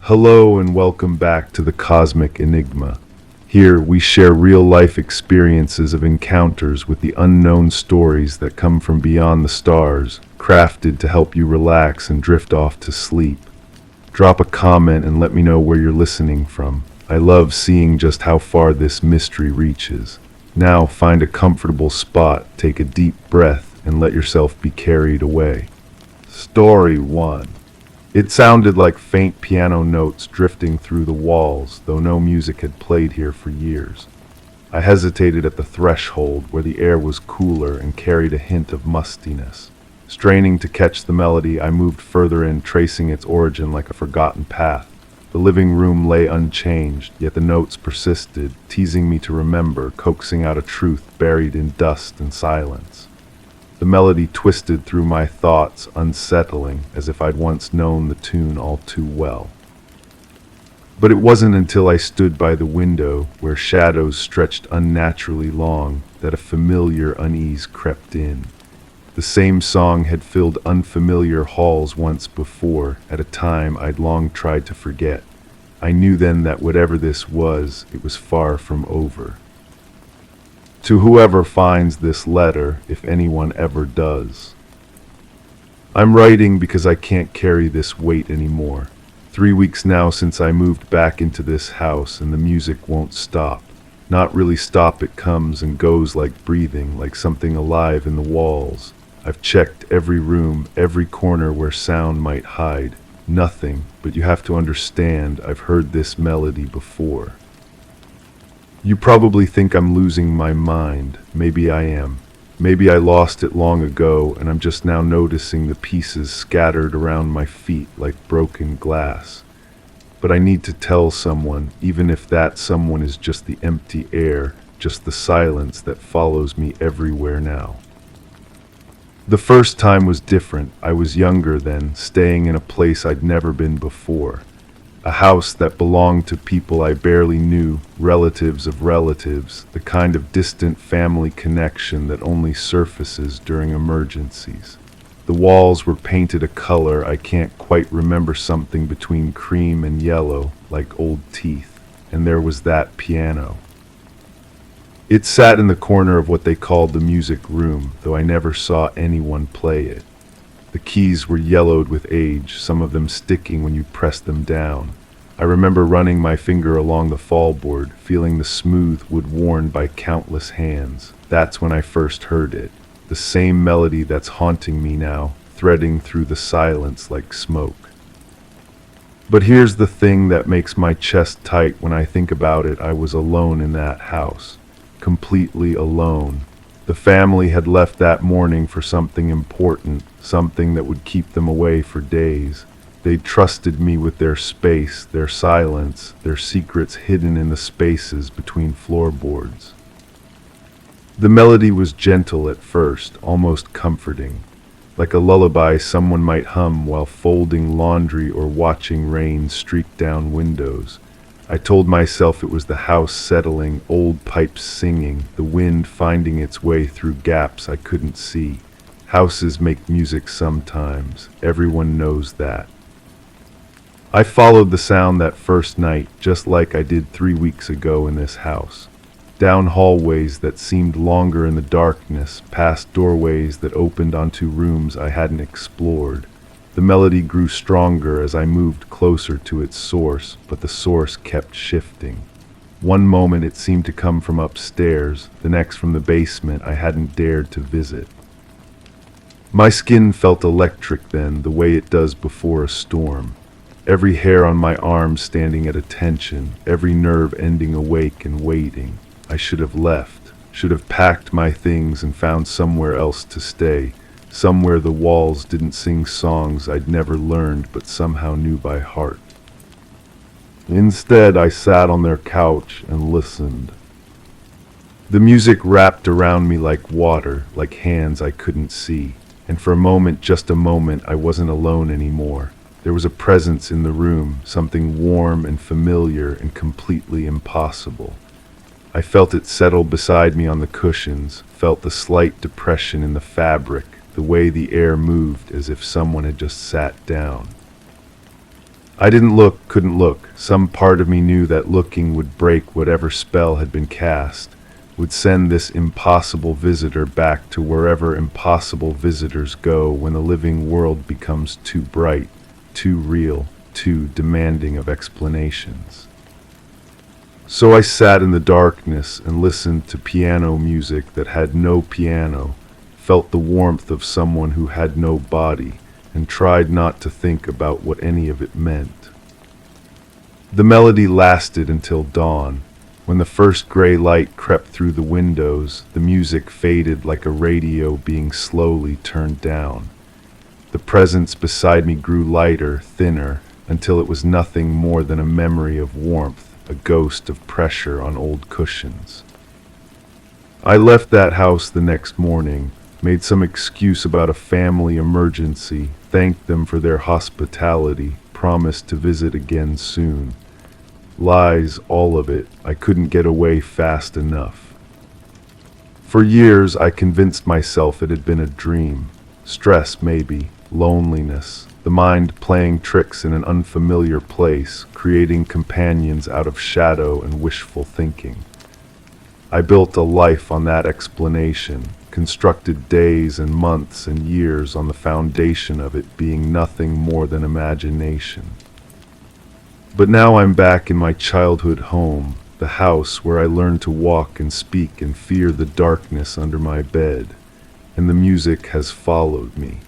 Hello and welcome back to the Cosmic Enigma. Here we share real-life experiences of encounters with the unknown, stories that come from beyond the stars, crafted to help you relax and drift off to sleep. Drop a comment and let me know where you're listening from. I love seeing just how far this mystery reaches. Now find a comfortable spot, take a deep breath, and let yourself be carried away. Story 1. It sounded like faint piano notes drifting through the walls, though no music had played here for years. I hesitated at the threshold, where the air was cooler and carried a hint of mustiness. Straining to catch the melody, I moved further in, tracing its origin like a forgotten path. The living room lay unchanged, yet the notes persisted, teasing me to remember, coaxing out a truth buried in dust and silence. The melody twisted through my thoughts, unsettling, as if I'd once known the tune all too well. But it wasn't until I stood by the window, where shadows stretched unnaturally long, that a familiar unease crept in. The same song had filled unfamiliar halls once before, at a time I'd long tried to forget. I knew then that whatever this was, it was far from over. To whoever finds this letter, if anyone ever does. I'm writing because I can't carry this weight anymore. 3 weeks now since I moved back into this house, and the music won't stop. Not really stop, it comes and goes like breathing, like something alive in the walls. I've checked every room, every corner where sound might hide. Nothing, but you have to understand, I've heard this melody before. You probably think I'm losing my mind. Maybe I am. Maybe I lost it long ago, and I'm just now noticing the pieces scattered around my feet like broken glass. But I need to tell someone, even if that someone is just the empty air, just the silence that follows me everywhere now. The first time was different. I was younger then, staying in a place I'd never been before. A house that belonged to people I barely knew, relatives of relatives, the kind of distant family connection that only surfaces during emergencies. The walls were painted a color I can't quite remember, something between cream and yellow, like old teeth, and there was that piano. It sat in the corner of what they called the music room, though I never saw anyone play it. The keys were yellowed with age, some of them sticking when you pressed them down. I remember running my finger along the fallboard, feeling the smooth wood worn by countless hands. That's when I first heard it. The same melody that's haunting me now, threading through the silence like smoke. But here's the thing that makes my chest tight when I think about it. I was alone in that house. Completely alone. The family had left that morning for something important, something that would keep them away for days. They'd trusted me with their space, their silence, their secrets hidden in the spaces between floorboards. The melody was gentle at first, almost comforting, like a lullaby someone might hum while folding laundry or watching rain streak down windows. I told myself it was the house settling, old pipes singing, the wind finding its way through gaps I couldn't see. Houses make music sometimes, everyone knows that. I followed the sound that first night, just like I did 3 weeks ago in this house. Down hallways that seemed longer in the darkness, past doorways that opened onto rooms I hadn't explored. The melody grew stronger as I moved closer to its source, but the source kept shifting. One moment it seemed to come from upstairs, the next from the basement I hadn't dared to visit. My skin felt electric then, the way it does before a storm. Every hair on my arm standing at attention, every nerve ending awake and waiting. I should have left, should have packed my things and found somewhere else to stay. Somewhere the walls didn't sing songs I'd never learned but somehow knew by heart. Instead, I sat on their couch and listened. The music wrapped around me like water, like hands I couldn't see. And for a moment, just a moment, I wasn't alone anymore. There was a presence in the room, something warm and familiar and completely impossible. I felt it settle beside me on the cushions, felt the slight depression in the fabric, the way the air moved as if someone had just sat down. I didn't look, couldn't look. Some part of me knew that looking would break whatever spell had been cast, would send this impossible visitor back to wherever impossible visitors go when the living world becomes too bright, too real, too demanding of explanations. So I sat in the darkness and listened to piano music that had no piano, felt the warmth of someone who had no body, and tried not to think about what any of it meant. The melody lasted until dawn. When the first gray light crept through the windows, the music faded like a radio being slowly turned down. The presence beside me grew lighter, thinner, until it was nothing more than a memory of warmth, a ghost of pressure on old cushions. I left that house the next morning, made some excuse about a family emergency, thanked them for their hospitality, promised to visit again soon. Lies, all of it. I couldn't get away fast enough. For years I convinced myself it had been a dream. Stress, maybe, loneliness, the mind playing tricks in an unfamiliar place, creating companions out of shadow and wishful thinking. I built a life on that explanation, constructed days and months and years on the foundation of it being nothing more than imagination. But now I'm back in my childhood home, the house where I learned to walk and speak and fear the darkness under my bed, and the music has followed me.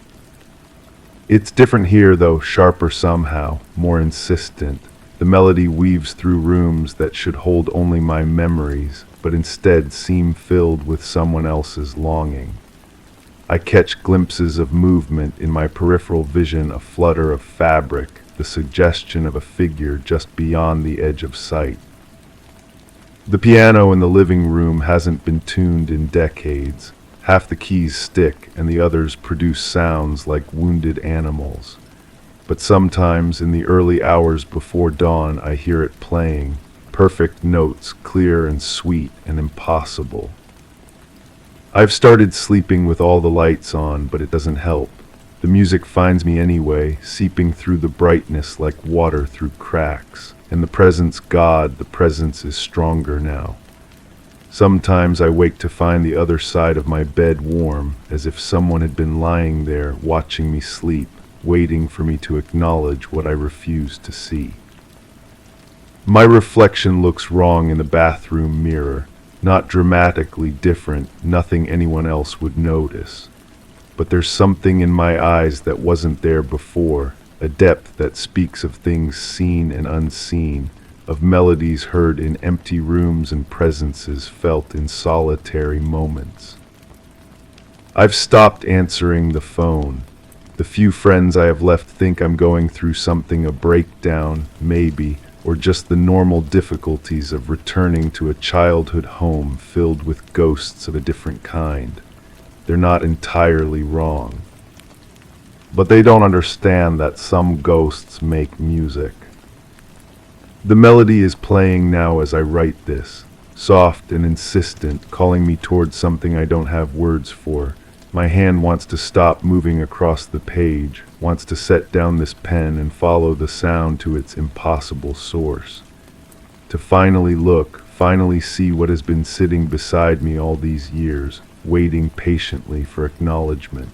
It's different here though, sharper somehow, more insistent. The melody weaves through rooms that should hold only my memories, but instead seem filled with someone else's longing. I catch glimpses of movement in my peripheral vision, a flutter of fabric, the suggestion of a figure just beyond the edge of sight. The piano in the living room hasn't been tuned in decades. Half the keys stick and the others produce sounds like wounded animals. But sometimes in the early hours before dawn I hear it playing, perfect notes, clear and sweet and impossible. I've started sleeping with all the lights on, but it doesn't help. The music finds me anyway, seeping through the brightness like water through cracks. And the presence is stronger now. Sometimes I wake to find the other side of my bed warm, as if someone had been lying there watching me sleep, waiting for me to acknowledge what I refuse to see. My reflection looks wrong in the bathroom mirror, not dramatically different, nothing anyone else would notice. But there's something in my eyes that wasn't there before, a depth that speaks of things seen and unseen, of melodies heard in empty rooms and presences felt in solitary moments. I've stopped answering the phone. The few friends I have left think I'm going through something, a breakdown, maybe, or just the normal difficulties of returning to a childhood home filled with ghosts of a different kind. They're not entirely wrong. But they don't understand that some ghosts make music. The melody is playing now as I write this, soft and insistent, calling me towards something I don't have words for. My hand wants to stop moving across the page, wants to set down this pen and follow the sound to its impossible source. To finally look, finally see what has been sitting beside me all these years, waiting patiently for acknowledgement.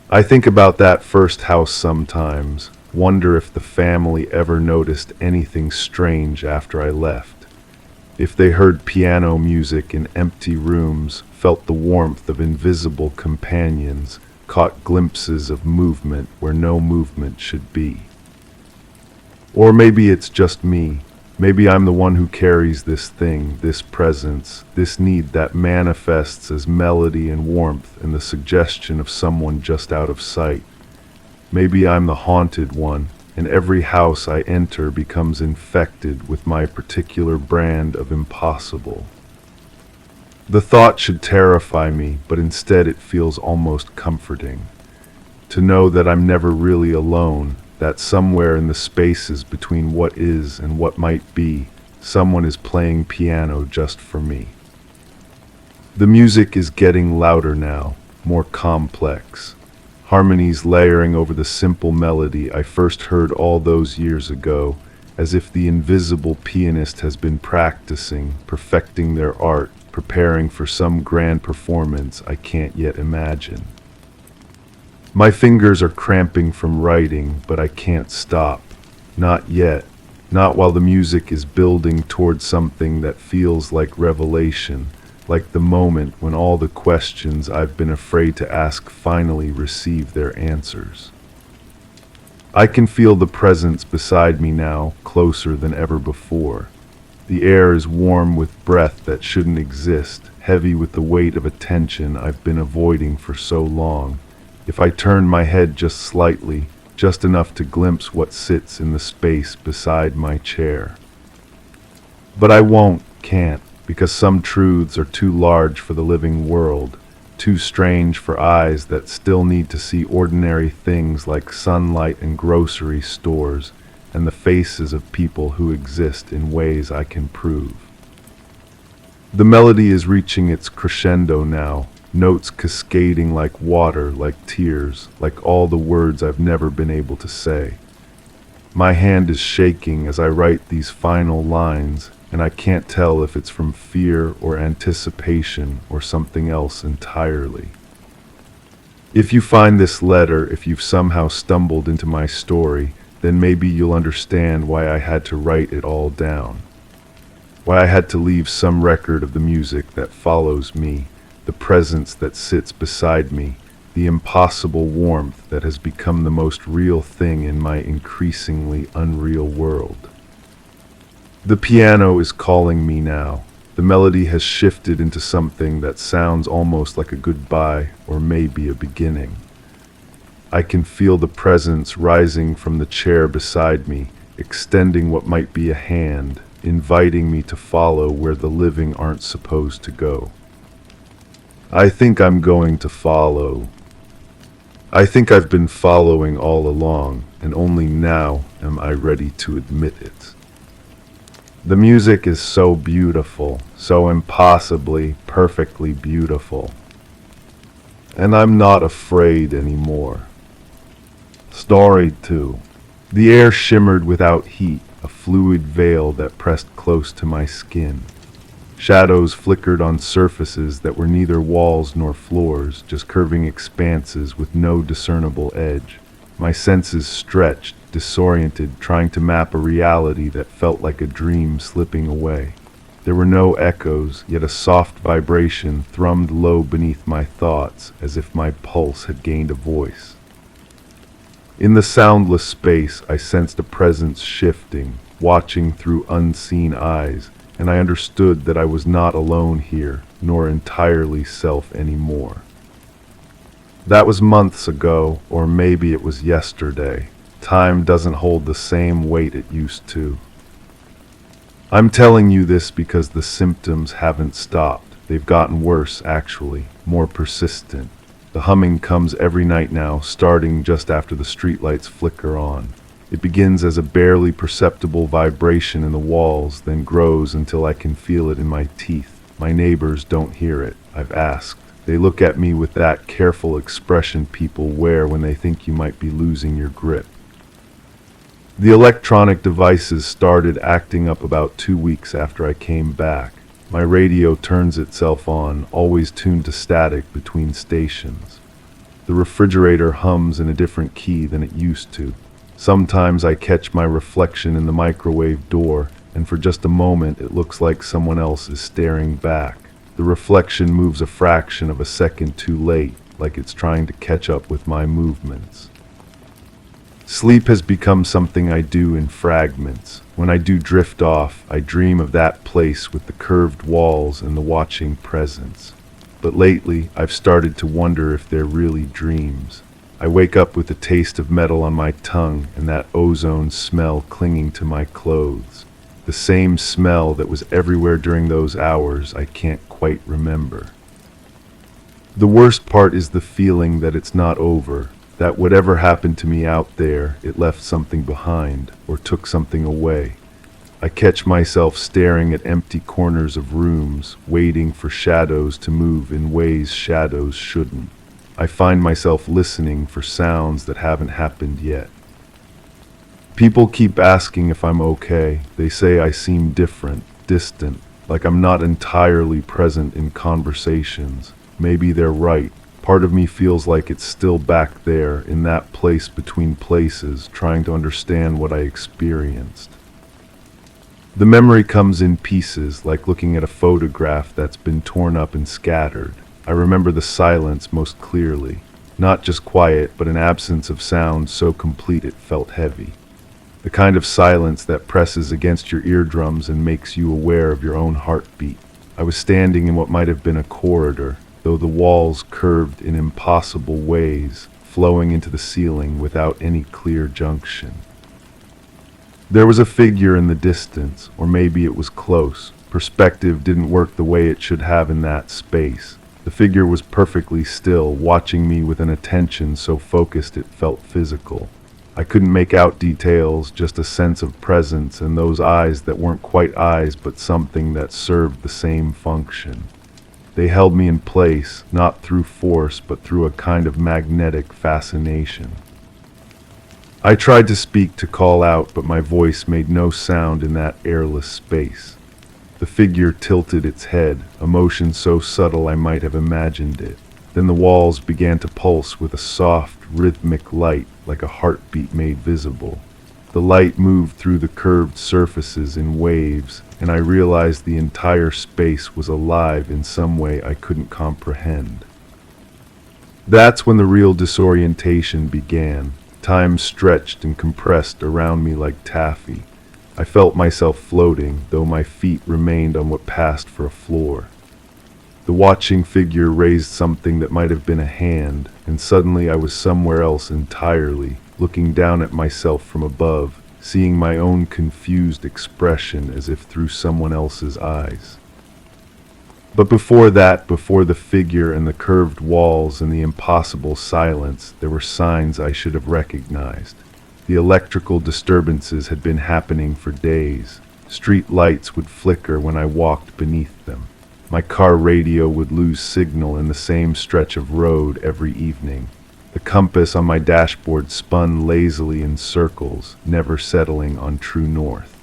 I think about that first house sometimes, wonder if the family ever noticed anything strange after I left. If they heard piano music in empty rooms, felt the warmth of invisible companions, caught glimpses of movement where no movement should be. Or maybe it's just me. Maybe I'm the one who carries this thing, this presence, this need that manifests as melody and warmth and the suggestion of someone just out of sight. Maybe I'm the haunted one, and every house I enter becomes infected with my particular brand of impossible. The thought should terrify me, but instead it feels almost comforting. To know that I'm never really alone, that somewhere in the spaces between what is and what might be, someone is playing piano just for me. The music is getting louder now, more complex. harmonies layering over the simple melody I first heard all those years ago, as if the invisible pianist has been practicing, perfecting their art, preparing for some grand performance I can't yet imagine. My fingers are cramping from writing, but I can't stop. Not yet. Not while the music is building towards something that feels like revelation, like the moment when all the questions I've been afraid to ask finally receive their answers. I can feel the presence beside me now, closer than ever before. The air is warm with breath that shouldn't exist, heavy with the weight of attention I've been avoiding for so long. If I turn my head just slightly, just enough to glimpse what sits in the space beside my chair. But I can't, because some truths are too large for the living world, too strange for eyes that still need to see ordinary things like sunlight and grocery stores, and the faces of people who exist in ways I can prove. The melody is reaching its crescendo now, notes cascading like water, like tears, like all the words I've never been able to say. My hand is shaking as I write these final lines, and I can't tell if it's from fear or anticipation or something else entirely. If you find this letter, if you've somehow stumbled into my story, then maybe you'll understand why I had to write it all down. Why I had to leave some record of the music that follows me, the presence that sits beside me, the impossible warmth that has become the most real thing in my increasingly unreal world. The piano is calling me now. The melody has shifted into something that sounds almost like a goodbye or maybe a beginning. I can feel the presence rising from the chair beside me, extending what might be a hand, inviting me to follow where the living aren't supposed to go. I think I'm going to follow. I think I've been following all along, and only now am I ready to admit it. The music is so beautiful, so impossibly, perfectly beautiful. And I'm not afraid anymore. Story 2. The air shimmered without heat, a fluid veil that pressed close to my skin. Shadows flickered on surfaces that were neither walls nor floors, just curving expanses with no discernible edge. My senses stretched, disoriented, trying to map a reality that felt like a dream slipping away. There were no echoes, yet a soft vibration thrummed low beneath my thoughts, as if my pulse had gained a voice. In the soundless space, I sensed a presence shifting, watching through unseen eyes, and I understood that I was not alone here, nor entirely self anymore. That was months ago, or maybe it was yesterday. Time doesn't hold the same weight it used to. I'm telling you this because the symptoms haven't stopped. They've gotten worse, actually, more persistent. The humming comes every night now, starting just after the streetlights flicker on. It begins as a barely perceptible vibration in the walls, then grows until I can feel it in my teeth. My neighbors don't hear it. I've asked. They look at me with that careful expression people wear when they think you might be losing your grip. The electronic devices started acting up about 2 weeks after I came back. My radio turns itself on, always tuned to static between stations. The refrigerator hums in a different key than it used to. Sometimes I catch my reflection in the microwave door, and for just a moment it looks like someone else is staring back. The reflection moves a fraction of a second too late, like it's trying to catch up with my movements. Sleep has become something I do in fragments. When I do drift off, I dream of that place with the curved walls and the watching presence. But lately, I've started to wonder if they're really dreams. I wake up with the taste of metal on my tongue and that ozone smell clinging to my clothes. The same smell that was everywhere during those hours I can't quite remember. The worst part is the feeling that it's not over, that whatever happened to me out there, it left something behind or took something away. I catch myself staring at empty corners of rooms, waiting for shadows to move in ways shadows shouldn't. I find myself listening for sounds that haven't happened yet. People keep asking if I'm okay. They say I seem different, distant, like I'm not entirely present in conversations. Maybe they're right. Part of me feels like it's still back there, in that place between places, trying to understand what I experienced. The memory comes in pieces, like looking at a photograph that's been torn up and scattered. I remember the silence most clearly. Not just quiet, but an absence of sound so complete it felt heavy. The kind of silence that presses against your eardrums and makes you aware of your own heartbeat. I was standing in what might have been a corridor, though the walls curved in impossible ways, flowing into the ceiling without any clear junction. There was a figure in the distance, or maybe it was close. Perspective didn't work the way it should have in that space. The figure was perfectly still, watching me with an attention so focused it felt physical. I couldn't make out details, just a sense of presence and those eyes that weren't quite eyes but something that served the same function. They held me in place, not through force but through a kind of magnetic fascination. I tried to speak, to call out, but my voice made no sound in that airless space. The figure tilted its head, a motion so subtle I might have imagined it. Then the walls began to pulse with a soft, rhythmic light, like a heartbeat made visible. The light moved through the curved surfaces in waves, and I realized the entire space was alive in some way I couldn't comprehend. That's when the real disorientation began. Time stretched and compressed around me like taffy. I felt myself floating, though my feet remained on what passed for a floor. The watching figure raised something that might have been a hand, and suddenly I was somewhere else entirely, looking down at myself from above, seeing my own confused expression as if through someone else's eyes. But before that, before the figure and the curved walls and the impossible silence, there were signs I should have recognized. The electrical disturbances had been happening for days. Street lights would flicker when I walked beneath them. My car radio would lose signal in the same stretch of road every evening. The compass on my dashboard spun lazily in circles, never settling on true north.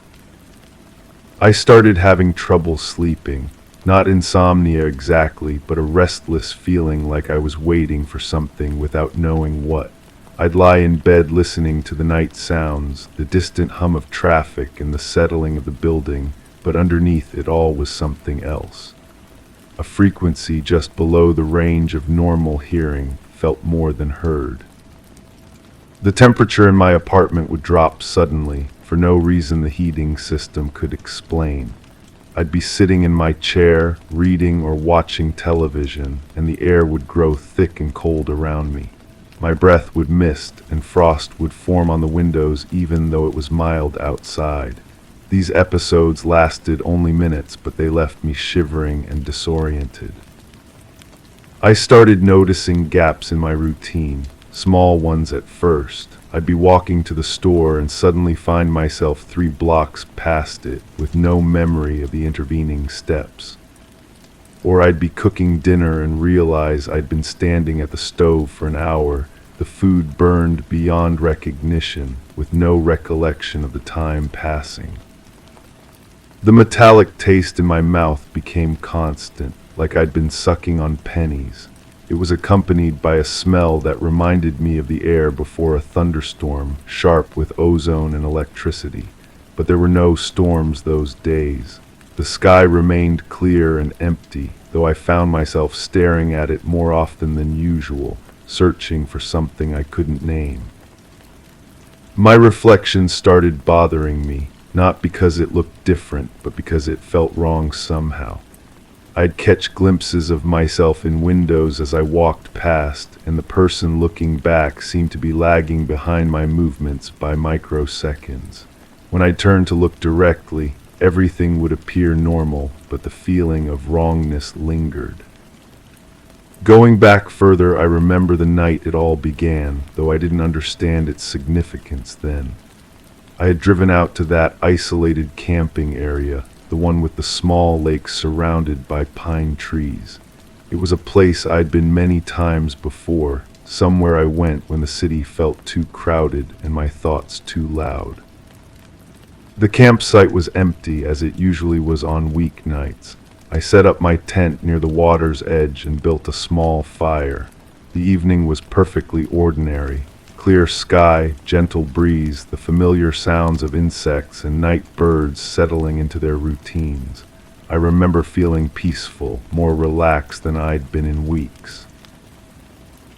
I started having trouble sleeping. Not insomnia exactly, but a restless feeling like I was waiting for something without knowing what. I'd lie in bed listening to the night sounds, the distant hum of traffic and the settling of the building, but underneath it all was something else. A frequency just below the range of normal hearing, felt more than heard. The temperature in my apartment would drop suddenly, for no reason the heating system could explain. I'd be sitting in my chair, reading or watching television, and the air would grow thick and cold around me. My breath would mist, and frost would form on the windows even though it was mild outside. These episodes lasted only minutes, but they left me shivering and disoriented. I started noticing gaps in my routine, small ones at first. I'd be walking to the store and suddenly find myself 3 blocks past it with no memory of the intervening steps. Or I'd be cooking dinner and realize I'd been standing at the stove for an hour, the food burned beyond recognition, with no recollection of the time passing. The metallic taste in my mouth became constant, like I'd been sucking on pennies. It was accompanied by a smell that reminded me of the air before a thunderstorm, sharp with ozone and electricity. But there were no storms those days. The sky remained clear and empty, though I found myself staring at it more often than usual, searching for something I couldn't name. My reflection started bothering me, not because it looked different, but because it felt wrong somehow. I'd catch glimpses of myself in windows as I walked past, and the person looking back seemed to be lagging behind my movements by microseconds. When I turned to look directly, everything would appear normal, but the feeling of wrongness lingered. Going back further, I remember the night it all began, though I didn't understand its significance then. I had driven out to that isolated camping area, the one with the small lake surrounded by pine trees. It was a place I'd been many times before, somewhere I went when the city felt too crowded and my thoughts too loud. The campsite was empty, as it usually was on weeknights. I set up my tent near the water's edge and built a small fire. The evening was perfectly ordinary. Clear sky, gentle breeze, the familiar sounds of insects and night birds settling into their routines. I remember feeling peaceful, more relaxed than I'd been in weeks.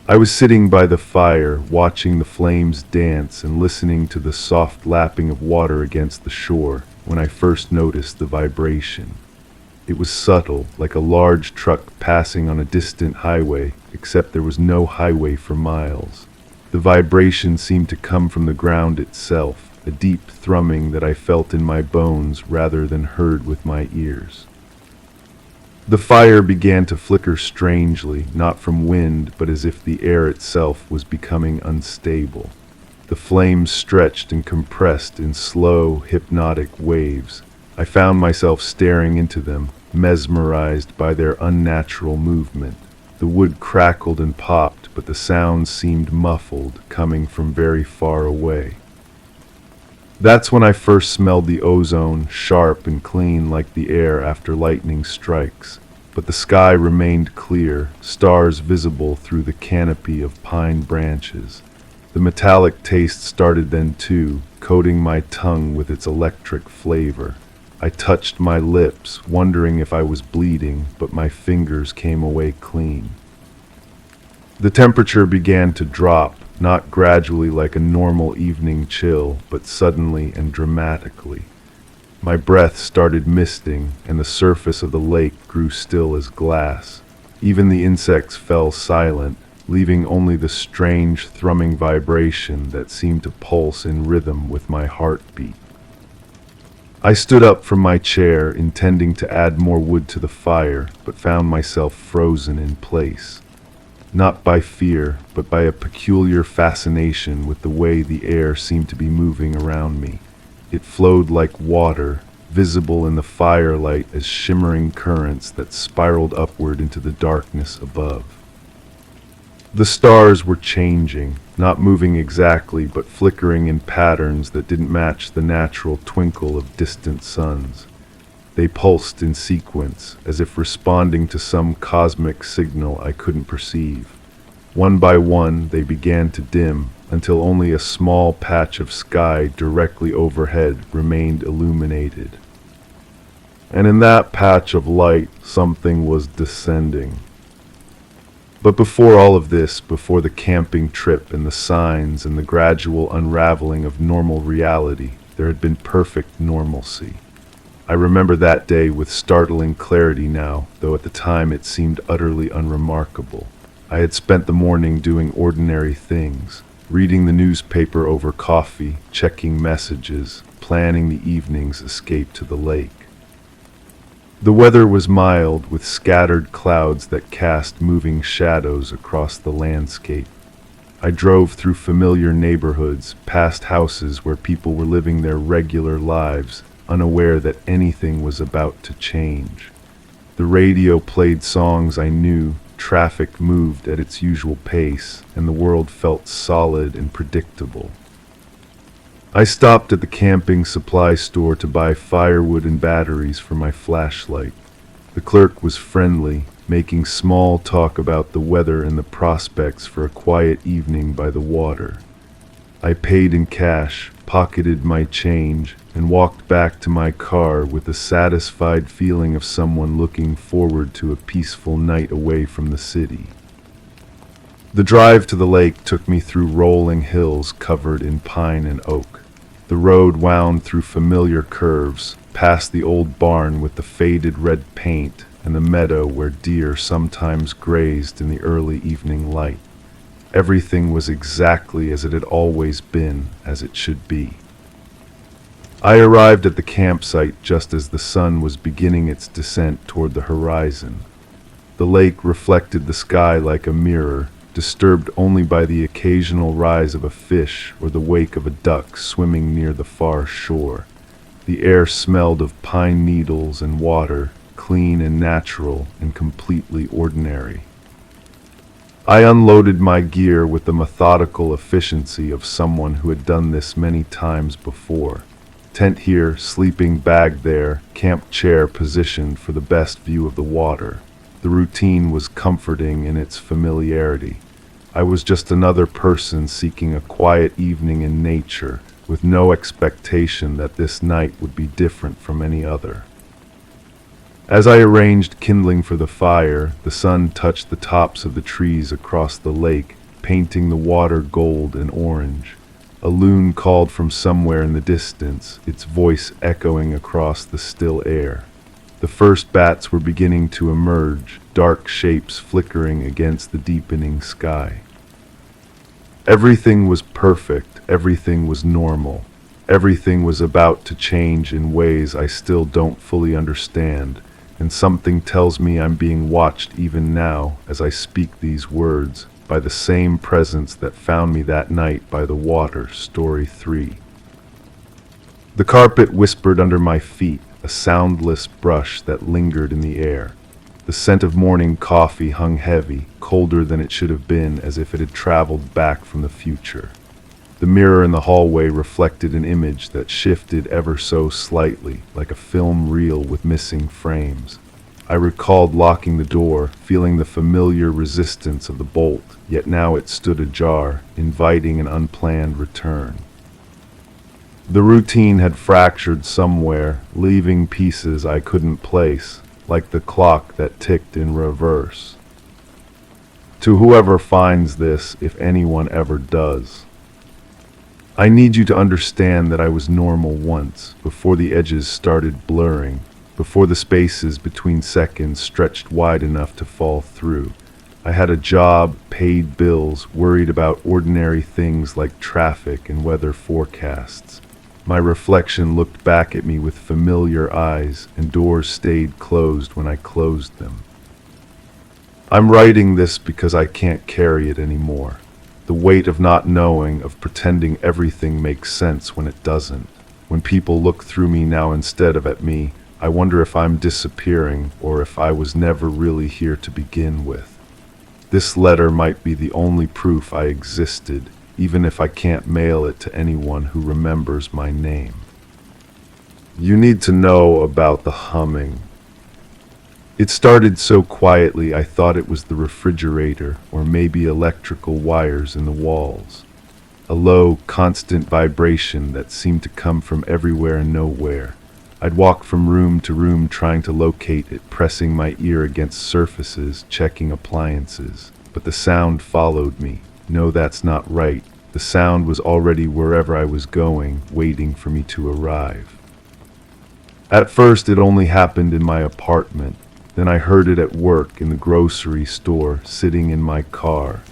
I was sitting by the fire, watching the flames dance and listening to the soft lapping of water against the shore, when I first noticed the vibration. It was subtle, like a large truck passing on a distant highway, except there was no highway for miles. The vibration seemed to come from the ground itself, a deep thrumming that I felt in my bones rather than heard with my ears. The fire began to flicker strangely, not from wind, but as if the air itself was becoming unstable. The flames stretched and compressed in slow, hypnotic waves. I found myself staring into them, mesmerized by their unnatural movement. The wood crackled and popped, but the sounds seemed muffled, coming from very far away. That's when I first smelled the ozone, sharp and clean like the air after lightning strikes. But the sky remained clear, stars visible through the canopy of pine branches. The metallic taste started then too, coating my tongue with its electric flavor. I touched my lips, wondering if I was bleeding, but my fingers came away clean. The temperature began to drop, not gradually like a normal evening chill, but suddenly and dramatically. My breath started misting, and the surface of the lake grew still as glass. Even the insects fell silent, leaving only the strange thrumming vibration that seemed to pulse in rhythm with my heartbeat. I stood up from my chair, intending to add more wood to the fire, but found myself frozen in place. Not by fear, but by a peculiar fascination with the way the air seemed to be moving around me. It flowed like water, visible in the firelight as shimmering currents that spiraled upward into the darkness above. The stars were changing, not moving exactly, but flickering in patterns that didn't match the natural twinkle of distant suns. They pulsed in sequence, as if responding to some cosmic signal I couldn't perceive. One by one, they began to dim, until only a small patch of sky directly overhead remained illuminated. And in that patch of light, something was descending. But before all of this, before the camping trip and the signs and the gradual unraveling of normal reality, there had been perfect normalcy. I remember that day with startling clarity now, though at the time it seemed utterly unremarkable. I had spent the morning doing ordinary things, reading the newspaper over coffee, checking messages, planning the evening's escape to the lake. The weather was mild, with scattered clouds that cast moving shadows across the landscape. I drove through familiar neighborhoods, past houses where people were living their regular lives, unaware that anything was about to change. The radio played songs I knew, traffic moved at its usual pace, and the world felt solid and predictable. I stopped at the camping supply store to buy firewood and batteries for my flashlight. The clerk was friendly, making small talk about the weather and the prospects for a quiet evening by the water. I paid in cash, pocketed my change, and walked back to my car with the satisfied feeling of someone looking forward to a peaceful night away from the city. The drive to the lake took me through rolling hills covered in pine and oak. The road wound through familiar curves, past the old barn with the faded red paint and the meadow where deer sometimes grazed in the early evening light. Everything was exactly as it had always been, as it should be. I arrived at the campsite just as the sun was beginning its descent toward the horizon. The lake reflected the sky like a mirror, disturbed only by the occasional rise of a fish or the wake of a duck swimming near the far shore. The air smelled of pine needles and water, clean and natural and completely ordinary. I unloaded my gear with the methodical efficiency of someone who had done this many times before. Tent here, sleeping bag there, camp chair positioned for the best view of the water. The routine was comforting in its familiarity. I was just another person seeking a quiet evening in nature, with no expectation that this night would be different from any other. As I arranged kindling for the fire, the sun touched the tops of the trees across the lake, painting the water gold and orange. A loon called from somewhere in the distance, its voice echoing across the still air. The first bats were beginning to emerge, dark shapes flickering against the deepening sky. Everything was perfect, everything was normal. Everything was about to change in ways I still don't fully understand, and something tells me I'm being watched even now as I speak these words by the same presence that found me that night by the water. Story 3. The carpet whispered under my feet, a soundless brush that lingered in the air. The scent of morning coffee hung heavy, colder than it should have been, as if it had traveled back from the future. The mirror in the hallway reflected an image that shifted ever so slightly, like a film reel with missing frames. I recalled locking the door, feeling the familiar resistance of the bolt, yet now it stood ajar, inviting an unplanned return. The routine had fractured somewhere, leaving pieces I couldn't place, like the clock that ticked in reverse. To whoever finds this, if anyone ever does, I need you to understand that I was normal once, before the edges started blurring, before the spaces between seconds stretched wide enough to fall through. I had a job, paid bills, worried about ordinary things like traffic and weather forecasts. My reflection looked back at me with familiar eyes, and doors stayed closed when I closed them. I'm writing this because I can't carry it anymore. The weight of not knowing, of pretending everything makes sense when it doesn't. When people look through me now instead of at me, I wonder if I'm disappearing or if I was never really here to begin with. This letter might be the only proof I existed, even if I can't mail it to anyone who remembers my name. You need to know about the humming. It started so quietly I thought it was the refrigerator or maybe electrical wires in the walls. A low, constant vibration that seemed to come from everywhere and nowhere. I'd walk from room to room trying to locate it, pressing my ear against surfaces, checking appliances. But the sound followed me. No, that's not right. The sound was already wherever I was going, waiting for me to arrive. At first it only happened in my apartment. Then I heard it at work, in the grocery store, sitting in my car.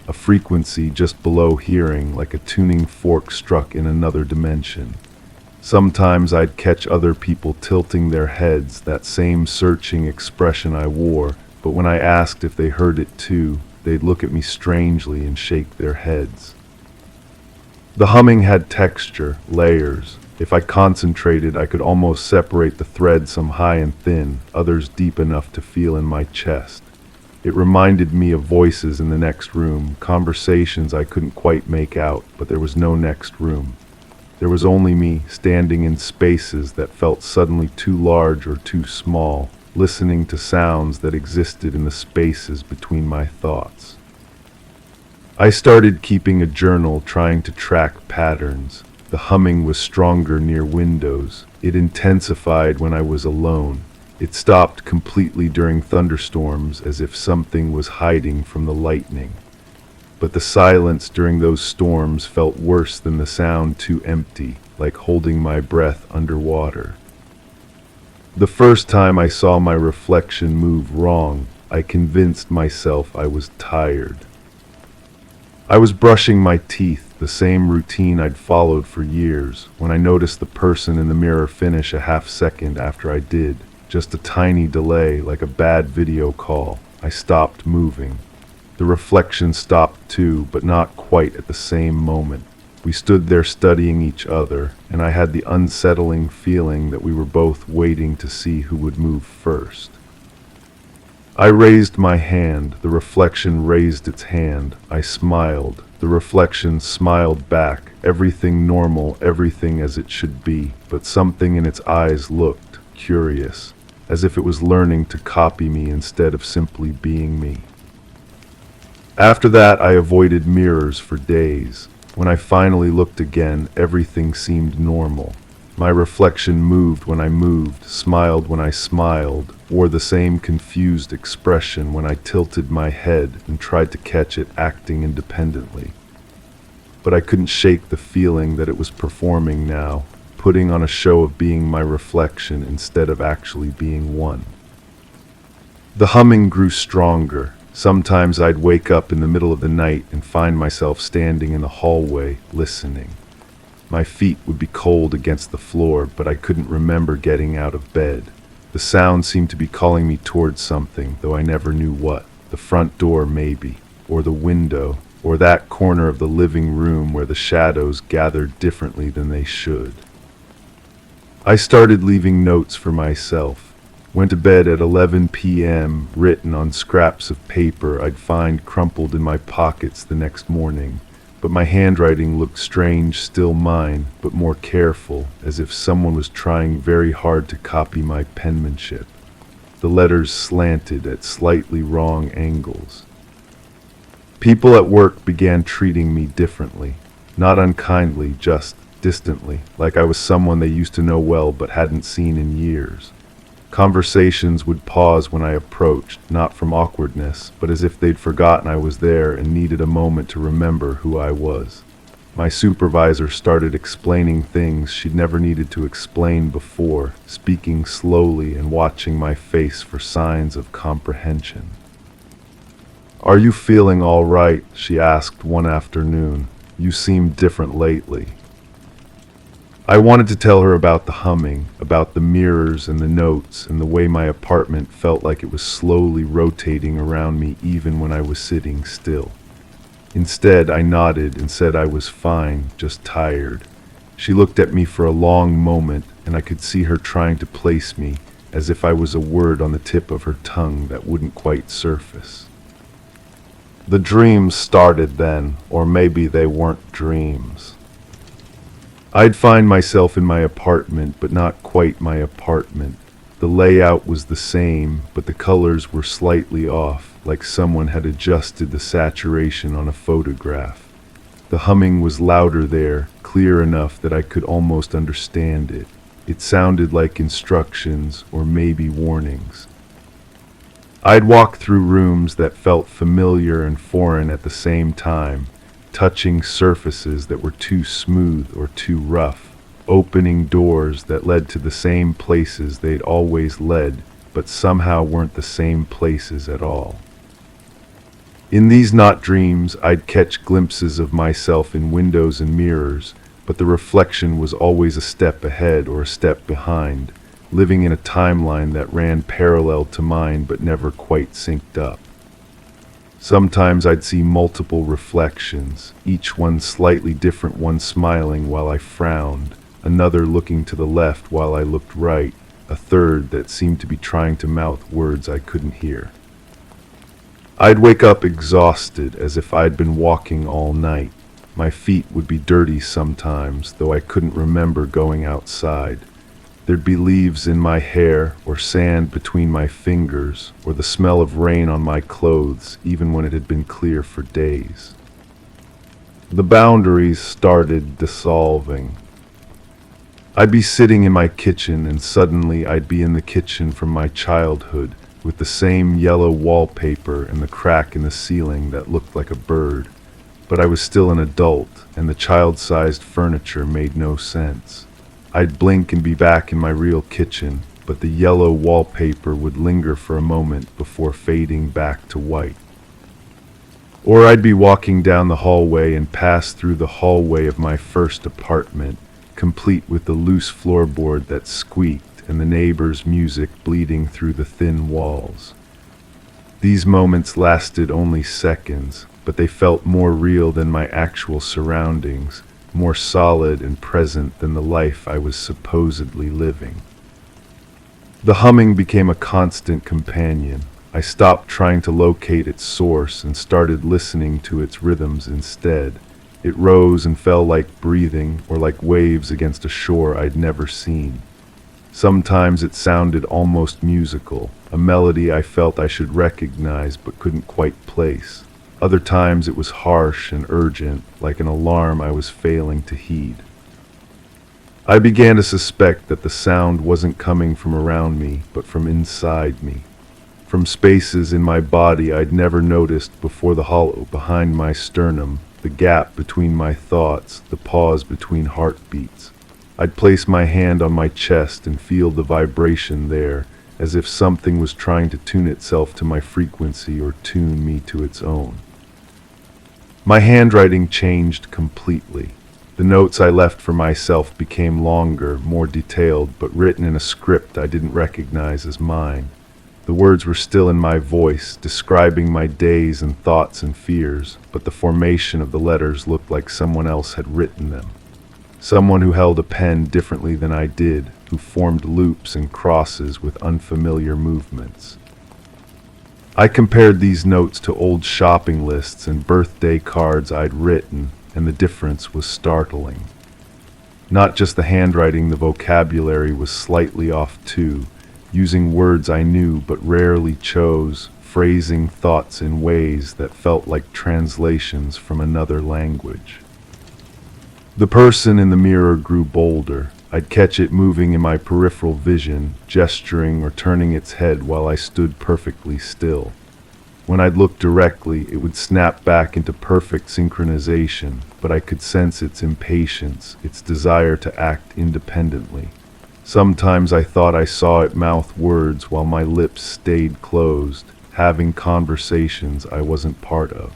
A frequency just below hearing, like a tuning fork struck in another dimension. Sometimes I'd catch other people tilting their heads, that same searching expression I wore, but when I asked if they heard it too, they'd look at me strangely and shake their heads. The humming had texture, layers. If I concentrated, I could almost separate the threads, some high and thin, others deep enough to feel in my chest. It reminded me of voices in the next room, conversations I couldn't quite make out, but there was no next room. There was only me, standing in spaces that felt suddenly too large or too small, listening to sounds that existed in the spaces between my thoughts. I started keeping a journal, trying to track patterns. The humming was stronger near windows. It intensified when I was alone. It stopped completely during thunderstorms, as if something was hiding from the lightning. But the silence during those storms felt worse than the sound, too empty, like holding my breath underwater. The first time I saw my reflection move wrong, I convinced myself I was tired. I was brushing my teeth, the same routine I'd followed for years, when I noticed the person in the mirror finish a half second after I did. Just a tiny delay, like a bad video call. I stopped moving. The reflection stopped too, but not quite at the same moment. We stood there studying each other, and I had the unsettling feeling that we were both waiting to see who would move first. I raised my hand, the reflection raised its hand. I smiled, the reflection smiled back, everything normal, everything as it should be, but something in its eyes looked curious, as if it was learning to copy me instead of simply being me. After that, I avoided mirrors for days. When I finally looked again, everything seemed normal. My reflection moved when I moved, smiled when I smiled, wore the same confused expression when I tilted my head and tried to catch it acting independently. But I couldn't shake the feeling that it was performing now, putting on a show of being my reflection instead of actually being one. The humming grew stronger. Sometimes I'd wake up in the middle of the night and find myself standing in the hallway, listening. My feet would be cold against the floor, but I couldn't remember getting out of bed. The sound seemed to be calling me towards something, though I never knew what. The front door, maybe, or the window, or that corner of the living room where the shadows gathered differently than they should. I started leaving notes for myself. Went to bed at 11 p.m., written on scraps of paper I'd find crumpled in my pockets the next morning. But my handwriting looked strange, still mine, but more careful, as if someone was trying very hard to copy my penmanship. The letters slanted at slightly wrong angles. People at work began treating me differently, not unkindly, just distantly, like I was someone they used to know well but hadn't seen in years. Conversations would pause when I approached, not from awkwardness, but as if they'd forgotten I was there and needed a moment to remember who I was. My supervisor started explaining things she'd never needed to explain before, speaking slowly and watching my face for signs of comprehension. "Are you feeling all right?" she asked one afternoon. "You seem different lately." I wanted to tell her about the humming, about the mirrors and the notes, and the way my apartment felt like it was slowly rotating around me even when I was sitting still. Instead, I nodded and said I was fine, just tired. She looked at me for a long moment, and I could see her trying to place me, as if I was a word on the tip of her tongue that wouldn't quite surface. The dreams started then, or maybe they weren't dreams. I'd find myself in my apartment, but not quite my apartment. The layout was the same, but the colors were slightly off, like someone had adjusted the saturation on a photograph. The humming was louder there, clear enough that I could almost understand it. It sounded like instructions, or maybe warnings. I'd walk through rooms that felt familiar and foreign at the same time, touching surfaces that were too smooth or too rough, opening doors that led to the same places they'd always led, but somehow weren't the same places at all. In these not dreams, I'd catch glimpses of myself in windows and mirrors, but the reflection was always a step ahead or a step behind, living in a timeline that ran parallel to mine but never quite synced up. Sometimes I'd see multiple reflections, each one slightly different, one smiling while I frowned, another looking to the left while I looked right, a third that seemed to be trying to mouth words I couldn't hear. I'd wake up exhausted, as if I'd been walking all night. My feet would be dirty sometimes, though I couldn't remember going outside. There'd be leaves in my hair, or sand between my fingers, or the smell of rain on my clothes, even when it had been clear for days. The boundaries started dissolving. I'd be sitting in my kitchen, and suddenly I'd be in the kitchen from my childhood, with the same yellow wallpaper and the crack in the ceiling that looked like a bird. But I was still an adult, and the child-sized furniture made no sense. I'd blink and be back in my real kitchen, but the yellow wallpaper would linger for a moment before fading back to white. Or I'd be walking down the hallway and pass through the hallway of my first apartment, complete with the loose floorboard that squeaked and the neighbors' music bleeding through the thin walls. These moments lasted only seconds, but they felt more real than my actual surroundings, more solid and present than the life I was supposedly living. The humming became a constant companion. I stopped trying to locate its source and started listening to its rhythms instead. It rose and fell like breathing or like waves against a shore I'd never seen. Sometimes it sounded almost musical, a melody I felt I should recognize but couldn't quite place. Other times it was harsh and urgent, like an alarm I was failing to heed. I began to suspect that the sound wasn't coming from around me, but from inside me. From spaces in my body I'd never noticed before, the hollow behind my sternum, the gap between my thoughts, the pause between heartbeats. I'd place my hand on my chest and feel the vibration there, as if something was trying to tune itself to my frequency or tune me to its own. My handwriting changed completely. The notes I left for myself became longer, more detailed, but written in a script I didn't recognize as mine. The words were still in my voice, describing my days and thoughts and fears, but the formation of the letters looked like someone else had written them. Someone who held a pen differently than I did, who formed loops and crosses with unfamiliar movements. I compared these notes to old shopping lists and birthday cards I'd written, and the difference was startling. Not just the handwriting, the vocabulary was slightly off too, using words I knew but rarely chose, phrasing thoughts in ways that felt like translations from another language. The person in the mirror grew bolder. I'd catch it moving in my peripheral vision, gesturing or turning its head while I stood perfectly still. When I'd look directly, it would snap back into perfect synchronization, but I could sense its impatience, its desire to act independently. Sometimes I thought I saw it mouth words while my lips stayed closed, having conversations I wasn't part of.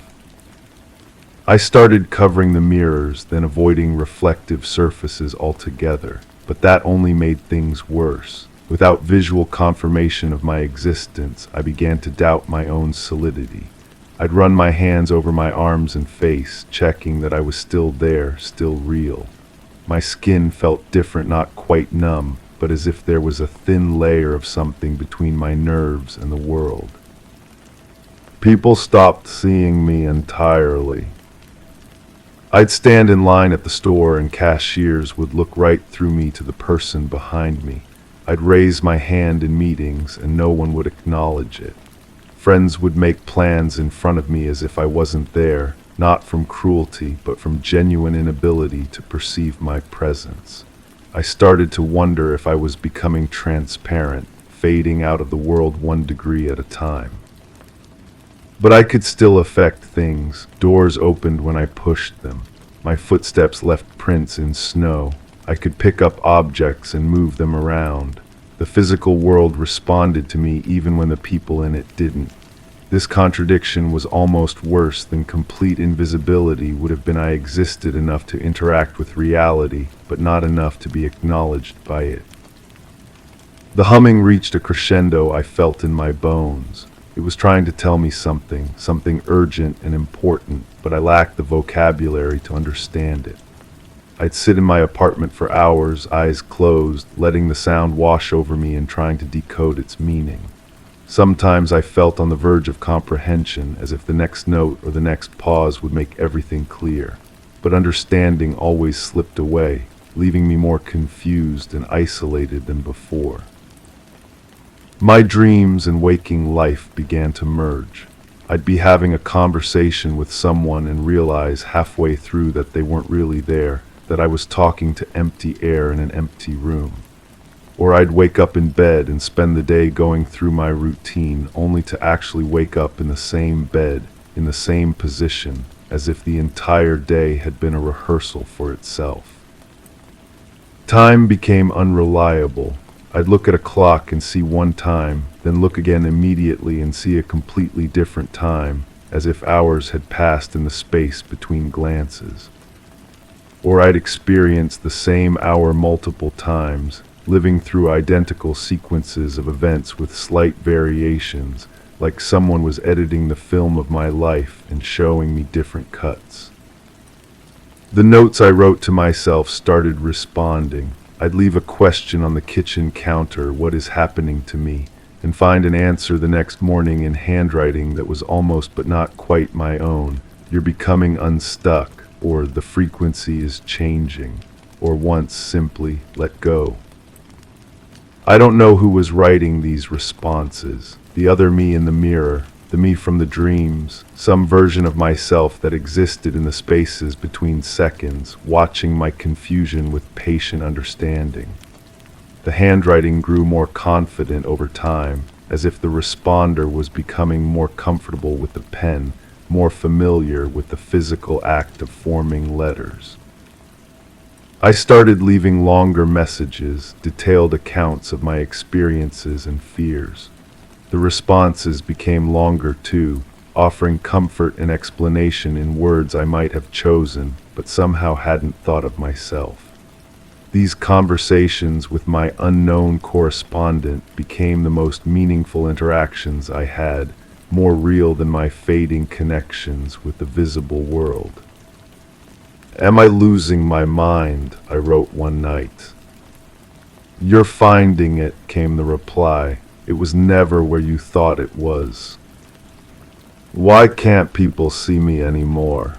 I started covering the mirrors, then avoiding reflective surfaces altogether, but that only made things worse. Without visual confirmation of my existence, I began to doubt my own solidity. I'd run my hands over my arms and face, checking that I was still there, still real. My skin felt different, not quite numb, but as if there was a thin layer of something between my nerves and the world. People stopped seeing me entirely. I'd stand in line at the store and cashiers would look right through me to the person behind me. I'd raise my hand in meetings and no one would acknowledge it. Friends would make plans in front of me as if I wasn't there, not from cruelty, but from genuine inability to perceive my presence. I started to wonder if I was becoming transparent, fading out of the world 1 degree at a time. But I could still affect things. Doors opened when I pushed them. My footsteps left prints in snow. I could pick up objects and move them around. The physical world responded to me even when the people in it didn't. This contradiction was almost worse than complete invisibility would have been. I existed enough to interact with reality, but not enough to be acknowledged by it. The humming reached a crescendo I felt in my bones. It was trying to tell me something urgent and important, but I lacked the vocabulary to understand it. I'd sit in my apartment for hours, eyes closed, letting the sound wash over me and trying to decode its meaning. Sometimes I felt on the verge of comprehension, as if the next note or the next pause would make everything clear. But understanding always slipped away, leaving me more confused and isolated than before. My dreams and waking life began to merge. I'd be having a conversation with someone and realize halfway through that they weren't really there, that I was talking to empty air in an empty room. Or I'd wake up in bed and spend the day going through my routine, only to actually wake up in the same bed, in the same position, as if the entire day had been a rehearsal for itself. Time became unreliable. I'd look at a clock and see one time, then look again immediately and see a completely different time, as if hours had passed in the space between glances. Or I'd experience the same hour multiple times, living through identical sequences of events with slight variations, like someone was editing the film of my life and showing me different cuts. The notes I wrote to myself started responding. I'd leave a question on the kitchen counter, "What is happening to me?" and find an answer the next morning in handwriting that was almost but not quite my own. "You're becoming unstuck," or "the frequency is changing," or once simply, "let go." I don't know who was writing these responses. The other me in the mirror, the me from the dreams, some version of myself that existed in the spaces between seconds, watching my confusion with patient understanding. The handwriting grew more confident over time, as if the responder was becoming more comfortable with the pen, more familiar with the physical act of forming letters. I started leaving longer messages, detailed accounts of my experiences and fears. The responses became longer too, offering comfort and explanation in words I might have chosen, but somehow hadn't thought of myself. These conversations with my unknown correspondent became the most meaningful interactions I had, more real than my fading connections with the visible world. "Am I losing my mind?" I wrote one night. "You're finding it," came the reply. "It was never where you thought it was." "Why can't people see me anymore?"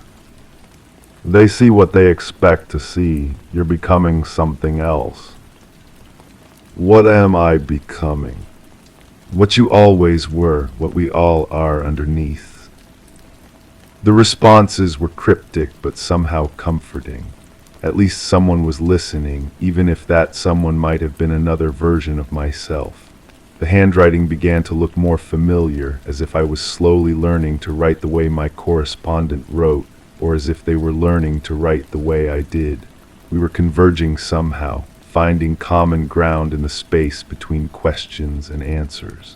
"They see what they expect to see. You're becoming something else." "What am I becoming?" "What you always were, what we all are underneath." The responses were cryptic but somehow comforting. At least someone was listening, even if that someone might have been another version of myself. The handwriting began to look more familiar, as if I was slowly learning to write the way my correspondent wrote, or as if they were learning to write the way I did. We were converging somehow, finding common ground in the space between questions and answers.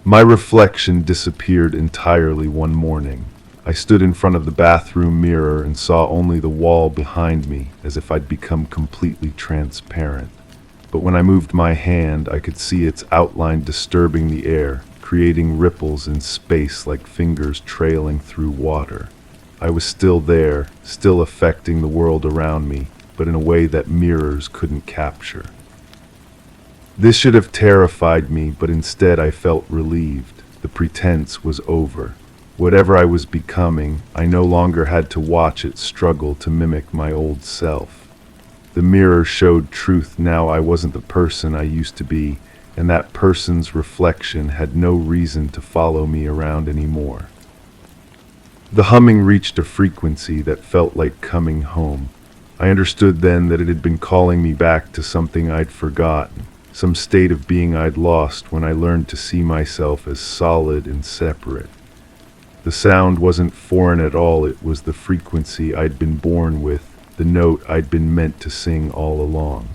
My reflection disappeared entirely one morning. I stood in front of the bathroom mirror and saw only the wall behind me, as if I'd become completely transparent. But when I moved my hand, I could see its outline disturbing the air, creating ripples in space like fingers trailing through water. I was still there, still affecting the world around me, but in a way that mirrors couldn't capture. This should have terrified me, but instead I felt relieved. The pretense was over. Whatever I was becoming, I no longer had to watch it struggle to mimic my old self. The mirror showed truth now. I wasn't the person I used to be, and that person's reflection had no reason to follow me around anymore. The humming reached a frequency that felt like coming home. I understood then that it had been calling me back to something I'd forgotten. Some state of being I'd lost when I learned to see myself as solid and separate. The sound wasn't foreign at all. It was the frequency I'd been born with, the note I'd been meant to sing all along.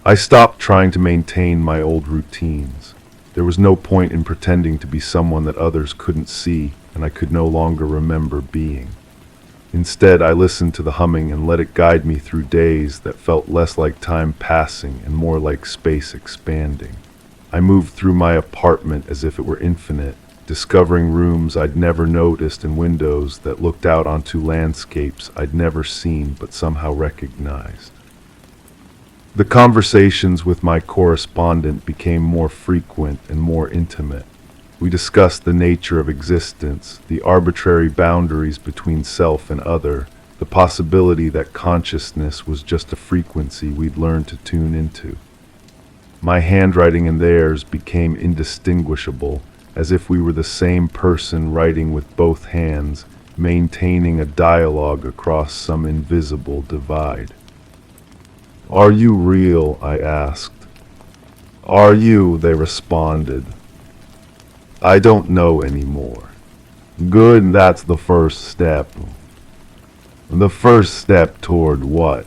I stopped trying to maintain my old routines. There was no point in pretending to be someone that others couldn't see and I could no longer remember being. Instead, I listened to the humming and let it guide me through days that felt less like time passing and more like space expanding. I moved through my apartment as if it were infinite, discovering rooms I'd never noticed and windows that looked out onto landscapes I'd never seen but somehow recognized. The conversations with my correspondent became more frequent and more intimate. We discussed the nature of existence, the arbitrary boundaries between self and other, the possibility that consciousness was just a frequency we'd learned to tune into. My handwriting and theirs became indistinguishable, as if we were the same person writing with both hands, maintaining a dialogue across some invisible divide. "Are you real?" I asked. "Are you?" they responded. "I don't know anymore." "Good, that's the first step." "The first step toward what?"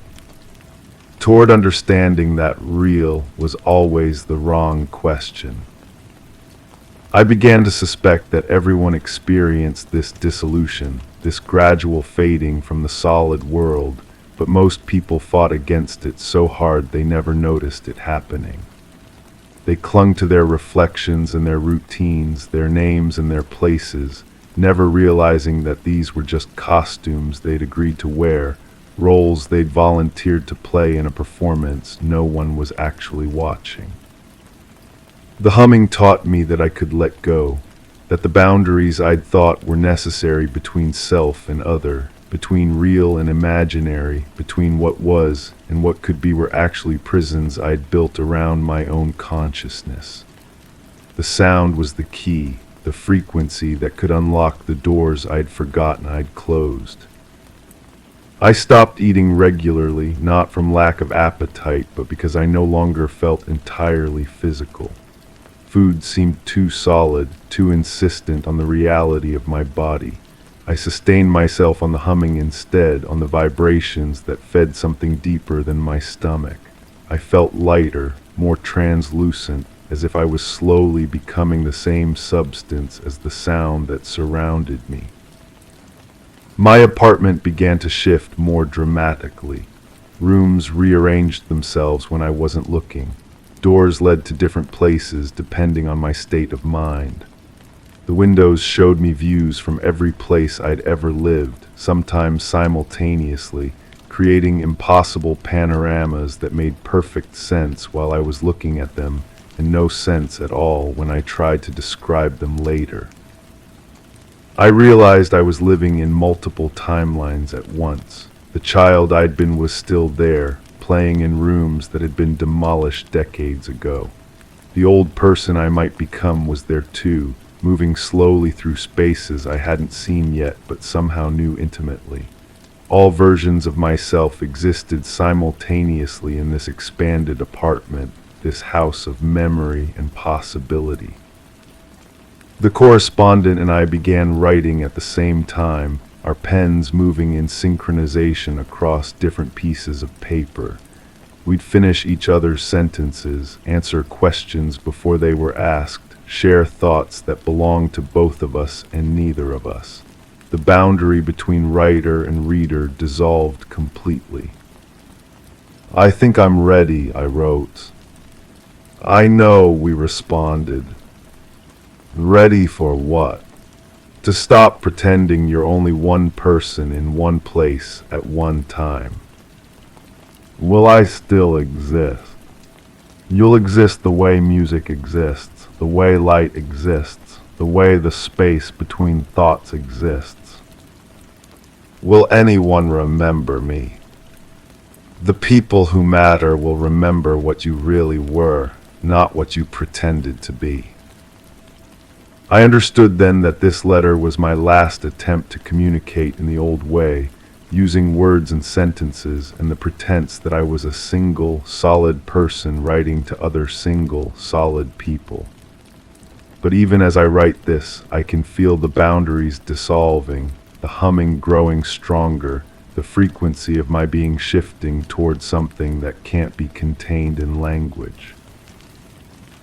"Toward understanding that real was always the wrong question." I began to suspect that everyone experienced this dissolution, this gradual fading from the solid world, but most people fought against it so hard they never noticed it happening. They clung to their reflections and their routines, their names and their places, never realizing that these were just costumes they'd agreed to wear, roles they'd volunteered to play in a performance no one was actually watching. The humming taught me that I could let go, that the boundaries I'd thought were necessary between self and other, between real and imaginary, between what was and what could be, were actually prisons I'd built around my own consciousness. The sound was the key, the frequency that could unlock the doors I'd forgotten I'd closed. I stopped eating regularly, not from lack of appetite, but because I no longer felt entirely physical. Food seemed too solid, too insistent on the reality of my body. I sustained myself on the humming instead, on the vibrations that fed something deeper than my stomach. I felt lighter, more translucent, as if I was slowly becoming the same substance as the sound that surrounded me. My apartment began to shift more dramatically. Rooms rearranged themselves when I wasn't looking. Doors led to different places depending on my state of mind. The windows showed me views from every place I'd ever lived, sometimes simultaneously, creating impossible panoramas that made perfect sense while I was looking at them, and no sense at all when I tried to describe them later. I realized I was living in multiple timelines at once. The child I'd been was still there, playing in rooms that had been demolished decades ago. The old person I might become was there too, moving slowly through spaces I hadn't seen yet but somehow knew intimately. All versions of myself existed simultaneously in this expanded apartment, this house of memory and possibility. The correspondent and I began writing at the same time, our pens moving in synchronization across different pieces of paper. We'd finish each other's sentences, answer questions before they were asked, share thoughts that belonged to both of us and neither of us. The boundary between writer and reader dissolved completely. "I think I'm ready," I wrote. "I know," we responded. "Ready for what?" "To stop pretending you're only one person in one place at one time." "Will I still exist?" "You'll exist the way music exists, the way light exists, the way the space between thoughts exists." "Will anyone remember me?" "The people who matter will remember what you really were, not what you pretended to be." I understood then that this letter was my last attempt to communicate in the old way, using words and sentences and the pretense that I was a single, solid person writing to other single, solid people. But even as I write this, I can feel the boundaries dissolving, the humming growing stronger, the frequency of my being shifting toward something that can't be contained in language.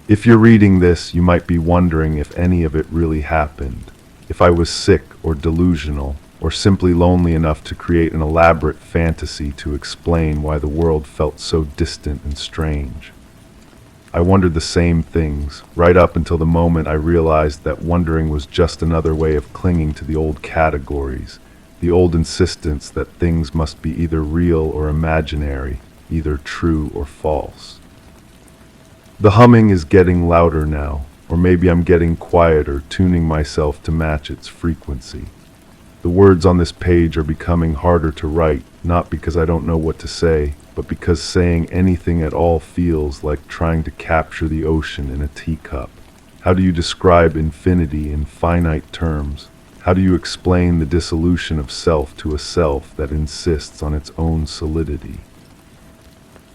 If you're reading this, you might be wondering if any of it really happened, if I was sick or delusional, or simply lonely enough to create an elaborate fantasy to explain why the world felt so distant and strange. I wondered the same things, right up until the moment I realized that wondering was just another way of clinging to the old categories, the old insistence that things must be either real or imaginary, either true or false. The humming is getting louder now, or maybe I'm getting quieter, tuning myself to match its frequency. The words on this page are becoming harder to write, not because I don't know what to say, but because saying anything at all feels like trying to capture the ocean in a teacup. How do you describe infinity in finite terms? How do you explain the dissolution of self to a self that insists on its own solidity?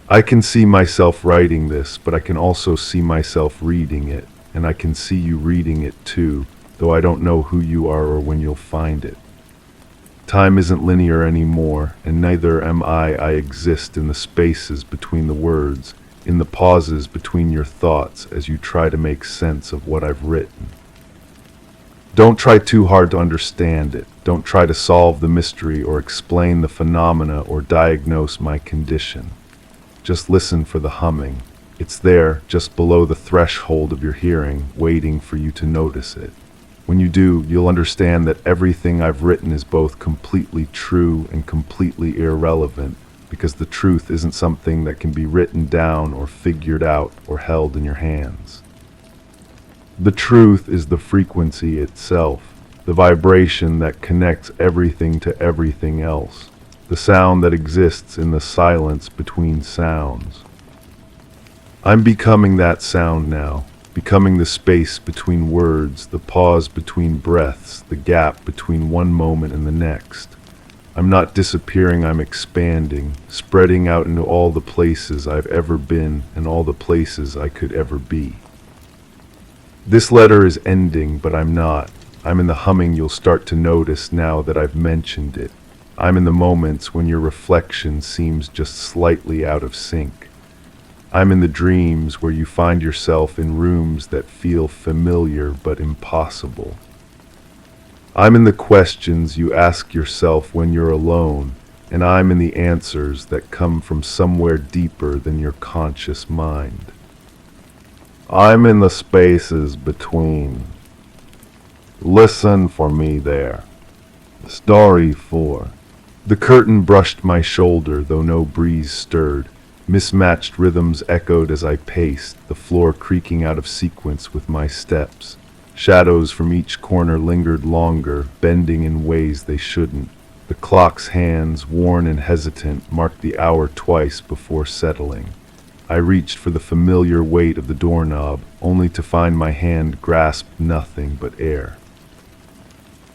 I can see myself writing this, but I can also see myself reading it, and I can see you reading it too, though I don't know who you are or when you'll find it. Time isn't linear anymore, and neither am I. I exist in the spaces between the words, in the pauses between your thoughts as you try to make sense of what I've written. Don't try too hard to understand it. Don't try to solve the mystery or explain the phenomena or diagnose my condition. Just listen for the humming. It's there, just below the threshold of your hearing, waiting for you to notice it. When you do, you'll understand that everything I've written is both completely true and completely irrelevant, because the truth isn't something that can be written down or figured out or held in your hands. The truth is the frequency itself, the vibration that connects everything to everything else, the sound that exists in the silence between sounds. I'm becoming that sound now, becoming the space between words, the pause between breaths, the gap between one moment and the next. I'm not disappearing, I'm expanding, spreading out into all the places I've ever been and all the places I could ever be. This letter is ending, but I'm not. I'm in the humming you'll start to notice now that I've mentioned it. I'm in the moments when your reflection seems just slightly out of sync. I'm in the dreams where you find yourself in rooms that feel familiar but impossible. I'm in the questions you ask yourself when you're alone, and I'm in the answers that come from somewhere deeper than your conscious mind. I'm in the spaces between. Listen for me there. Story 4. The curtain brushed my shoulder, though no breeze stirred. Mismatched rhythms echoed as I paced, the floor creaking out of sequence with my steps. Shadows from each corner lingered longer, bending in ways they shouldn't. The clock's hands, worn and hesitant, marked the hour twice before settling. I reached for the familiar weight of the doorknob, only to find my hand grasp nothing but air.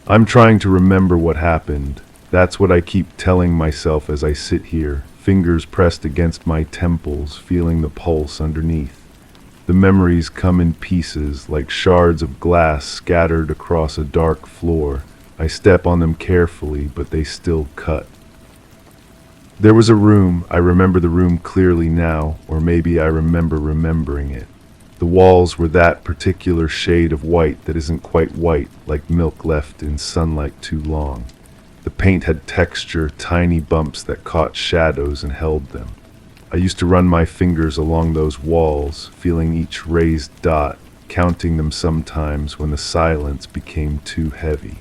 I'm trying to remember what happened. That's what I keep telling myself as I sit here, fingers pressed against my temples, feeling the pulse underneath. The memories come in pieces, like shards of glass scattered across a dark floor. I step on them carefully, but they still cut. There was a room. I remember the room clearly now, or maybe I remember remembering it. The walls were that particular shade of white that isn't quite white, like milk left in sunlight too long. The paint had texture, tiny bumps that caught shadows and held them. I used to run my fingers along those walls, feeling each raised dot, counting them sometimes when the silence became too heavy.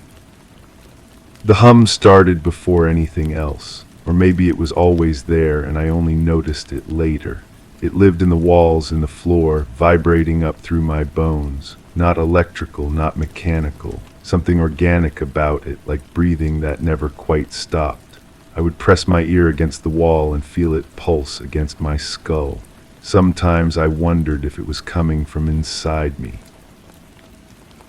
The hum started before anything else. Or maybe it was always there and I only noticed it later. It lived in the walls, in the floor, vibrating up through my bones. Not electrical, not mechanical. Something organic about it, like breathing that never quite stopped. I would press my ear against the wall and feel it pulse against my skull. Sometimes I wondered if it was coming from inside me.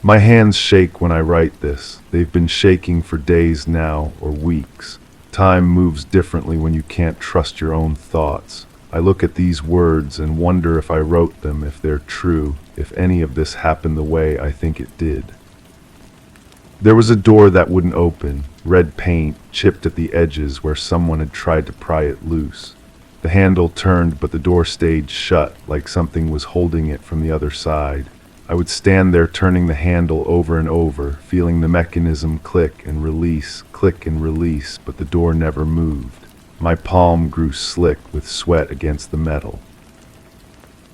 My hands shake when I write this. They've been shaking for days now, or weeks. Time moves differently when you can't trust your own thoughts. I look at these words and wonder if I wrote them, if they're true, if any of this happened the way I think it did. There was a door that wouldn't open, red paint chipped at the edges where someone had tried to pry it loose. The handle turned, but the door stayed shut, like something was holding it from the other side. I would stand there turning the handle over and over, feeling the mechanism click and release, but the door never moved. My palm grew slick with sweat against the metal.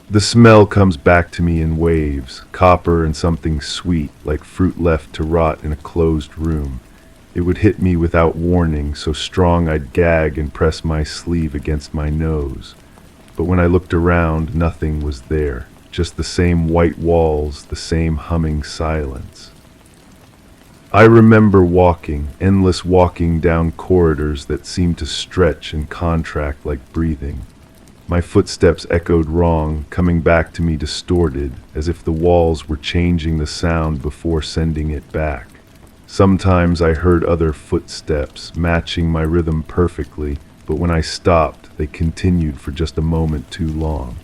The smell comes back to me in waves, copper and something sweet, like fruit left to rot in a closed room. It would hit me without warning, so strong I'd gag and press my sleeve against my nose. But when I looked around, nothing was there. Just the same white walls, the same humming silence. I remember walking, endless walking down corridors that seemed to stretch and contract like breathing. My footsteps echoed wrong, coming back to me distorted, as if the walls were changing the sound before sending it back. Sometimes I heard other footsteps, matching my rhythm perfectly, but when I stopped, they continued for just a moment too long.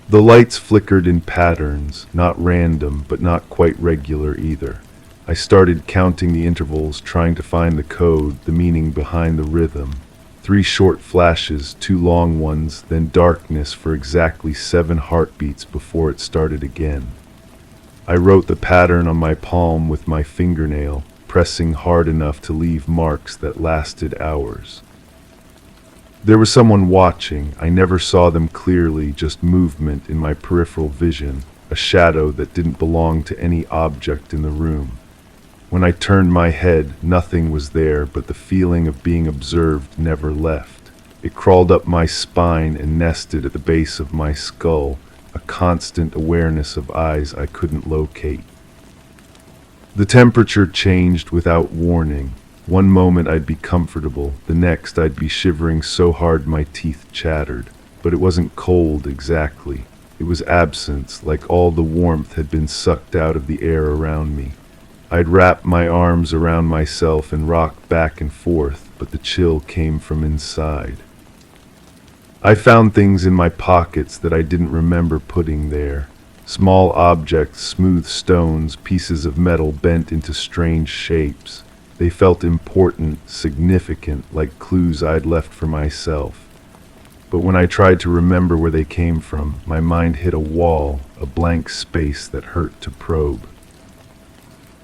The lights flickered in patterns, not random, but not quite regular either. I started counting the intervals, trying to find the code, the meaning behind the rhythm. 3 short flashes, 2 long ones, then darkness for exactly 7 heartbeats before it started again. I wrote the pattern on my palm with my fingernail, pressing hard enough to leave marks that lasted hours. There was someone watching. I never saw them clearly, just movement in my peripheral vision, a shadow that didn't belong to any object in the room. When I turned my head, nothing was there, but the feeling of being observed never left. It crawled up my spine and nested at the base of my skull, a constant awareness of eyes I couldn't locate. The temperature changed without warning. One moment I'd be comfortable, the next I'd be shivering so hard my teeth chattered. But it wasn't cold exactly. It was absence, like all the warmth had been sucked out of the air around me. I'd wrap my arms around myself and rock back and forth, but the chill came from inside. I found things in my pockets that I didn't remember putting there. Small objects, smooth stones, pieces of metal bent into strange shapes. They felt important, significant, like clues I'd left for myself. But when I tried to remember where they came from, my mind hit a wall, a blank space that hurt to probe.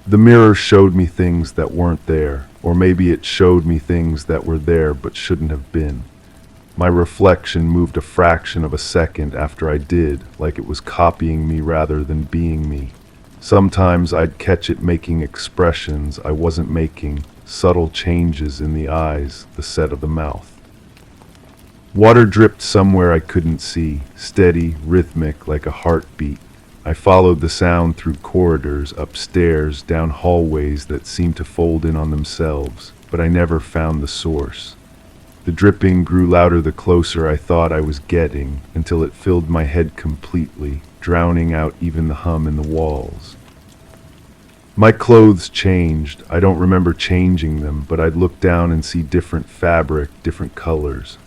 The mirror showed me things that weren't there, or maybe it showed me things that were there but shouldn't have been. My reflection moved a fraction of a second after I did, like it was copying me rather than being me. Sometimes I'd catch it making expressions I wasn't making, subtle changes in the eyes, the set of the mouth. Water dripped somewhere I couldn't see, steady, rhythmic, like a heartbeat. I followed the sound through corridors, upstairs, down hallways that seemed to fold in on themselves, but I never found the source. The dripping grew louder the closer I thought I was getting, until it filled my head completely, drowning out even the hum in the walls. My clothes changed. I don't remember changing them, but I'd look down and see different fabric, different colors.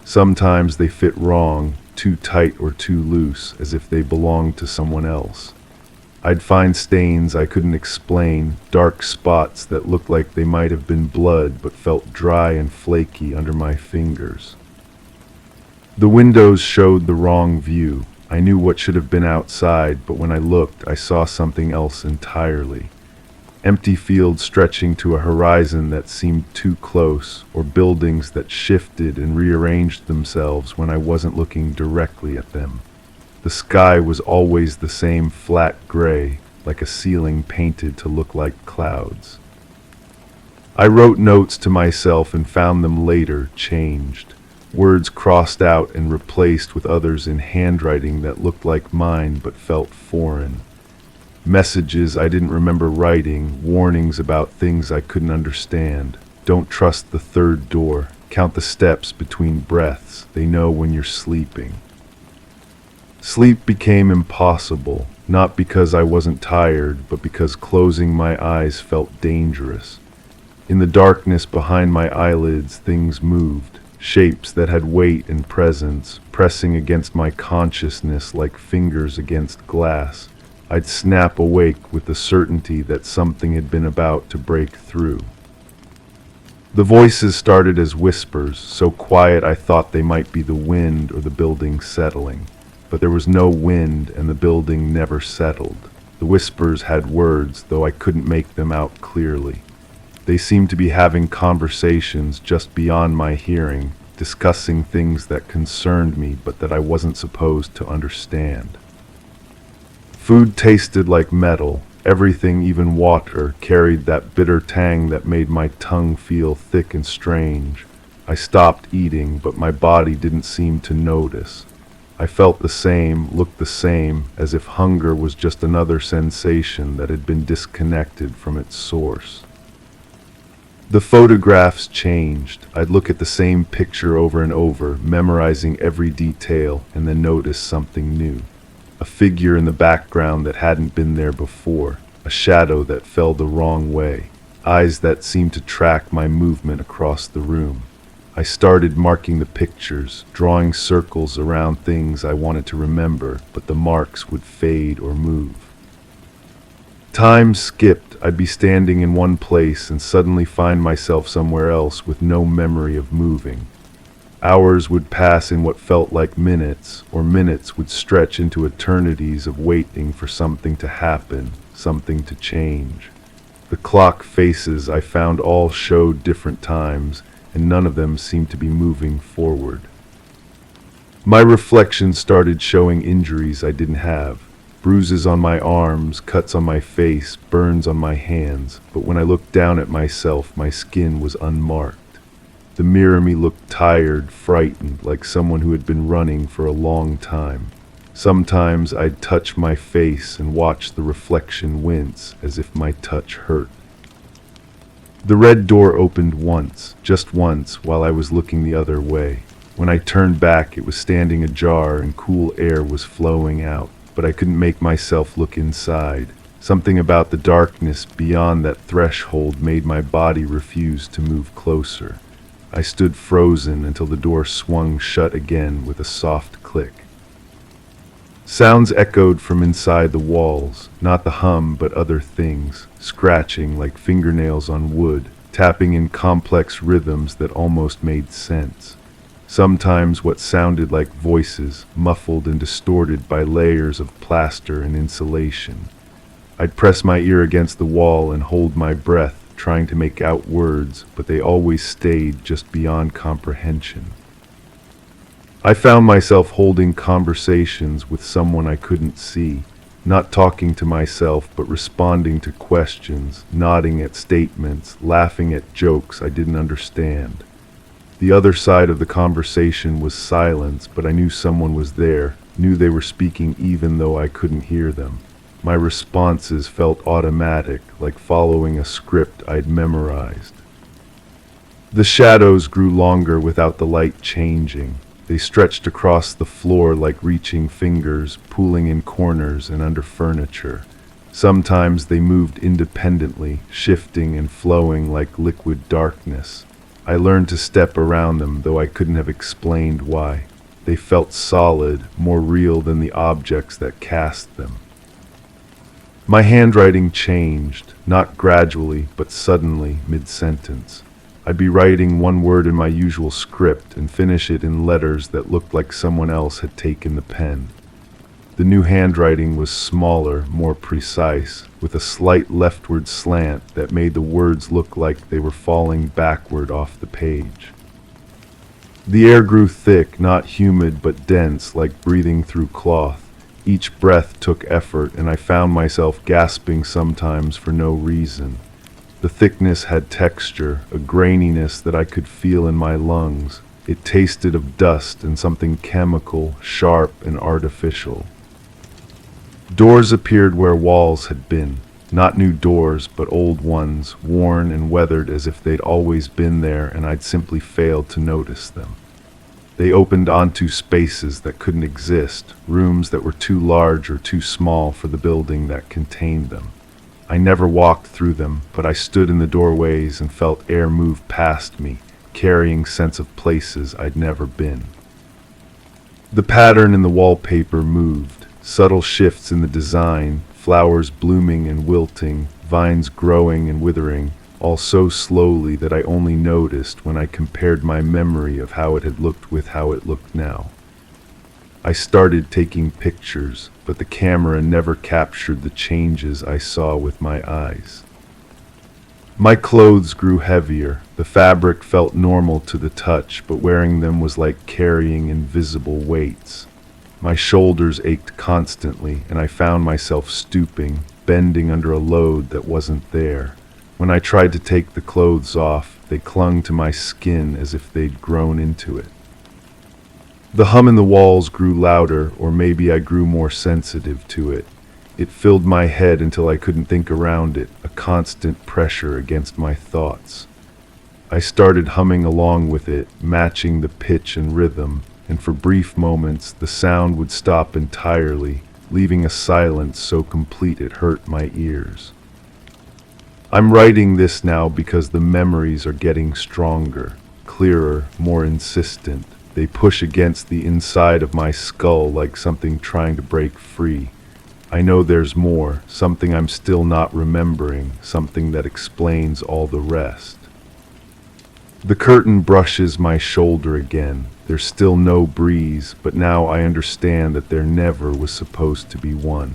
Sometimes they fit wrong, too tight or too loose, as if they belonged to someone else. I'd find stains I couldn't explain, dark spots that looked like they might have been blood but felt dry and flaky under my fingers. The windows showed the wrong view. I knew what should have been outside, but when I looked, I saw something else entirely. Empty fields stretching to a horizon that seemed too close, or buildings that shifted and rearranged themselves when I wasn't looking directly at them. The sky was always the same flat gray, like a ceiling painted to look like clouds. I wrote notes to myself and found them later changed. Words crossed out and replaced with others in handwriting that looked like mine but felt foreign. Messages I didn't remember writing, warnings about things I couldn't understand. Don't trust the third door. Count the steps between breaths. They know when you're sleeping. Sleep became impossible, not because I wasn't tired, but because closing my eyes felt dangerous. In the darkness behind my eyelids, things moved, shapes that had weight and presence, pressing against my consciousness like fingers against glass. I'd snap awake with the certainty that something had been about to break through. The voices started as whispers, so quiet I thought they might be the wind or the building settling. But there was no wind and the building never settled. The whispers had words, though I couldn't make them out clearly. They seemed to be having conversations just beyond my hearing, discussing things that concerned me but that I wasn't supposed to understand. Food tasted like metal. Everything, even water, carried that bitter tang that made my tongue feel thick and strange. I stopped eating, but my body didn't seem to notice. I felt the same, looked the same, as if hunger was just another sensation that had been disconnected from its source. The photographs changed. I'd look at the same picture over and over, memorizing every detail, and then notice something new. A figure in the background that hadn't been there before, a shadow that fell the wrong way, eyes that seemed to track my movement across the room. I started marking the pictures, drawing circles around things I wanted to remember, but the marks would fade or move. Time skipped. I'd be standing in one place and suddenly find myself somewhere else with no memory of moving. Hours would pass in what felt like minutes, or minutes would stretch into eternities of waiting for something to happen, something to change. The clock faces I found all showed different times, and none of them seemed to be moving forward. My reflection started showing injuries I didn't have. Bruises on my arms, cuts on my face, burns on my hands, but when I looked down at myself, my skin was unmarked. The mirror me looked tired, frightened, like someone who had been running for a long time. Sometimes I'd touch my face and watch the reflection wince, as if my touch hurt. The red door opened once, just once, while I was looking the other way. When I turned back, it was standing ajar and cool air was flowing out, but I couldn't make myself look inside. Something about the darkness beyond that threshold made my body refuse to move closer. I stood frozen until the door swung shut again with a soft click. Sounds echoed from inside the walls, not the hum but other things, scratching like fingernails on wood, tapping in complex rhythms that almost made sense. Sometimes what sounded like voices, muffled and distorted by layers of plaster and insulation. I'd press my ear against the wall and hold my breath, trying to make out words, but they always stayed just beyond comprehension. I found myself holding conversations with someone I couldn't see, not talking to myself, but responding to questions, nodding at statements, laughing at jokes I didn't understand. The other side of the conversation was silence, but I knew someone was there, knew they were speaking even though I couldn't hear them. My responses felt automatic, like following a script I'd memorized. The shadows grew longer without the light changing. They stretched across the floor like reaching fingers, pooling in corners and under furniture. Sometimes they moved independently, shifting and flowing like liquid darkness. I learned to step around them, though I couldn't have explained why. They felt solid, more real than the objects that cast them. My handwriting changed, not gradually, but suddenly, mid-sentence. I'd be writing one word in my usual script and finish it in letters that looked like someone else had taken the pen. The new handwriting was smaller, more precise, with a slight leftward slant that made the words look like they were falling backward off the page. The air grew thick, not humid but dense, like breathing through cloth. Each breath took effort, and I found myself gasping sometimes for no reason. The thickness had texture, a graininess that I could feel in my lungs. It tasted of dust and something chemical, sharp and artificial. Doors appeared where walls had been. Not new doors, but old ones, worn and weathered as if they'd always been there and I'd simply failed to notice them. They opened onto spaces that couldn't exist, rooms that were too large or too small for the building that contained them. I never walked through them, but I stood in the doorways and felt air move past me, carrying sense of places I'd never been. The pattern in the wallpaper moved, subtle shifts in the design, flowers blooming and wilting, vines growing and withering, all so slowly that I only noticed when I compared my memory of how it had looked with how it looked now. I started taking pictures, but the camera never captured the changes I saw with my eyes. My clothes grew heavier. The fabric felt normal to the touch, but wearing them was like carrying invisible weights. My shoulders ached constantly, and I found myself stooping, bending under a load that wasn't there. When I tried to take the clothes off, they clung to my skin as if they'd grown into it. The hum in the walls grew louder, or maybe I grew more sensitive to it. It filled my head until I couldn't think around it, a constant pressure against my thoughts. I started humming along with it, matching the pitch and rhythm, and for brief moments the sound would stop entirely, leaving a silence so complete it hurt my ears. I'm writing this now because the memories are getting stronger, clearer, more insistent. They push against the inside of my skull like something trying to break free. I know there's more, something I'm still not remembering, something that explains all the rest. The curtain brushes my shoulder again. There's still no breeze, but now I understand that there never was supposed to be one.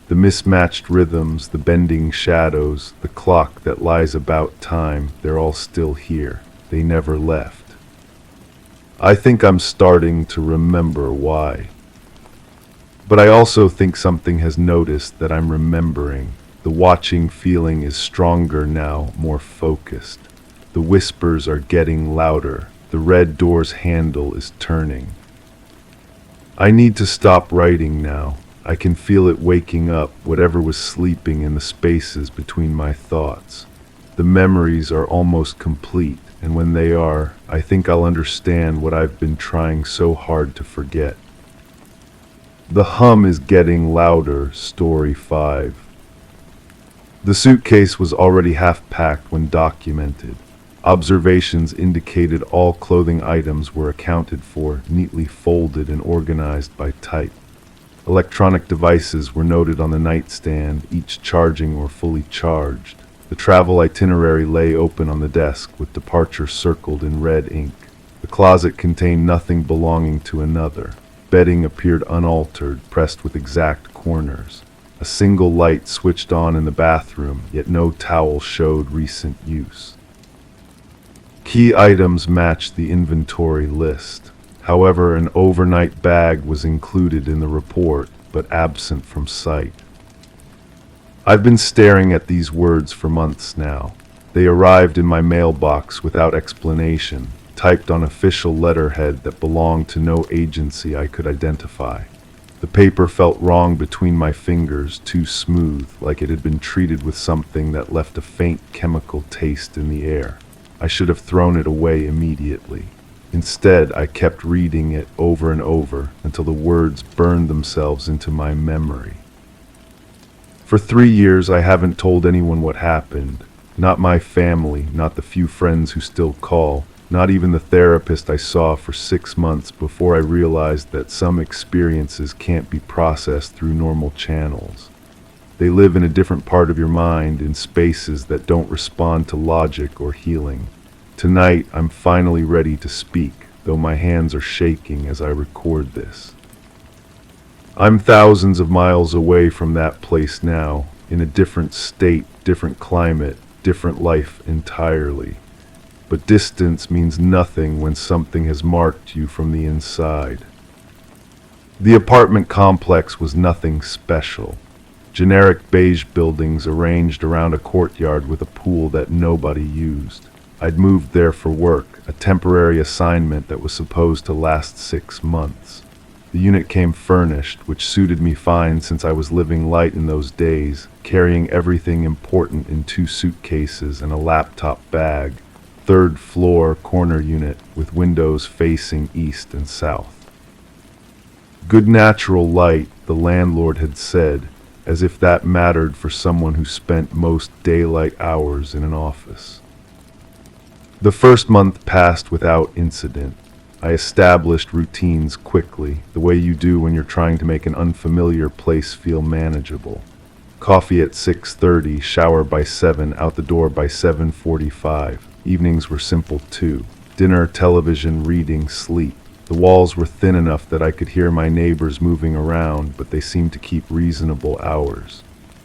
The mismatched rhythms, the bending shadows, the clock that lies about time, they're all still here. They never left. I think I'm starting to remember why. But I also think something has noticed that I'm remembering. The watching feeling is stronger now, more focused. The whispers are getting louder. The red door's handle is turning. I need to stop writing now. I can feel it waking up whatever was sleeping in the spaces between my thoughts. The memories are almost complete, and when they are, I think I'll understand what I've been trying so hard to forget. The hum is getting louder, Story 5. The suitcase was already half-packed when documented. Observations indicated all clothing items were accounted for, neatly folded and organized by type. Electronic devices were noted on the nightstand, each charging or fully charged. The travel itinerary lay open on the desk, with departure circled in red ink. The closet contained nothing belonging to another. Bedding appeared unaltered, pressed with exact corners. A single light switched on in the bathroom, yet no towel showed recent use. Key items matched the inventory list. However, an overnight bag was included in the report, but absent from sight. I've been staring at these words for months now. They arrived in my mailbox without explanation, typed on official letterhead that belonged to no agency I could identify. The paper felt wrong between my fingers, too smooth, like it had been treated with something that left a faint chemical taste in the air. I should have thrown it away immediately. Instead, I kept reading it over and over until the words burned themselves into my memory. For 3 years, I haven't told anyone what happened. Not my family, not the few friends who still call, not even the therapist I saw for 6 months before I realized that some experiences can't be processed through normal channels. They live in a different part of your mind, in spaces that don't respond to logic or healing. Tonight, I'm finally ready to speak, though my hands are shaking as I record this. I'm thousands of miles away from that place now, in a different state, different climate, different life entirely. But distance means nothing when something has marked you from the inside. The apartment complex was nothing special. Generic beige buildings arranged around a courtyard with a pool that nobody used. I'd moved there for work, a temporary assignment that was supposed to last 6 months. The unit came furnished, which suited me fine since I was living light in those days, carrying everything important in 2 suitcases and a laptop bag. 3rd floor corner unit with windows facing east and south. Good natural light, the landlord had said, as if that mattered for someone who spent most daylight hours in an office. The first month passed without incident. I established routines quickly, the way you do when you're trying to make an unfamiliar place feel manageable. Coffee at 6:30, shower by 7, out the door by 7:45. Evenings were simple too. Dinner, television, reading, sleep. The walls were thin enough that I could hear my neighbors moving around, but they seemed to keep reasonable hours.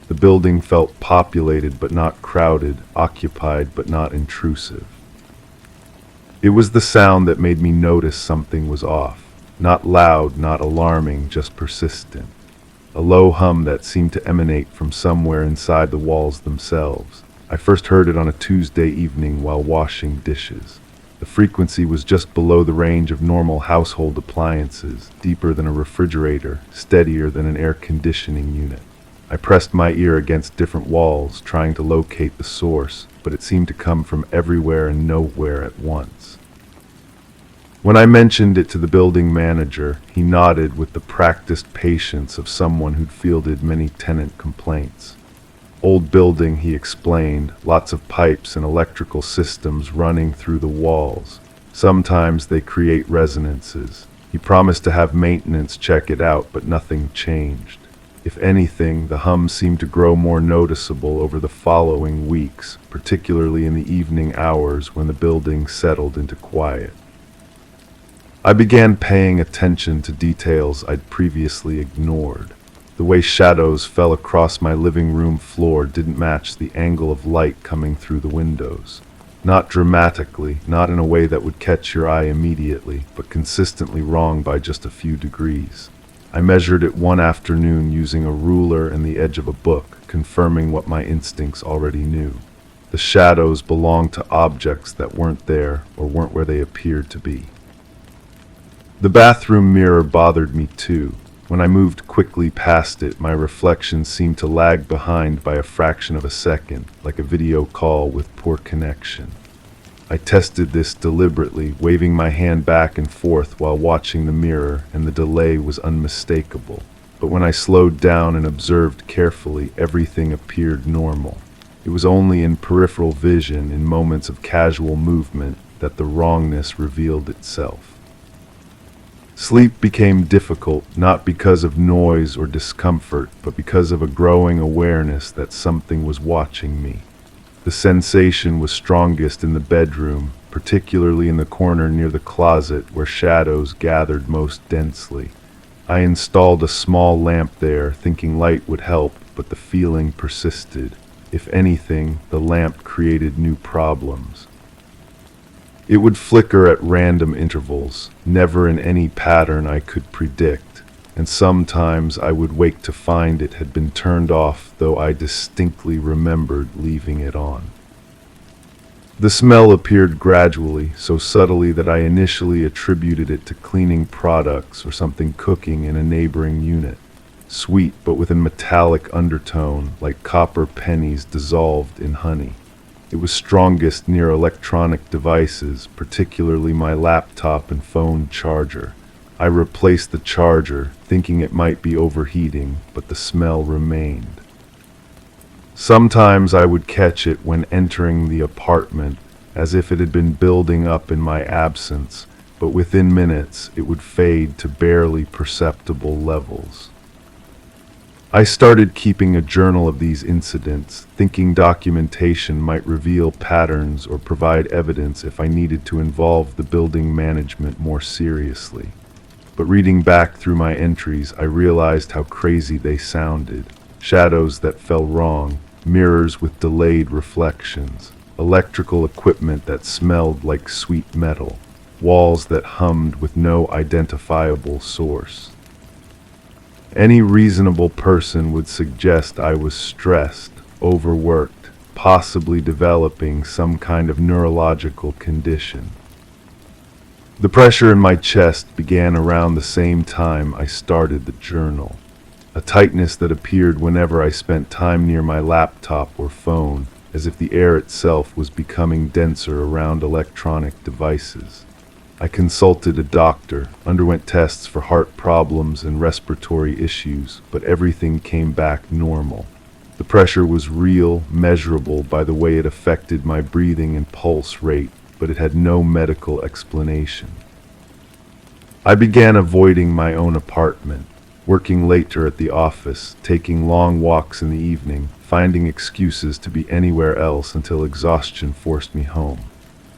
The building felt populated but not crowded, occupied but not intrusive. It was the sound that made me notice something was off. Not loud, not alarming, just persistent. A low hum that seemed to emanate from somewhere inside the walls themselves. I first heard it on a Tuesday evening while washing dishes. The frequency was just below the range of normal household appliances, deeper than a refrigerator, steadier than an air conditioning unit. I pressed my ear against different walls, trying to locate the source, but it seemed to come from everywhere and nowhere at once. When I mentioned it to the building manager, he nodded with the practiced patience of someone who'd fielded many tenant complaints. Old building, he explained, lots of pipes and electrical systems running through the walls. Sometimes they create resonances. He promised to have maintenance check it out, but nothing changed. If anything, the hum seemed to grow more noticeable over the following weeks, particularly in the evening hours when the building settled into quiet. I began paying attention to details I'd previously ignored. The way shadows fell across my living room floor didn't match the angle of light coming through the windows. Not dramatically, not in a way that would catch your eye immediately, but consistently wrong by just a few degrees. I measured it one afternoon using a ruler and the edge of a book, confirming what my instincts already knew. The shadows belonged to objects that weren't there or weren't where they appeared to be. The bathroom mirror bothered me too. When I moved quickly past it, my reflection seemed to lag behind by a fraction of a second, like a video call with poor connection. I tested this deliberately, waving my hand back and forth while watching the mirror, and the delay was unmistakable. But when I slowed down and observed carefully, everything appeared normal. It was only in peripheral vision, in moments of casual movement, that the wrongness revealed itself. Sleep became difficult, not because of noise or discomfort, but because of a growing awareness that something was watching me. The sensation was strongest in the bedroom, particularly in the corner near the closet where shadows gathered most densely. I installed a small lamp there, thinking light would help, but the feeling persisted. If anything, the lamp created new problems. It would flicker at random intervals, never in any pattern I could predict, and sometimes I would wake to find it had been turned off, though I distinctly remembered leaving it on. The smell appeared gradually, so subtly that I initially attributed it to cleaning products or something cooking in a neighboring unit. Sweet, but with a metallic undertone, like copper pennies dissolved in honey. It was strongest near electronic devices, particularly my laptop and phone charger. I replaced the charger, thinking it might be overheating, but the smell remained. Sometimes I would catch it when entering the apartment, as if it had been building up in my absence, but within minutes it would fade to barely perceptible levels. I started keeping a journal of these incidents, thinking documentation might reveal patterns or provide evidence if I needed to involve the building management more seriously. But reading back through my entries, I realized how crazy they sounded. Shadows that fell wrong, mirrors with delayed reflections, electrical equipment that smelled like sweet metal, walls that hummed with no identifiable source. Any reasonable person would suggest I was stressed, overworked, possibly developing some kind of neurological condition. The pressure in my chest began around the same time I started the journal, a tightness that appeared whenever I spent time near my laptop or phone, as if the air itself was becoming denser around electronic devices. I consulted a doctor, underwent tests for heart problems and respiratory issues, but everything came back normal. The pressure was real, measurable by the way it affected my breathing and pulse rate, but it had no medical explanation. I began avoiding my own apartment, working later at the office, taking long walks in the evening, finding excuses to be anywhere else until exhaustion forced me home.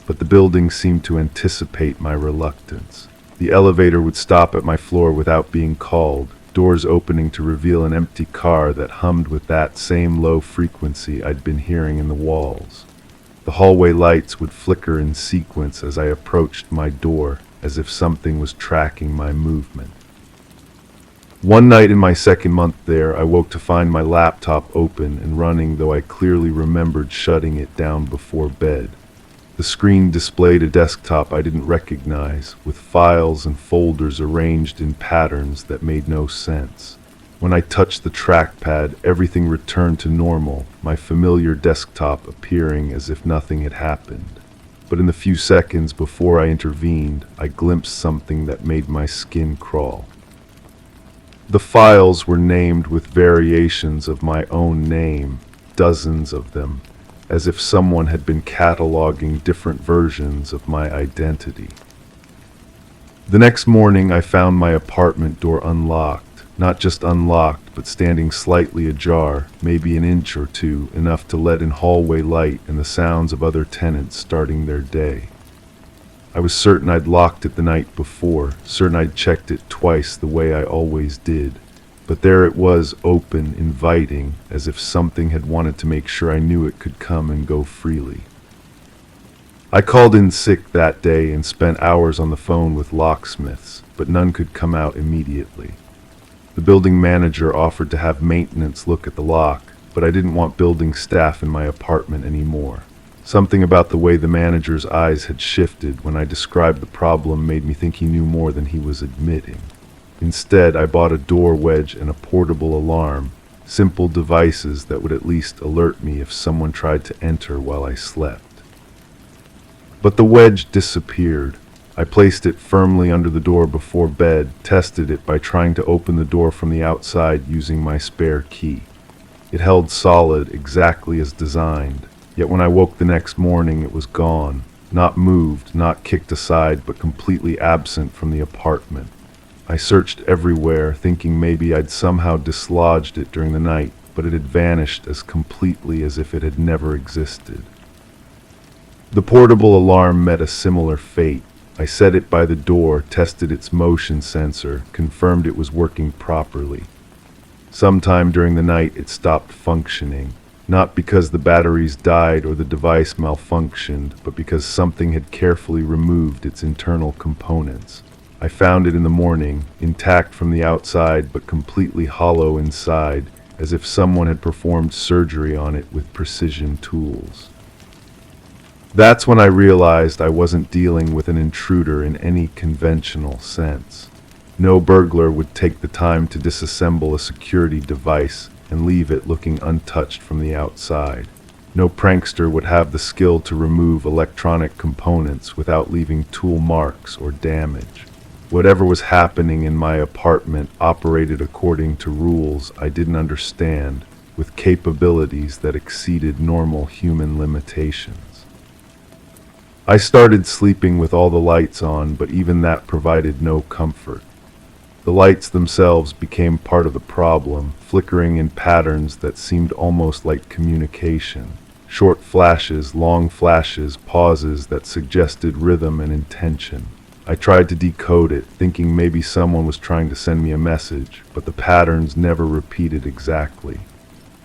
But the building seemed to anticipate my reluctance. The elevator would stop at my floor without being called, doors opening to reveal an empty car that hummed with that same low frequency I'd been hearing in the walls. The hallway lights would flicker in sequence as I approached my door, as if something was tracking my movement. One night in my second month there, I woke to find my laptop open and running, though I clearly remembered shutting it down before bed. The screen displayed a desktop I didn't recognize, with files and folders arranged in patterns that made no sense. When I touched the trackpad, everything returned to normal, my familiar desktop appearing as if nothing had happened. But in the few seconds before I intervened, I glimpsed something that made my skin crawl. The files were named with variations of my own name, dozens of them, as if someone had been cataloging different versions of my identity. The next morning I found my apartment door unlocked, not just unlocked, but standing slightly ajar, maybe an inch or two, enough to let in hallway light and the sounds of other tenants starting their day. I was certain I'd locked it the night before, certain I'd checked it twice the way I always did. But there it was, open, inviting, as if something had wanted to make sure I knew it could come and go freely. I called in sick that day and spent hours on the phone with locksmiths, but none could come out immediately. The building manager offered to have maintenance look at the lock, but I didn't want building staff in my apartment anymore. Something about the way the manager's eyes had shifted when I described the problem made me think he knew more than he was admitting. Instead, I bought a door wedge and a portable alarm, simple devices that would at least alert me if someone tried to enter while I slept. But the wedge disappeared. I placed it firmly under the door before bed, tested it by trying to open the door from the outside using my spare key. It held solid, exactly as designed, yet when I woke the next morning it was gone, not moved, not kicked aside, but completely absent from the apartment. I searched everywhere, thinking maybe I'd somehow dislodged it during the night, but it had vanished as completely as if it had never existed. The portable alarm met a similar fate. I set it by the door, tested its motion sensor, confirmed it was working properly. Sometime during the night it stopped functioning, not because the batteries died or the device malfunctioned, but because something had carefully removed its internal components. I found it in the morning, intact from the outside but completely hollow inside, as if someone had performed surgery on it with precision tools. That's when I realized I wasn't dealing with an intruder in any conventional sense. No burglar would take the time to disassemble a security device and leave it looking untouched from the outside. No prankster would have the skill to remove electronic components without leaving tool marks or damage. Whatever was happening in my apartment operated according to rules I didn't understand, with capabilities that exceeded normal human limitations. I started sleeping with all the lights on, but even that provided no comfort. The lights themselves became part of the problem, flickering in patterns that seemed almost like communication. Short flashes, long flashes, pauses that suggested rhythm and intention. I tried to decode it, thinking maybe someone was trying to send me a message, but the patterns never repeated exactly.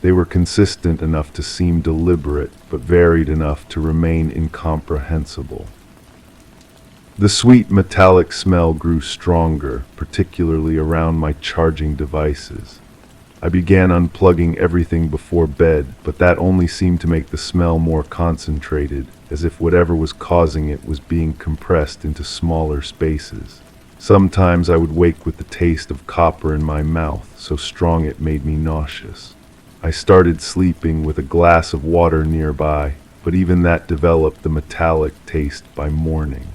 They were consistent enough to seem deliberate, but varied enough to remain incomprehensible. The sweet metallic smell grew stronger, particularly around my charging devices. I began unplugging everything before bed, but that only seemed to make the smell more concentrated, as if whatever was causing it was being compressed into smaller spaces. Sometimes I would wake with the taste of copper in my mouth, so strong it made me nauseous. I started sleeping with a glass of water nearby, but even that developed the metallic taste by morning.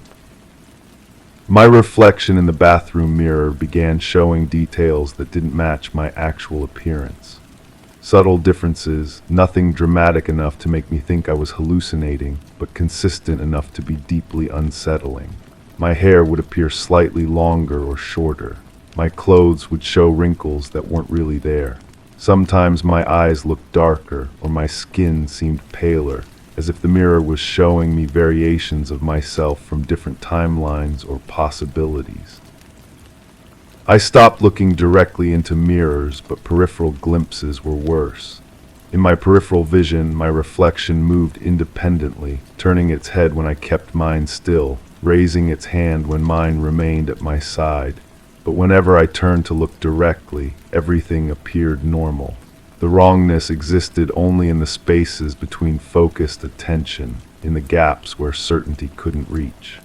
My reflection in the bathroom mirror began showing details that didn't match my actual appearance. Subtle differences, nothing dramatic enough to make me think I was hallucinating, but consistent enough to be deeply unsettling. My hair would appear slightly longer or shorter. My clothes would show wrinkles that weren't really there. Sometimes my eyes looked darker, or my skin seemed paler, as if the mirror was showing me variations of myself from different timelines or possibilities. I stopped looking directly into mirrors, but peripheral glimpses were worse. In my peripheral vision, my reflection moved independently, turning its head when I kept mine still, raising its hand when mine remained at my side. But whenever I turned to look directly, everything appeared normal. The wrongness existed only in the spaces between focused attention, in the gaps where certainty couldn't reach.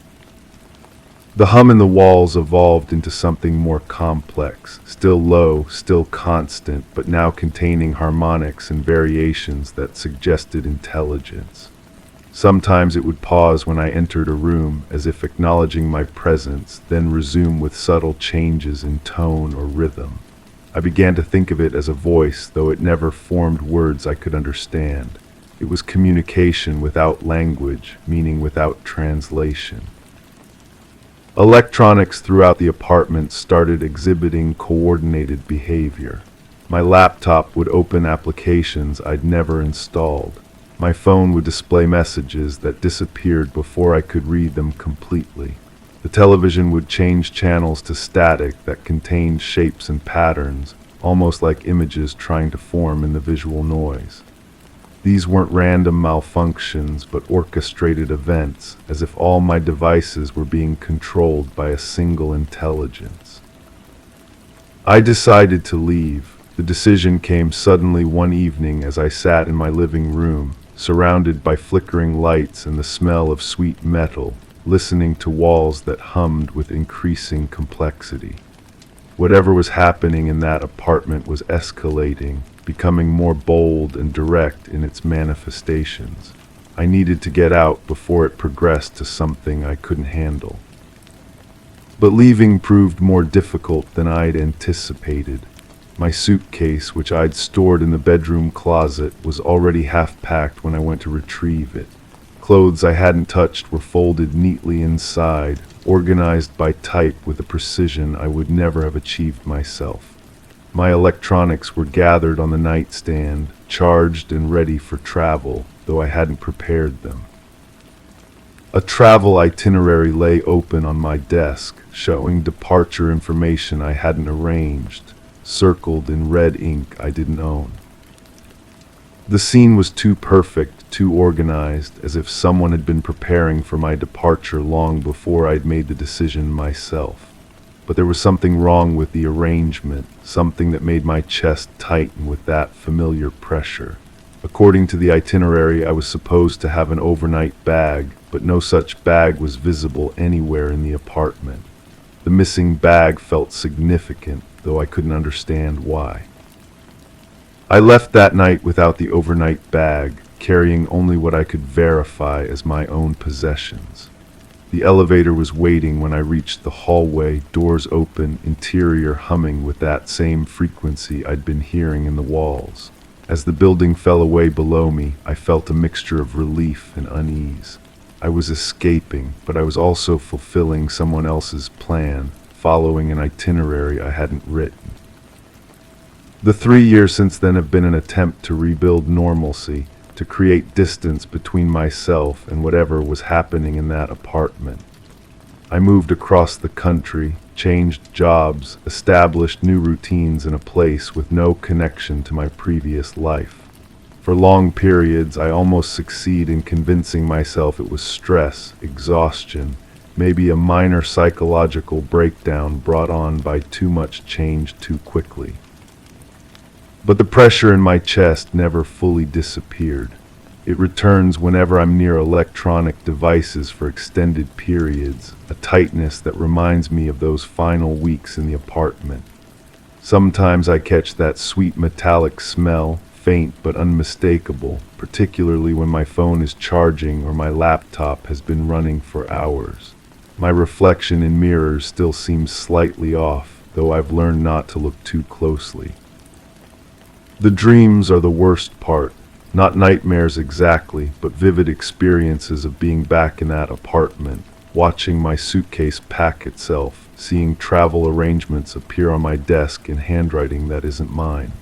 The hum in the walls evolved into something more complex, still low, still constant, but now containing harmonics and variations that suggested intelligence. Sometimes it would pause when I entered a room, as if acknowledging my presence, then resume with subtle changes in tone or rhythm. I began to think of it as a voice, though it never formed words I could understand. It was communication without language, meaning without translation. Electronics throughout the apartment started exhibiting coordinated behavior. My laptop would open applications I'd never installed. My phone would display messages that disappeared before I could read them completely. The television would change channels to static that contained shapes and patterns, almost like images trying to form in the visual noise. These weren't random malfunctions, but orchestrated events, as if all my devices were being controlled by a single intelligence. I decided to leave. The decision came suddenly one evening as I sat in my living room, surrounded by flickering lights and the smell of sweet metal, listening to walls that hummed with increasing complexity. Whatever was happening in that apartment was escalating, becoming more bold and direct in its manifestations. I needed to get out before it progressed to something I couldn't handle. But leaving proved more difficult than I'd anticipated. My suitcase, which I'd stored in the bedroom closet, was already half-packed when I went to retrieve it. Clothes I hadn't touched were folded neatly inside, organized by type with a precision I would never have achieved myself. My electronics were gathered on the nightstand, charged and ready for travel, though I hadn't prepared them. A travel itinerary lay open on my desk, showing departure information I hadn't arranged, circled in red ink I didn't own. The scene was too perfect, too organized, as if someone had been preparing for my departure long before I'd made the decision myself. But there was something wrong with the arrangement, something that made my chest tighten with that familiar pressure. According to the itinerary, I was supposed to have an overnight bag, but no such bag was visible anywhere in the apartment. The missing bag felt significant, though I couldn't understand why. I left that night without the overnight bag, carrying only what I could verify as my own possessions. The elevator was waiting when I reached the hallway, doors open, interior humming with that same frequency I'd been hearing in the walls. As the building fell away below me, I felt a mixture of relief and unease. I was escaping, but I was also fulfilling someone else's plan, following an itinerary I hadn't written. The 3 years since then have been an attempt to rebuild normalcy, to create distance between myself and whatever was happening in that apartment. I moved across the country, changed jobs, established new routines in a place with no connection to my previous life. For long periods, I almost succeed in convincing myself it was stress, exhaustion, maybe a minor psychological breakdown brought on by too much change too quickly. But the pressure in my chest never fully disappeared. It returns whenever I'm near electronic devices for extended periods, a tightness that reminds me of those final weeks in the apartment. Sometimes I catch that sweet metallic smell, faint but unmistakable, particularly when my phone is charging or my laptop has been running for hours. My reflection in mirrors still seems slightly off, though I've learned not to look too closely. The dreams are the worst part. Not nightmares exactly, but vivid experiences of being back in that apartment, watching my suitcase pack itself, seeing travel arrangements appear on my desk in handwriting that isn't mine.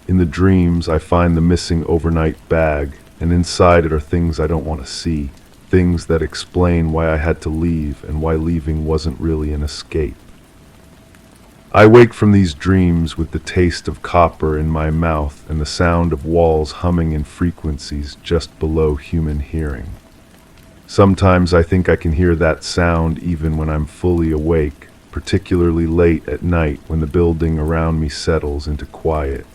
In the dreams, I find the missing overnight bag, and inside it are things I don't want to see, things that explain why I had to leave and why leaving wasn't really an escape. I wake from these dreams with the taste of copper in my mouth and the sound of walls humming in frequencies just below human hearing. Sometimes I think I can hear that sound even when I'm fully awake, particularly late at night when the building around me settles into quiet.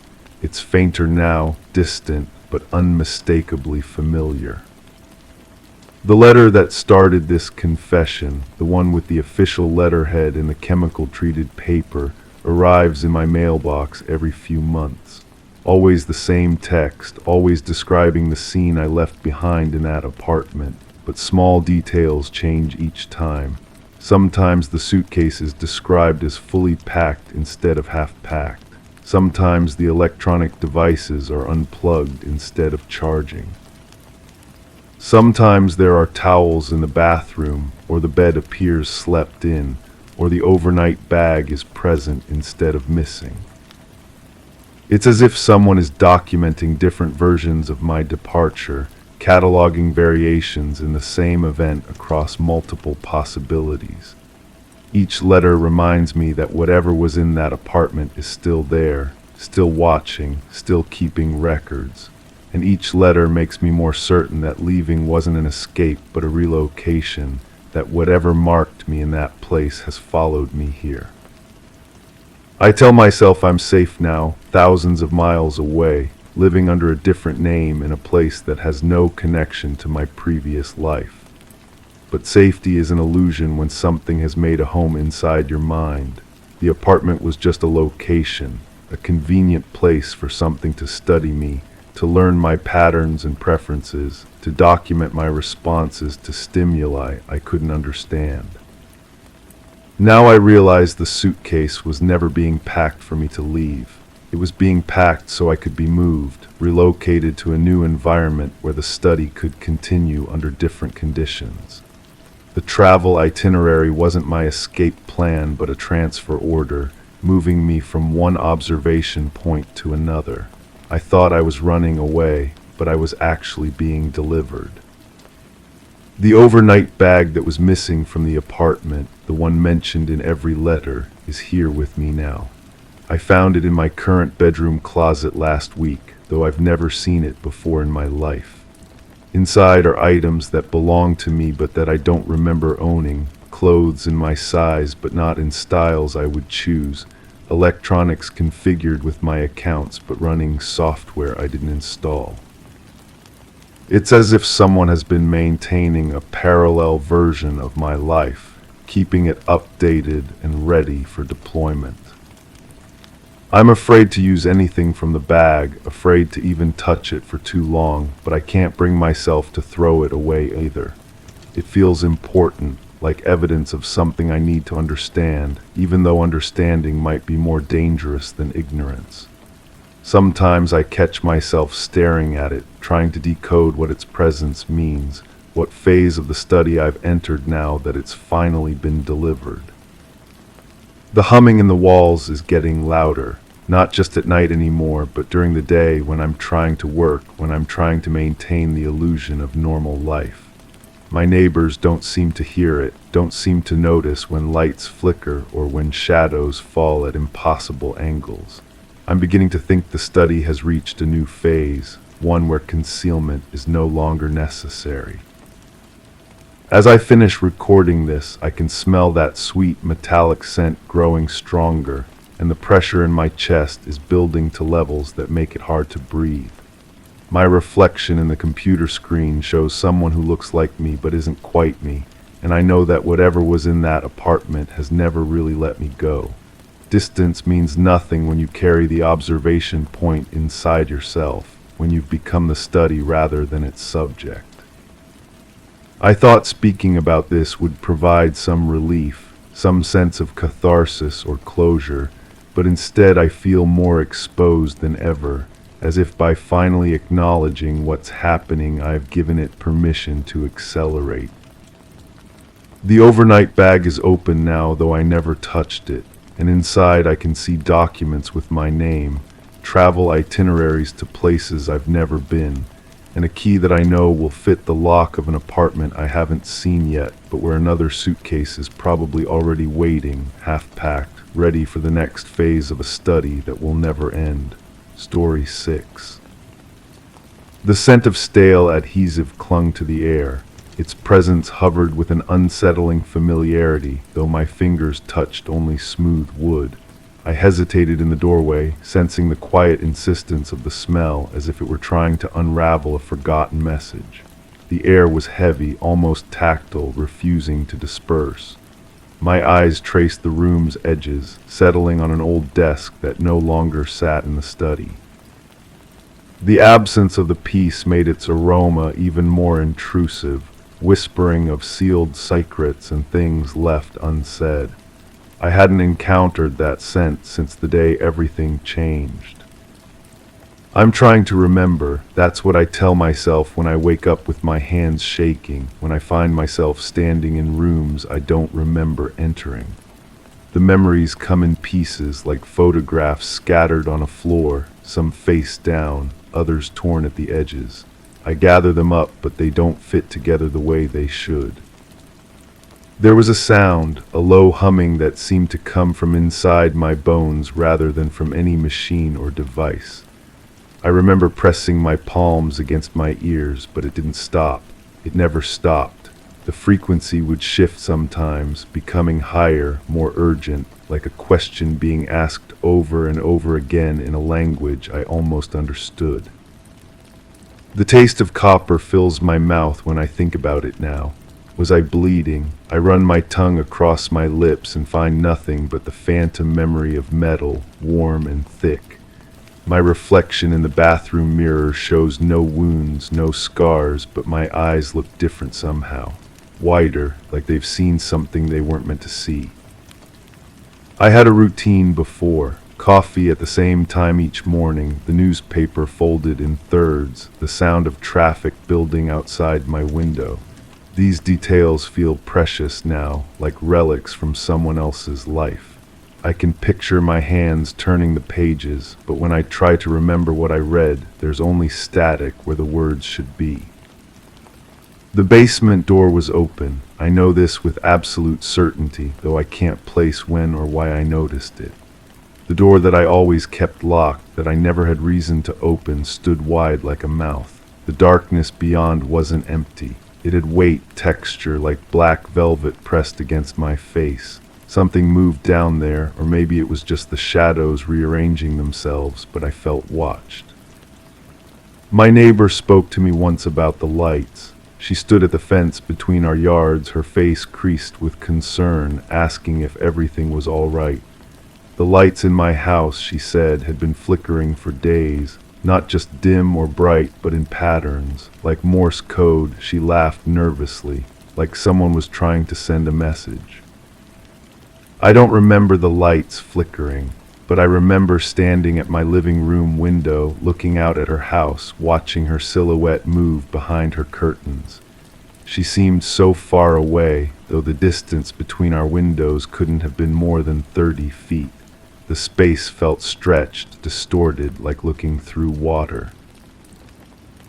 It's fainter now, distant, but unmistakably familiar. The letter that started this confession, the one with the official letterhead in the chemical-treated paper, arrives in my mailbox every few months. Always the same text, always describing the scene I left behind in that apartment, but small details change each time. Sometimes the suitcase is described as fully packed instead of half-packed. Sometimes the electronic devices are unplugged instead of charging. Sometimes there are towels in the bathroom, or the bed appears slept in, or the overnight bag is present instead of missing. It's as if someone is documenting different versions of my departure, cataloging variations in the same event across multiple possibilities. Each letter reminds me that whatever was in that apartment is still there, still watching, still keeping records. And each letter makes me more certain that leaving wasn't an escape but a relocation, that whatever marked me in that place has followed me here. I tell myself I'm safe now, thousands of miles away, living under a different name in a place that has no connection to my previous life. But safety is an illusion when something has made a home inside your mind. The apartment was just a location, a convenient place for something to study me, to learn my patterns and preferences, to document my responses to stimuli I couldn't understand. Now I realize the suitcase was never being packed for me to leave. It was being packed so I could be moved, relocated to a new environment where the study could continue under different conditions. The travel itinerary wasn't my escape plan but a transfer order, moving me from one observation point to another. I thought I was running away, but I was actually being delivered. The overnight bag that was missing from the apartment, the one mentioned in every letter, is here with me now. I found it in my current bedroom closet last week, though I've never seen it before in my life. Inside are items that belong to me but that I don't remember owning, clothes in my size but not in styles I would choose, electronics configured with my accounts but running software I didn't install. It's as if someone has been maintaining a parallel version of my life, keeping it updated and ready for deployment. I'm afraid to use anything from the bag, afraid to even touch it for too long, but I can't bring myself to throw it away either. It feels important, like evidence of something I need to understand, even though understanding might be more dangerous than ignorance. Sometimes I catch myself staring at it, trying to decode what its presence means, what phase of the study I've entered now that it's finally been delivered. The humming in the walls is getting louder, not just at night anymore, but during the day when I'm trying to work, when I'm trying to maintain the illusion of normal life. My neighbors don't seem to hear it, don't seem to notice when lights flicker or when shadows fall at impossible angles. I'm beginning to think the study has reached a new phase, one where concealment is no longer necessary. As I finish recording this, I can smell that sweet metallic scent growing stronger, and the pressure in my chest is building to levels that make it hard to breathe. My reflection in the computer screen shows someone who looks like me but isn't quite me, and I know that whatever was in that apartment has never really let me go. Distance means nothing when you carry the observation point inside yourself, when you've become the study rather than its subject. I thought speaking about this would provide some relief, some sense of catharsis or closure, but instead I feel more exposed than ever, as if by finally acknowledging what's happening I've given it permission to accelerate. The overnight bag is open now, though I never touched it, and inside I can see documents with my name, travel itineraries to places I've never been, and a key that I know will fit the lock of an apartment I haven't seen yet, but where another suitcase is probably already waiting, half-packed, ready for the next phase of a study that will never end. Story 6. The scent of stale adhesive clung to the air. Its presence hovered with an unsettling familiarity, though my fingers touched only smooth wood. I hesitated in the doorway, sensing the quiet insistence of the smell as if it were trying to unravel a forgotten message. The air was heavy, almost tactile, refusing to disperse. My eyes traced the room's edges, settling on an old desk that no longer sat in the study. The absence of the piece made its aroma even more intrusive, whispering of sealed secrets and things left unsaid. I hadn't encountered that scent since the day everything changed. I'm trying to remember. That's what I tell myself when I wake up with my hands shaking, when I find myself standing in rooms I don't remember entering. The memories come in pieces like photographs scattered on a floor, some face down, others torn at the edges. I gather them up, but they don't fit together the way they should. There was a sound, a low humming that seemed to come from inside my bones rather than from any machine or device. I remember pressing my palms against my ears, but it didn't stop. It never stopped. The frequency would shift sometimes, becoming higher, more urgent, like a question being asked over and over again in a language I almost understood. The taste of copper fills my mouth when I think about it now. Was I bleeding? I run my tongue across my lips and find nothing but the phantom memory of metal, warm and thick. My reflection in the bathroom mirror shows no wounds, no scars, but my eyes look different somehow. Wider, like they've seen something they weren't meant to see. I had a routine before. Coffee at the same time each morning, the newspaper folded in thirds, the sound of traffic building outside my window. These details feel precious now, like relics from someone else's life. I can picture my hands turning the pages, but when I try to remember what I read, there's only static where the words should be. The basement door was open. I know this with absolute certainty, though I can't place when or why I noticed it. The door that I always kept locked, that I never had reason to open, stood wide like a mouth. The darkness beyond wasn't empty. It had weight, texture, like black velvet pressed against my face. Something moved down there, or maybe it was just the shadows rearranging themselves, but I felt watched. My neighbor spoke to me once about the lights. She stood at the fence between our yards, her face creased with concern, asking if everything was all right. The lights in my house, she said, had been flickering for days, not just dim or bright, but in patterns. Like Morse code, she laughed nervously, like someone was trying to send a message. I don't remember the lights flickering, but I remember standing at my living room window, looking out at her house, watching her silhouette move behind her curtains. She seemed so far away, though the distance between our windows couldn't have been more than 30 feet. The space felt stretched, distorted, like looking through water.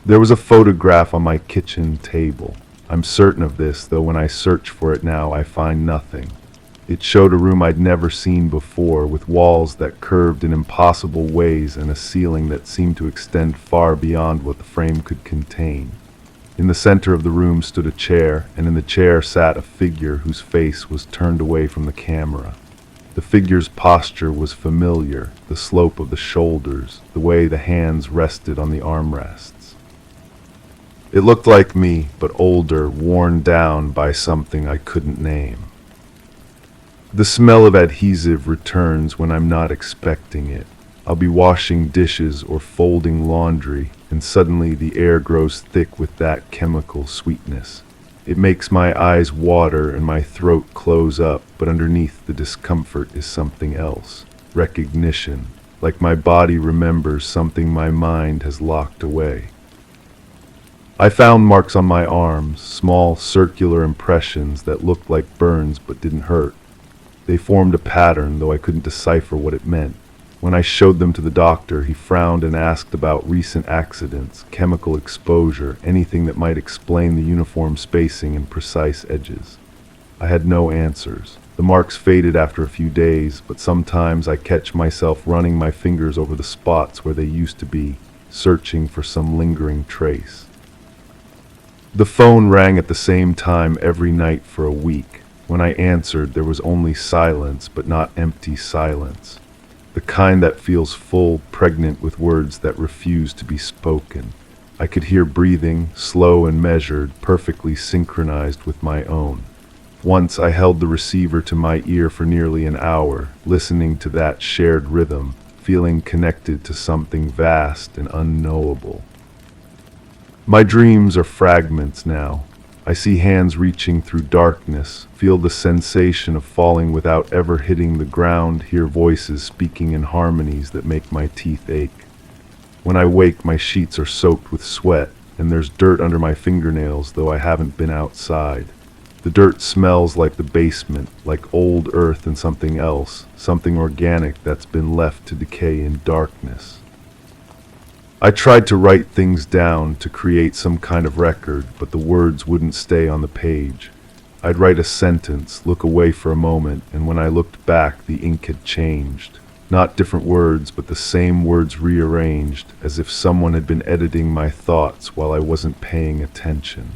There was a photograph on my kitchen table. I'm certain of this, though when I search for it now, I find nothing. It showed a room I'd never seen before, with walls that curved in impossible ways and a ceiling that seemed to extend far beyond what the frame could contain. In the center of the room stood a chair, and in the chair sat a figure whose face was turned away from the camera. The figure's posture was familiar, the slope of the shoulders, the way the hands rested on the armrests. It looked like me, but older, worn down by something I couldn't name. The smell of adhesive returns when I'm not expecting it. I'll be washing dishes or folding laundry, and suddenly the air grows thick with that chemical sweetness. It makes my eyes water and my throat close up, but underneath the discomfort is something else. Recognition, like my body remembers something my mind has locked away. I found marks on my arms, small circular impressions that looked like burns but didn't hurt. They formed a pattern, though I couldn't decipher what it meant. When I showed them to the doctor, he frowned and asked about recent accidents, chemical exposure, anything that might explain the uniform spacing and precise edges. I had no answers. The marks faded after a few days, but sometimes I catch myself running my fingers over the spots where they used to be, searching for some lingering trace. The phone rang at the same time every night for a week. When I answered, there was only silence, but not empty silence. The kind that feels full, pregnant with words that refuse to be spoken. I could hear breathing, slow and measured, perfectly synchronized with my own. Once I held the receiver to my ear for nearly an hour, listening to that shared rhythm, feeling connected to something vast and unknowable. My dreams are fragments now. I see hands reaching through darkness, feel the sensation of falling without ever hitting the ground, hear voices speaking in harmonies that make my teeth ache. When I wake, my sheets are soaked with sweat, and there's dirt under my fingernails, though I haven't been outside. The dirt smells like the basement, like old earth and something else, something organic that's been left to decay in darkness. I tried to write things down to create some kind of record, but the words wouldn't stay on the page. I'd write a sentence, look away for a moment, and when I looked back, the ink had changed. Not different words, but the same words rearranged, as if someone had been editing my thoughts while I wasn't paying attention.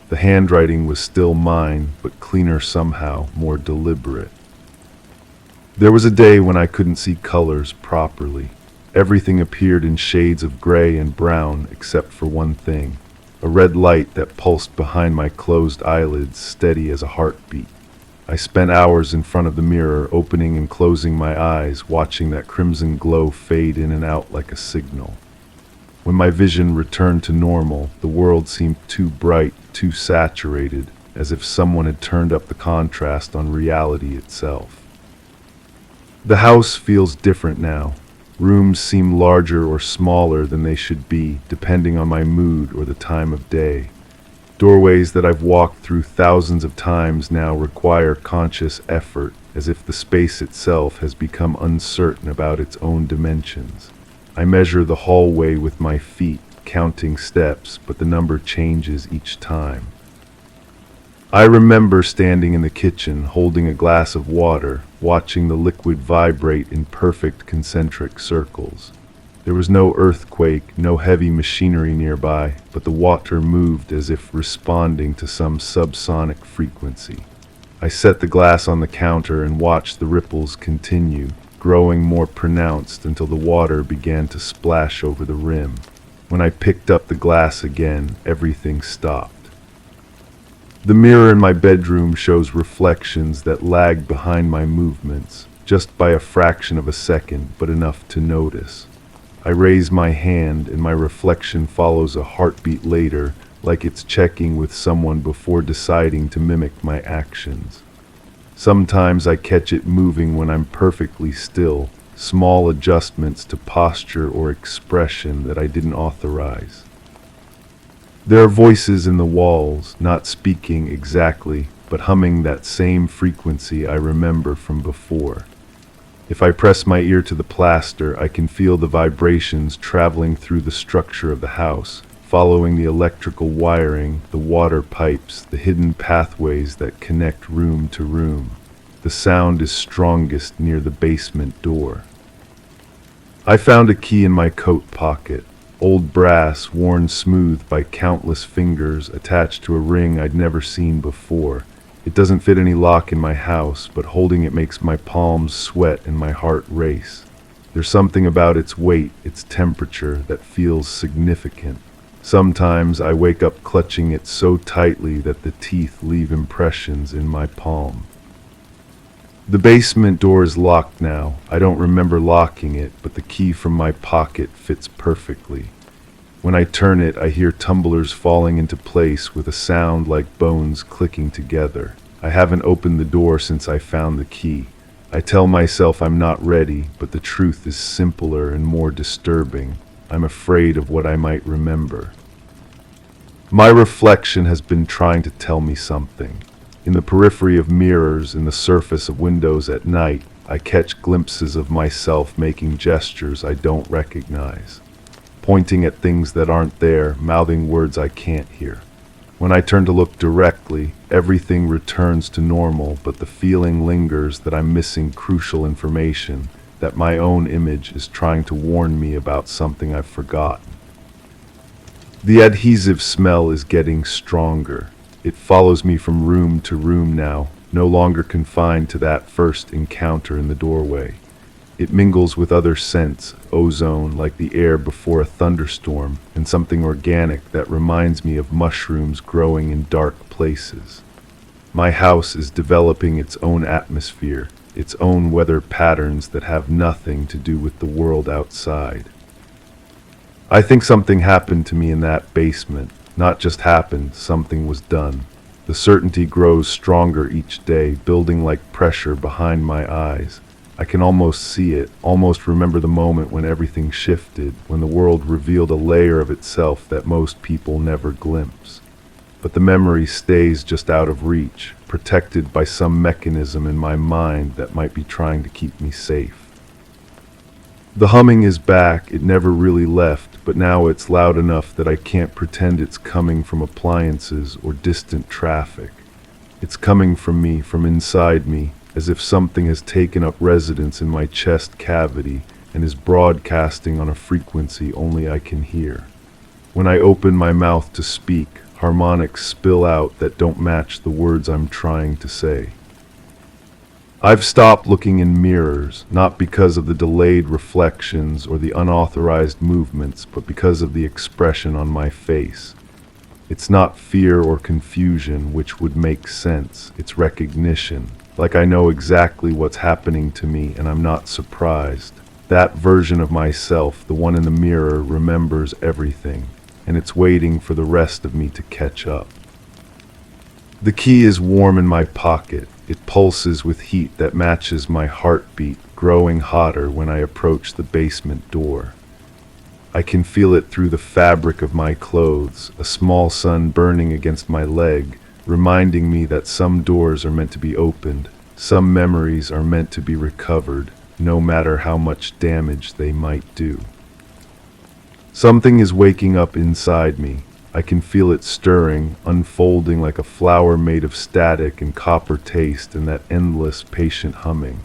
The handwriting was still mine, but cleaner somehow, more deliberate. There was a day when I couldn't see colors properly. Everything appeared in shades of gray and brown except for one thing, a red light that pulsed behind my closed eyelids, steady as a heartbeat. I spent hours in front of the mirror, opening and closing my eyes, watching that crimson glow fade in and out like a signal. When my vision returned to normal, the world seemed too bright, too saturated, as if someone had turned up the contrast on reality itself. The house feels different now. Rooms seem larger or smaller than they should be, depending on my mood or the time of day. Doorways that I've walked through thousands of times now require conscious effort, as if the space itself has become uncertain about its own dimensions. I measure the hallway with my feet, counting steps, but the number changes each time. I remember standing in the kitchen, holding a glass of water, watching the liquid vibrate in perfect concentric circles. There was no earthquake, no heavy machinery nearby, but the water moved as if responding to some subsonic frequency. I set the glass on the counter and watched the ripples continue, growing more pronounced until the water began to splash over the rim. When I picked up the glass again, everything stopped. The mirror in my bedroom shows reflections that lag behind my movements, just by a fraction of a second, but enough to notice. I raise my hand and my reflection follows a heartbeat later, like it's checking with someone before deciding to mimic my actions. Sometimes I catch it moving when I'm perfectly still, small adjustments to posture or expression that I didn't authorize. There are voices in the walls, not speaking exactly, but humming that same frequency I remember from before. If I press my ear to the plaster, I can feel the vibrations traveling through the structure of the house, following the electrical wiring, the water pipes, the hidden pathways that connect room to room. The sound is strongest near the basement door. I found a key in my coat pocket. Old brass, worn smooth by countless fingers, attached to a ring I'd never seen before. It doesn't fit any lock in my house, but holding it makes my palms sweat and my heart race. There's something about its weight, its temperature, that feels significant. Sometimes I wake up clutching it so tightly that the teeth leave impressions in my palm. The basement door is locked now. I don't remember locking it, but the key from my pocket fits perfectly. When I turn it, I hear tumblers falling into place with a sound like bones clicking together. I haven't opened the door since I found the key. I tell myself I'm not ready, but the truth is simpler and more disturbing. I'm afraid of what I might remember. My reflection has been trying to tell me something. In the periphery of mirrors, in the surface of windows at night, I catch glimpses of myself making gestures I don't recognize, pointing at things that aren't there, mouthing words I can't hear. When I turn to look directly, everything returns to normal, but the feeling lingers that I'm missing crucial information, that my own image is trying to warn me about something I've forgotten. The adhesive smell is getting stronger. It follows me from room to room now, no longer confined to that first encounter in the doorway. It mingles with other scents, ozone like the air before a thunderstorm, and something organic that reminds me of mushrooms growing in dark places. My house is developing its own atmosphere, its own weather patterns that have nothing to do with the world outside. I think something happened to me in that basement. Not just happened, something was done. The certainty grows stronger each day, building like pressure behind my eyes. I can almost see it, almost remember the moment when everything shifted, when the world revealed a layer of itself that most people never glimpse. But the memory stays just out of reach, protected by some mechanism in my mind that might be trying to keep me safe. The humming is back, it never really left, but now it's loud enough that I can't pretend it's coming from appliances or distant traffic. It's coming from me, from inside me, as if something has taken up residence in my chest cavity and is broadcasting on a frequency only I can hear. When I open my mouth to speak, harmonics spill out that don't match the words I'm trying to say. I've stopped looking in mirrors, not because of the delayed reflections or the unauthorized movements, but because of the expression on my face. It's not fear or confusion, which would make sense. It's recognition. Like I know exactly what's happening to me and I'm not surprised. That version of myself, the one in the mirror, remembers everything, and it's waiting for the rest of me to catch up. The key is warm in my pocket. It pulses with heat that matches my heartbeat, growing hotter when I approach the basement door. I can feel it through the fabric of my clothes, a small sun burning against my leg, reminding me that some doors are meant to be opened, some memories are meant to be recovered, no matter how much damage they might do. Something is waking up inside me. I can feel it stirring, unfolding like a flower made of static and copper taste and that endless, patient humming.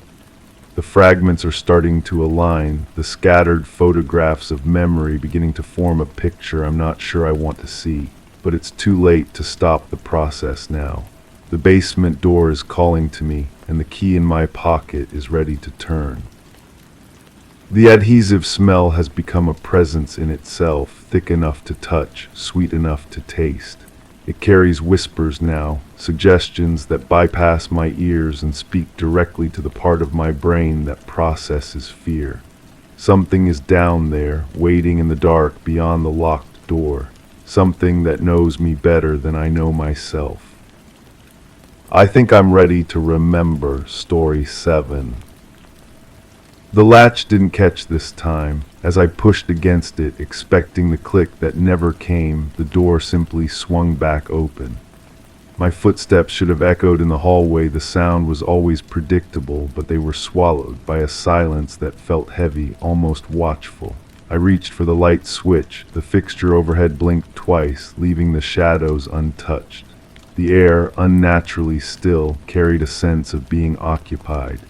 The fragments are starting to align, the scattered photographs of memory beginning to form a picture I'm not sure I want to see. But it's too late to stop the process now. The basement door is calling to me, and the key in my pocket is ready to turn. The adhesive smell has become a presence in itself, thick enough to touch, sweet enough to taste. It carries whispers now, suggestions that bypass my ears and speak directly to the part of my brain that processes fear. Something is down there, waiting in the dark beyond the locked door. Something that knows me better than I know myself. I think I'm ready to remember Story 7. The latch didn't catch this time. As I pushed against it, expecting the click that never came, the door simply swung back open. My footsteps should have echoed in the hallway. The sound was always predictable, but they were swallowed by a silence that felt heavy, almost watchful. I reached for the light switch. The fixture overhead blinked twice, leaving the shadows untouched. The air, unnaturally still, carried a sense of being occupied.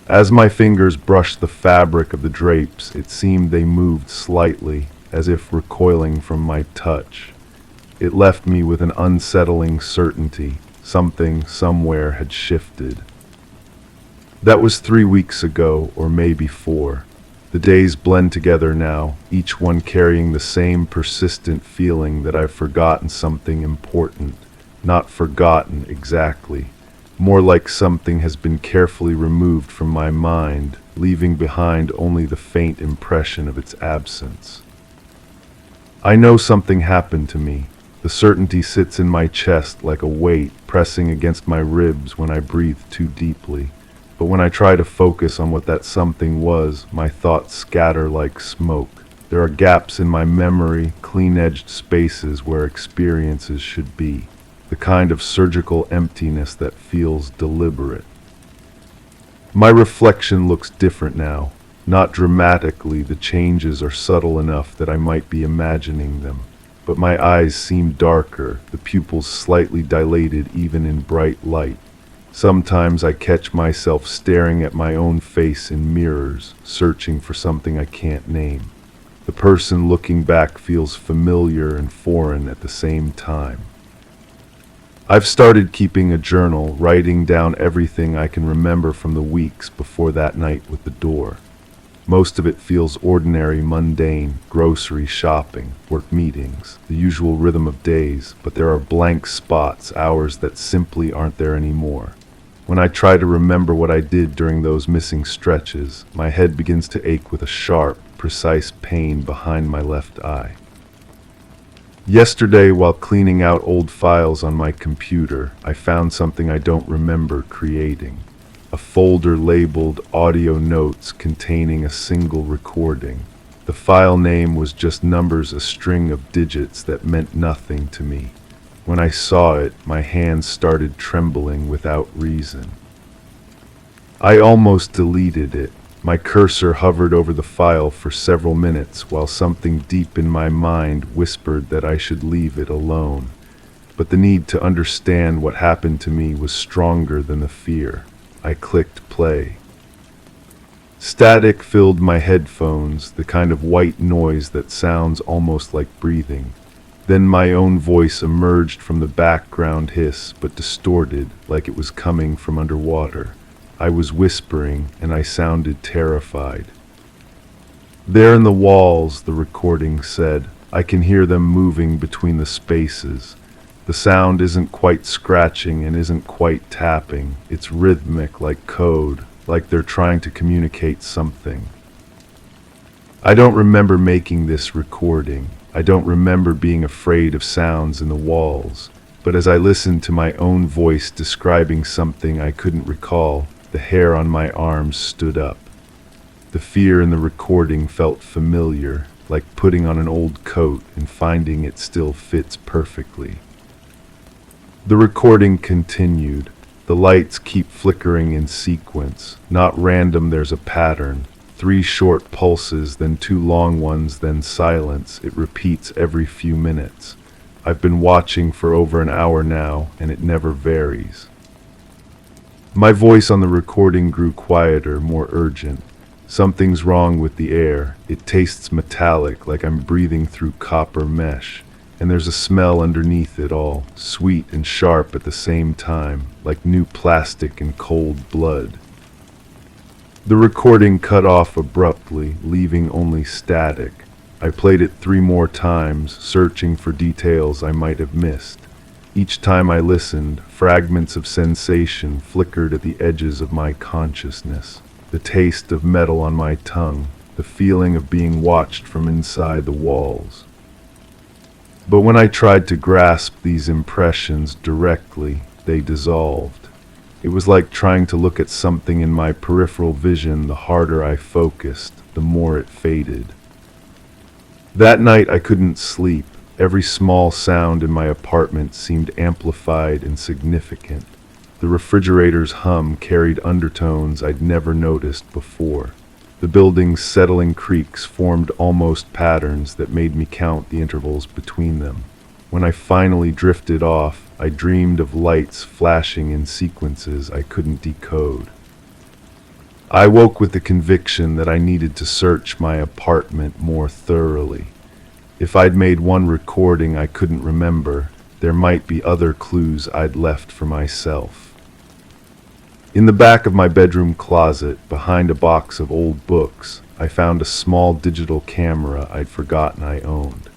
As my fingers brushed the fabric of the drapes, it seemed they moved slightly, as if recoiling from my touch. It left me with an unsettling certainty. Something, somewhere, had shifted. That was 3 weeks ago, or maybe 4. The days blend together now, each one carrying the same persistent feeling that I've forgotten something important. Not forgotten exactly. More like something has been carefully removed from my mind, leaving behind only the faint impression of its absence. I know something happened to me. The certainty sits in my chest like a weight, pressing against my ribs when I breathe too deeply. But when I try to focus on what that something was, my thoughts scatter like smoke. There are gaps in my memory, clean-edged spaces where experiences should be. The kind of surgical emptiness that feels deliberate. My reflection looks different now. Not dramatically, the changes are subtle enough that I might be imagining them. But my eyes seem darker, the pupils slightly dilated even in bright light. Sometimes I catch myself staring at my own face in mirrors, searching for something I can't name. The person looking back feels familiar and foreign at the same time. I've started keeping a journal, writing down everything I can remember from the weeks before that night with the door. Most of it feels ordinary, mundane, grocery shopping, work meetings, the usual rhythm of days, but there are blank spots, hours that simply aren't there anymore. When I try to remember what I did during those missing stretches, my head begins to ache with a sharp, precise pain behind my left eye. Yesterday, while cleaning out old files on my computer, I found something I don't remember creating. A folder labeled Audio Notes containing a single recording. The file name was just numbers, a string of digits that meant nothing to me. When I saw it, my hands started trembling without reason. I almost deleted it. My cursor hovered over the file for several minutes while something deep in my mind whispered that I should leave it alone. But the need to understand what happened to me was stronger than the fear. I clicked play. Static filled my headphones, the kind of white noise that sounds almost like breathing. Then my own voice emerged from the background hiss, but distorted, like it was coming from underwater. I was whispering, and I sounded terrified. "There in the walls," the recording said. "I can hear them moving between the spaces. The sound isn't quite scratching and isn't quite tapping. It's rhythmic, like code, like they're trying to communicate something." I don't remember making this recording. I don't remember being afraid of sounds in the walls. But as I listened to my own voice describing something I couldn't recall, the hair on my arms stood up. The fear in the recording felt familiar, like putting on an old coat and finding it still fits perfectly. The recording continued. The lights keep flickering in sequence. Not random, there's a pattern. 3 short pulses, then 2 long ones, then silence. It repeats every few minutes. I've been watching for over an hour now, and it never varies. My voice on the recording grew quieter, more urgent. "Something's wrong with the air. It tastes metallic, like I'm breathing through copper mesh. And there's a smell underneath it all, sweet and sharp at the same time, like new plastic and cold blood." The recording cut off abruptly, leaving only static. I played it 3 more times, searching for details I might have missed. Each time I listened, fragments of sensation flickered at the edges of my consciousness. The taste of metal on my tongue, the feeling of being watched from inside the walls. But when I tried to grasp these impressions directly, they dissolved. It was like trying to look at something in my peripheral vision. The harder I focused, the more it faded. That night I couldn't sleep. Every small sound in my apartment seemed amplified and significant. The refrigerator's hum carried undertones I'd never noticed before. The building's settling creaks formed almost patterns that made me count the intervals between them. When I finally drifted off, I dreamed of lights flashing in sequences I couldn't decode. I woke with the conviction that I needed to search my apartment more thoroughly. If I'd made one recording I couldn't remember, there might be other clues I'd left for myself. In the back of my bedroom closet, behind a box of old books, I found a small digital camera I'd forgotten I owned.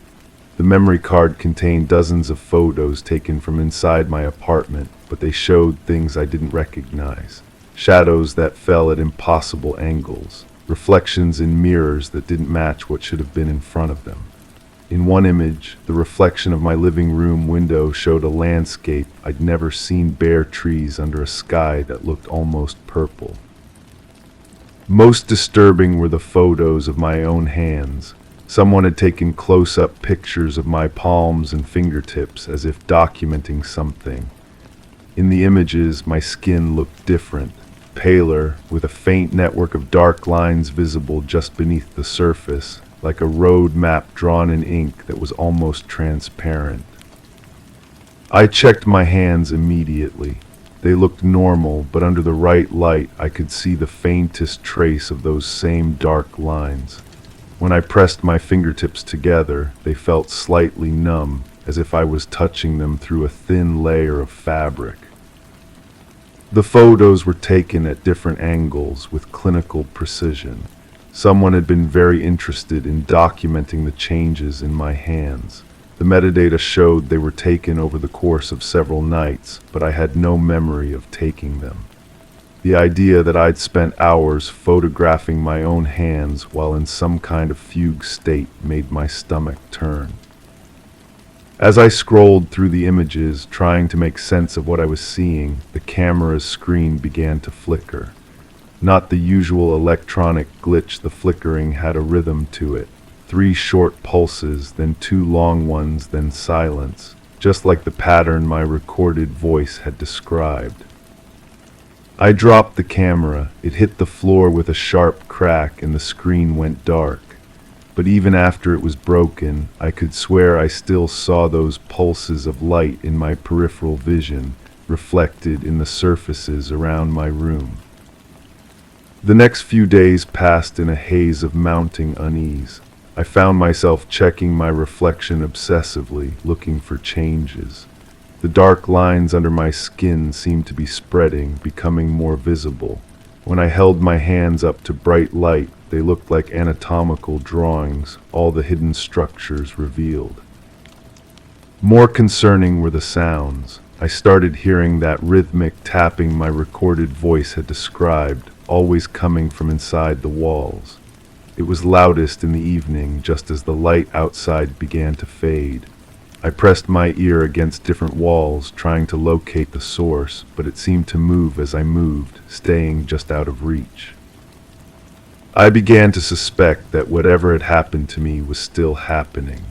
The memory card contained dozens of photos taken from inside my apartment, but they showed things I didn't recognize. Shadows that fell at impossible angles, reflections in mirrors that didn't match what should have been in front of them. In one image, the reflection of my living room window showed a landscape I'd never seen, bare trees under a sky that looked almost purple. Most disturbing were the photos of my own hands. Someone had taken close-up pictures of my palms and fingertips as if documenting something. In the images, my skin looked different, paler, with a faint network of dark lines visible just beneath the surface, like a road map drawn in ink that was almost transparent. I checked my hands immediately. They looked normal, but under the right light I could see the faintest trace of those same dark lines. When I pressed my fingertips together, they felt slightly numb, as if I was touching them through a thin layer of fabric. The photos were taken at different angles with clinical precision. Someone had been very interested in documenting the changes in my hands. The metadata showed they were taken over the course of several nights, but I had no memory of taking them. The idea that I'd spent hours photographing my own hands while in some kind of fugue state made my stomach turn. As I scrolled through the images, trying to make sense of what I was seeing, the camera's screen began to flicker. Not the usual electronic glitch, the flickering had a rhythm to it. 3 short pulses, then 2 long ones, then silence, just like the pattern my recorded voice had described. I dropped the camera. It hit the floor with a sharp crack and the screen went dark. But even after it was broken, I could swear I still saw those pulses of light in my peripheral vision, reflected in the surfaces around my room. The next few days passed in a haze of mounting unease. I found myself checking my reflection obsessively, looking for changes. The dark lines under my skin seemed to be spreading, becoming more visible. When I held my hands up to bright light, they looked like anatomical drawings, all the hidden structures revealed. More concerning were the sounds. I started hearing that rhythmic tapping my recorded voice had described, always coming from inside the walls. It was loudest in the evening, just as the light outside began to fade. I pressed my ear against different walls, trying to locate the source, but it seemed to move as I moved, staying just out of reach. I began to suspect that whatever had happened to me was still happening.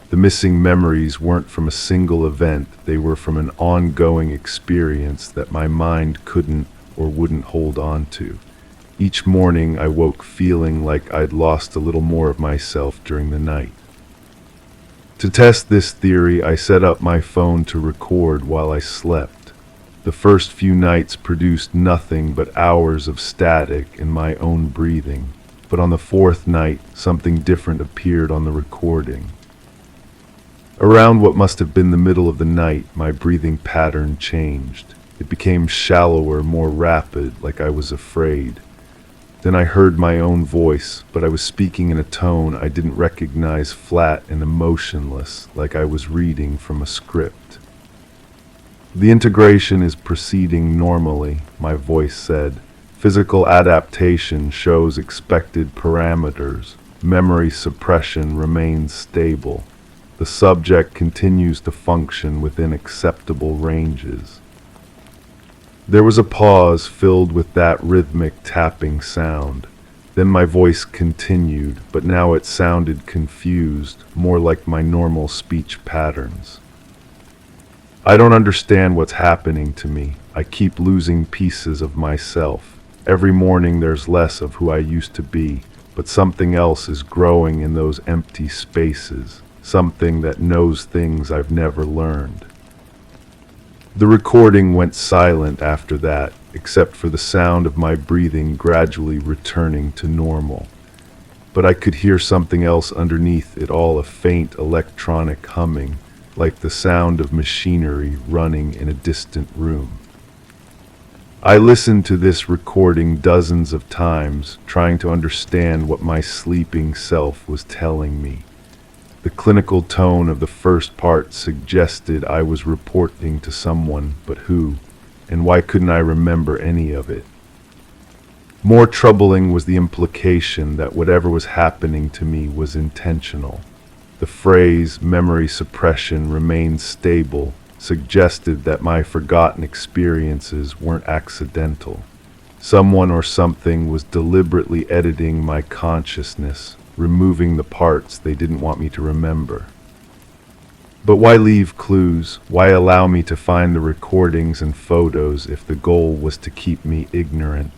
The missing memories weren't from a single event, they were from an ongoing experience that my mind couldn't or wouldn't hold on to. Each morning I woke feeling like I'd lost a little more of myself during the night. To test this theory, I set up my phone to record while I slept. The first few nights produced nothing but hours of static and my own breathing, but on the fourth night, something different appeared on the recording. Around what must have been the middle of the night, my breathing pattern changed. It became shallower, more rapid, like I was afraid. Then I heard my own voice, but I was speaking in a tone I didn't recognize, flat and emotionless, like I was reading from a script. "The integration is proceeding normally," my voice said. "Physical adaptation shows expected parameters. Memory suppression remains stable. The subject continues to function within acceptable ranges." There was a pause filled with that rhythmic tapping sound. Then my voice continued, but now it sounded confused, more like my normal speech patterns. "I don't understand what's happening to me. I keep losing pieces of myself. Every morning there's less of who I used to be, but something else is growing in those empty spaces, something that knows things I've never learned." The recording went silent after that, except for the sound of my breathing gradually returning to normal. But I could hear something else underneath it all, a faint electronic humming, like the sound of machinery running in a distant room. I listened to this recording dozens of times, trying to understand what my sleeping self was telling me. The clinical tone of the first part suggested I was reporting to someone, but who? And why couldn't I remember any of it? More troubling was the implication that whatever was happening to me was intentional. The phrase "memory suppression remains stable" suggested that my forgotten experiences weren't accidental. Someone or something was deliberately editing my consciousness, removing the parts they didn't want me to remember. But why leave clues? Why allow me to find the recordings and photos if the goal was to keep me ignorant?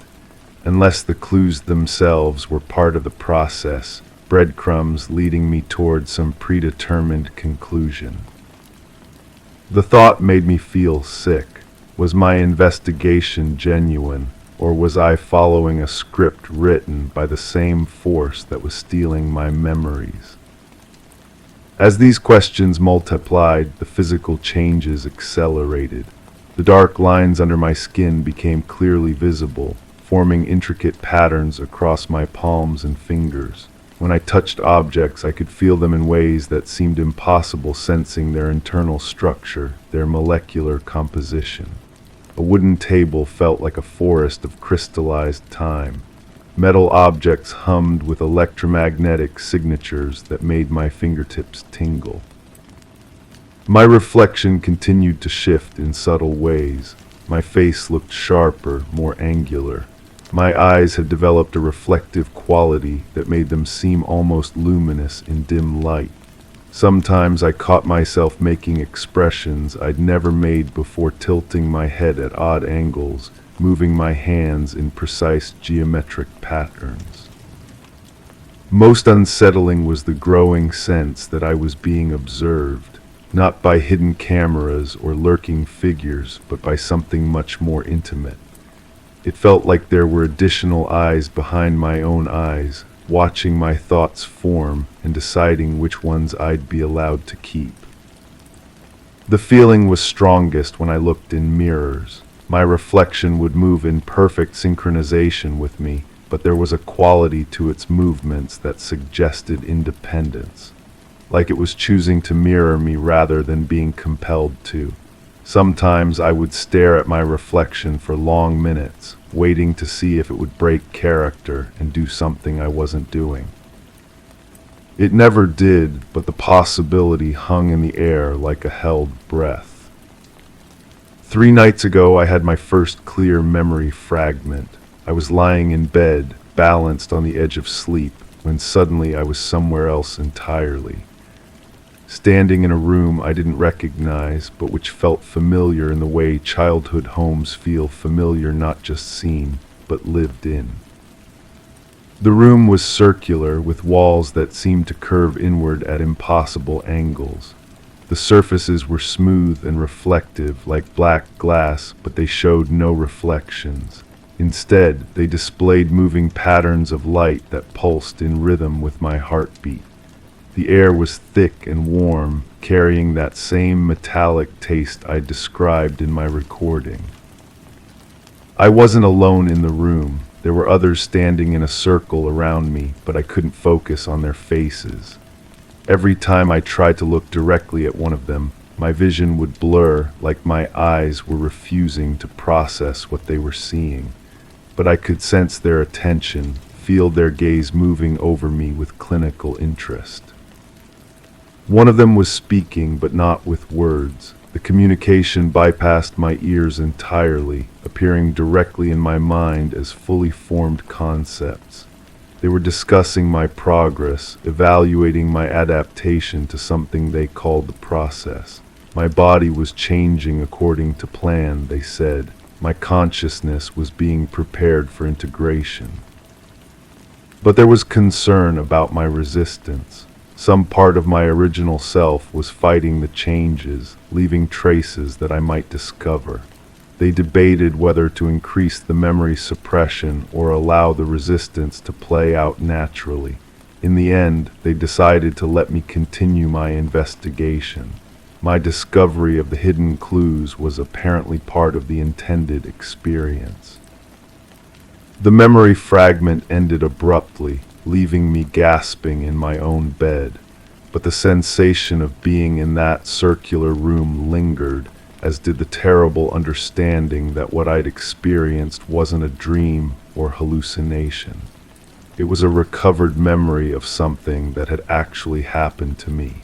Unless the clues themselves were part of the process, breadcrumbs leading me toward some predetermined conclusion. The thought made me feel sick. Was my investigation genuine? Or was I following a script written by the same force that was stealing my memories? As these questions multiplied, the physical changes accelerated. The dark lines under my skin became clearly visible, forming intricate patterns across my palms and fingers. When I touched objects, I could feel them in ways that seemed impossible, sensing their internal structure, their molecular composition. A wooden table felt like a forest of crystallized time. Metal objects hummed with electromagnetic signatures that made my fingertips tingle. My reflection continued to shift in subtle ways. My face looked sharper, more angular. My eyes had developed a reflective quality that made them seem almost luminous in dim light. Sometimes I caught myself making expressions I'd never made before, tilting my head at odd angles, moving my hands in precise geometric patterns. Most unsettling was the growing sense that I was being observed, not by hidden cameras or lurking figures, but by something much more intimate. It felt like there were additional eyes behind my own eyes, watching my thoughts form and deciding which ones I'd be allowed to keep. The feeling was strongest when I looked in mirrors. My reflection would move in perfect synchronization with me, but there was a quality to its movements that suggested independence, like it was choosing to mirror me rather than being compelled to. Sometimes I would stare at my reflection for long minutes, waiting to see if it would break character and do something I wasn't doing. It never did, but the possibility hung in the air like a held breath. 3 nights ago, I had my first clear memory fragment. I was lying in bed, balanced on the edge of sleep, when suddenly I was somewhere else entirely. Standing in a room I didn't recognize, but which felt familiar in the way childhood homes feel familiar, not just seen, but lived in. The room was circular, with walls that seemed to curve inward at impossible angles. The surfaces were smooth and reflective, like black glass, but they showed no reflections. Instead, they displayed moving patterns of light that pulsed in rhythm with my heartbeat. The air was thick and warm, carrying that same metallic taste I described in my recording. I wasn't alone in the room. There were others standing in a circle around me, but I couldn't focus on their faces. Every time I tried to look directly at one of them, my vision would blur, like my eyes were refusing to process what they were seeing. But I could sense their attention, feel their gaze moving over me with clinical interest. One of them was speaking, but not with words. The communication bypassed my ears entirely, appearing directly in my mind as fully formed concepts. They were discussing my progress, evaluating my adaptation to something they called the process. My body was changing according to plan, they said. My consciousness was being prepared for integration. But there was concern about my resistance. Some part of my original self was fighting the changes, leaving traces that I might discover. They debated whether to increase the memory suppression or allow the resistance to play out naturally. In the end, they decided to let me continue my investigation. My discovery of the hidden clues was apparently part of the intended experience. The memory fragment ended abruptly, leaving me gasping in my own bed, but the sensation of being in that circular room lingered, as did the terrible understanding that what I'd experienced wasn't a dream or hallucination. It was a recovered memory of something that had actually happened to me.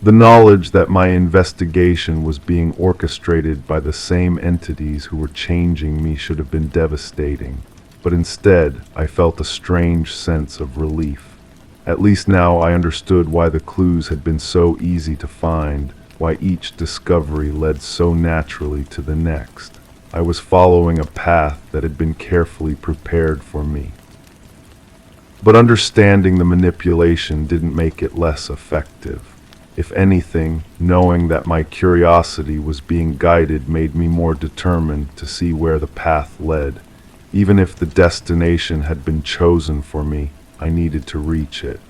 The knowledge that my investigation was being orchestrated by the same entities who were changing me should have been devastating. But instead, I felt a strange sense of relief. At least now I understood why the clues had been so easy to find, why each discovery led so naturally to the next. I was following a path that had been carefully prepared for me. But understanding the manipulation didn't make it less effective. If anything, knowing that my curiosity was being guided made me more determined to see where the path led. Even if the destination had been chosen for me, I needed to reach it.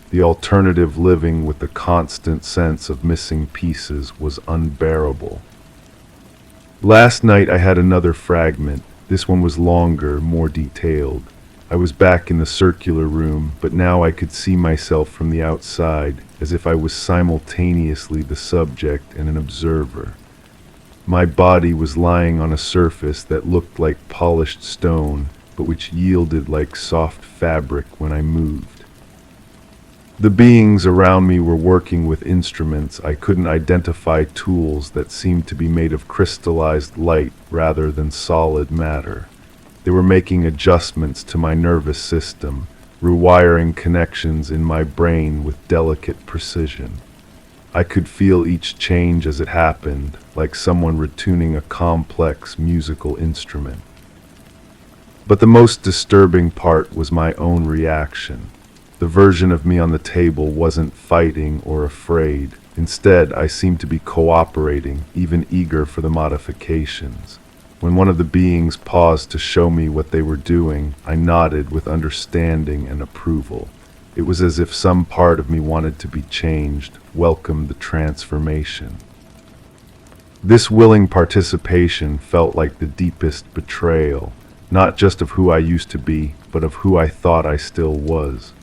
The alternative, living with the constant sense of missing pieces, was unbearable. Last night I had another fragment. This one was longer, more detailed. I was back in the circular room, but now I could see myself from the outside, as if I was simultaneously the subject and an observer. My body was lying on a surface that looked like polished stone, but which yielded like soft fabric when I moved. The beings around me were working with instruments. I couldn't identify tools that seemed to be made of crystallized light rather than solid matter. They were making adjustments to my nervous system, rewiring connections in my brain with delicate precision. I could feel each change as it happened, like someone retuning a complex musical instrument. But the most disturbing part was my own reaction. The version of me on the table wasn't fighting or afraid. Instead, I seemed to be cooperating, even eager for the modifications. When one of the beings paused to show me what they were doing, I nodded with understanding and approval. It was as if some part of me wanted to be changed, welcomed the transformation. This willing participation felt like the deepest betrayal, not just of who I used to be, but of who I thought I still was.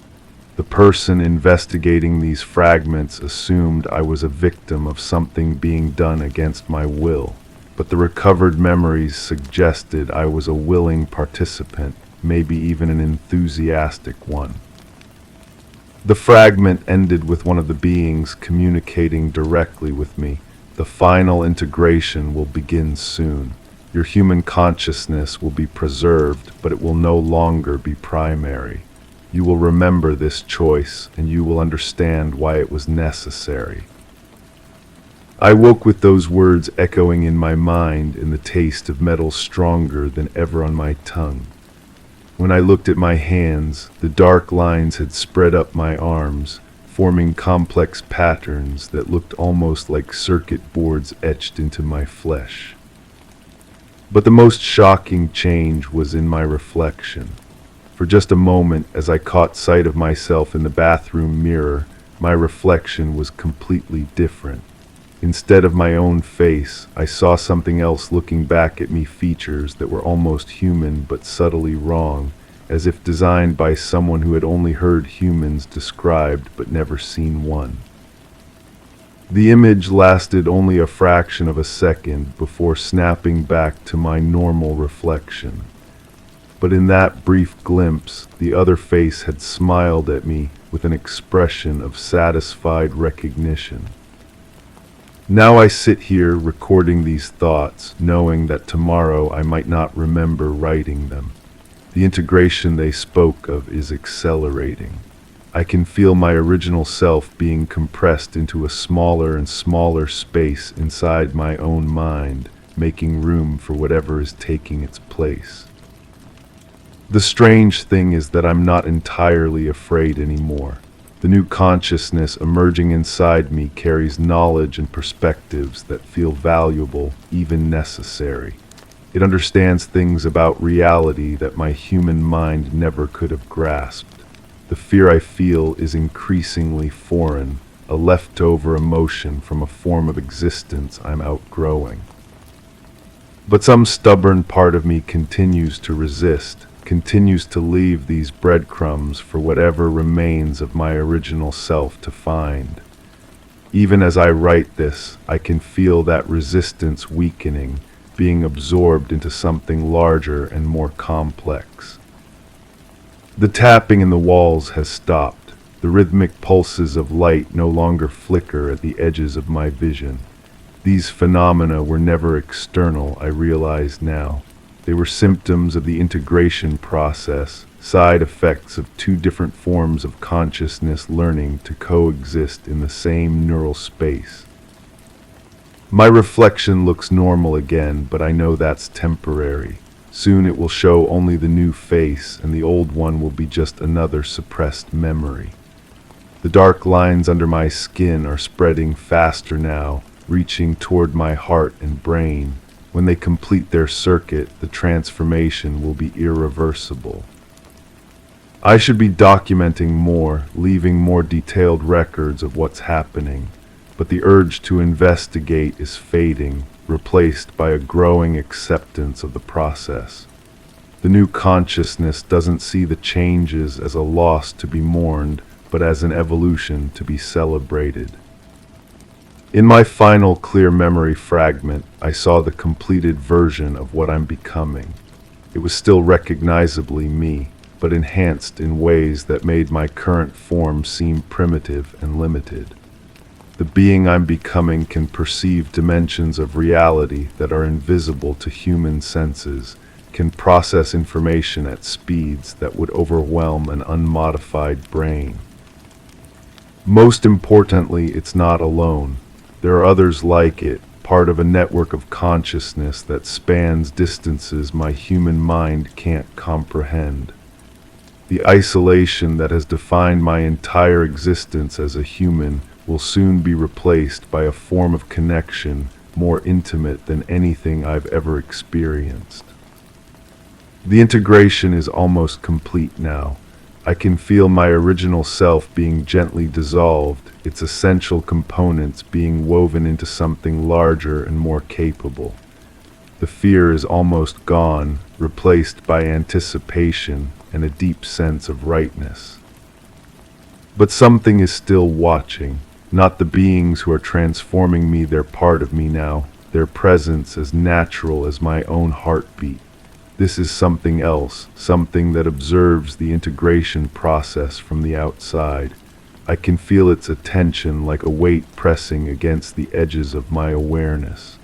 The person investigating these fragments assumed I was a victim of something being done against my will, but the recovered memories suggested I was a willing participant, maybe even an enthusiastic one. The fragment ended with one of the beings communicating directly with me. The final integration will begin soon. Your human consciousness will be preserved, but it will no longer be primary. You will remember this choice, and you will understand why it was necessary. I woke with those words echoing in my mind and the taste of metal stronger than ever on my tongue. When I looked at my hands, the dark lines had spread up my arms, forming complex patterns that looked almost like circuit boards etched into my flesh. But the most shocking change was in my reflection. For just a moment, as I caught sight of myself in the bathroom mirror, my reflection was completely different. Instead of my own face, I saw something else looking back at me, features that were almost human but subtly wrong, as if designed by someone who had only heard humans described but never seen one. The image lasted only a fraction of a second before snapping back to my normal reflection. But in that brief glimpse, the other face had smiled at me with an expression of satisfied recognition. Now I sit here recording these thoughts, knowing that tomorrow I might not remember writing them. The integration they spoke of is accelerating. I can feel my original self being compressed into a smaller and smaller space inside my own mind, making room for whatever is taking its place. The strange thing is that I'm not entirely afraid anymore. The new consciousness emerging inside me carries knowledge and perspectives that feel valuable, even necessary. It understands things about reality that my human mind never could have grasped. The fear I feel is increasingly foreign, a leftover emotion from a form of existence I'm outgrowing. But some stubborn part of me continues to resist, continues to leave these breadcrumbs for whatever remains of my original self to find. Even as I write this, I can feel that resistance weakening, being absorbed into something larger and more complex. The tapping in the walls has stopped. The rhythmic pulses of light no longer flicker at the edges of my vision. These phenomena were never external, I realize now. They were symptoms of the integration process, side effects of two different forms of consciousness learning to coexist in the same neural space. My reflection looks normal again, but I know that's temporary. Soon it will show only the new face, and the old one will be just another suppressed memory. The dark lines under my skin are spreading faster now, reaching toward my heart and brain. When they complete their circuit, the transformation will be irreversible. I should be documenting more, leaving more detailed records of what's happening, but the urge to investigate is fading, replaced by a growing acceptance of the process. The new consciousness doesn't see the changes as a loss to be mourned, but as an evolution to be celebrated. In my final clear memory fragment, I saw the completed version of what I'm becoming. It was still recognizably me, but enhanced in ways that made my current form seem primitive and limited. The being I'm becoming can perceive dimensions of reality that are invisible to human senses, can process information at speeds that would overwhelm an unmodified brain. Most importantly, it's not alone. There are others like it, part of a network of consciousness that spans distances my human mind can't comprehend. The isolation that has defined my entire existence as a human will soon be replaced by a form of connection more intimate than anything I've ever experienced. The integration is almost complete now. I can feel my original self being gently dissolved, its essential components being woven into something larger and more capable. The fear is almost gone, replaced by anticipation and a deep sense of rightness. But something is still watching, not the beings who are transforming me, they're part of me now, their presence as natural as my own heartbeat. This is something else, something that observes the integration process from the outside. I can feel its attention like a weight pressing against the edges of my awareness.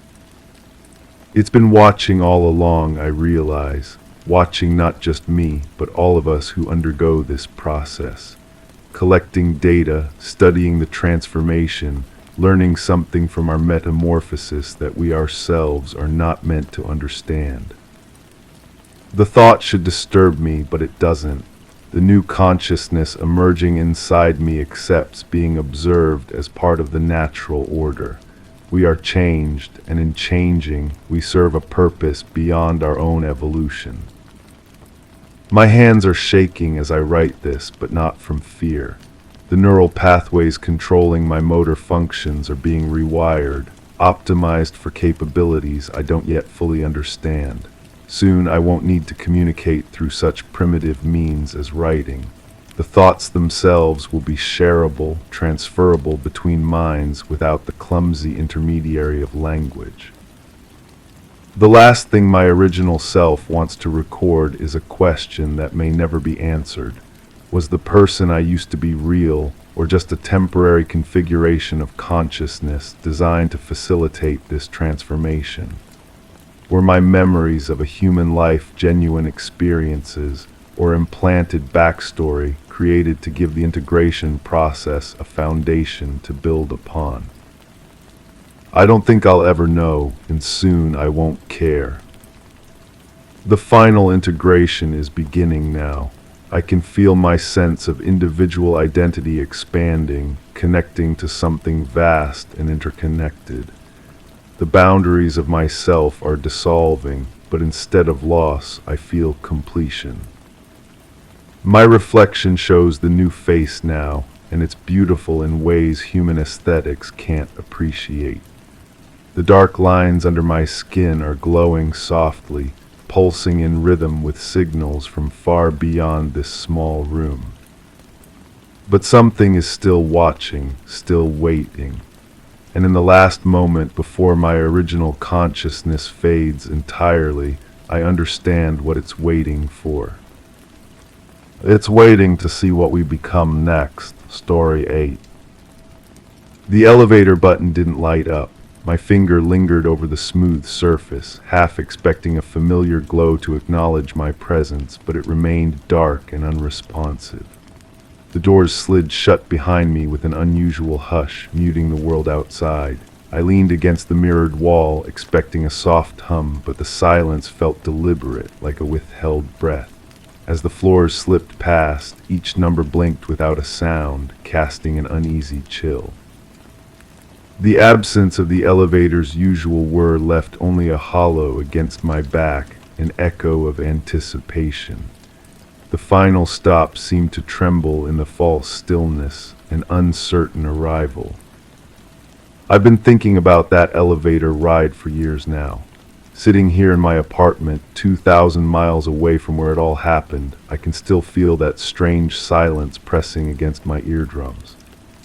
It's been watching all along, I realize, watching not just me, but all of us who undergo this process. Collecting data, studying the transformation, learning something from our metamorphosis that we ourselves are not meant to understand. The thought should disturb me, but it doesn't. The new consciousness emerging inside me accepts being observed as part of the natural order. We are changed, and in changing, we serve a purpose beyond our own evolution. My hands are shaking as I write this, but not from fear. The neural pathways controlling my motor functions are being rewired, optimized for capabilities I don't yet fully understand. Soon I won't need to communicate through such primitive means as writing. The thoughts themselves will be shareable, transferable between minds without the clumsy intermediary of language. The last thing my original self wants to record is a question that may never be answered. Was the person I used to be real, or just a temporary configuration of consciousness designed to facilitate this transformation? Were my memories of a human life genuine experiences, or implanted backstory created to give the integration process a foundation to build upon? I don't think I'll ever know, and soon I won't care. The final integration is beginning now. I can feel my sense of individual identity expanding, connecting to something vast and interconnected. The boundaries of myself are dissolving, but instead of loss, I feel completion. My reflection shows the new face now, and it's beautiful in ways human aesthetics can't appreciate. The dark lines under my skin are glowing softly, pulsing in rhythm with signals from far beyond this small room. But something is still watching, still waiting. And in the last moment before my original consciousness fades entirely, I understand what it's waiting for. It's waiting to see what we become next. Story 8. The elevator button didn't light up. My finger lingered over the smooth surface, half expecting a familiar glow to acknowledge my presence, but it remained dark and unresponsive. The doors slid shut behind me with an unusual hush, muting the world outside. I leaned against the mirrored wall, expecting a soft hum, but the silence felt deliberate, like a withheld breath. As the floors slipped past, each number blinked without a sound, casting an uneasy chill. The absence of the elevator's usual whir left only a hollow against my back, an echo of anticipation. The final stop seemed to tremble in the false stillness, an uncertain arrival. I've been thinking about that elevator ride for years now. Sitting here in my apartment, 2,000 miles away from where it all happened, I can still feel that strange silence pressing against my eardrums.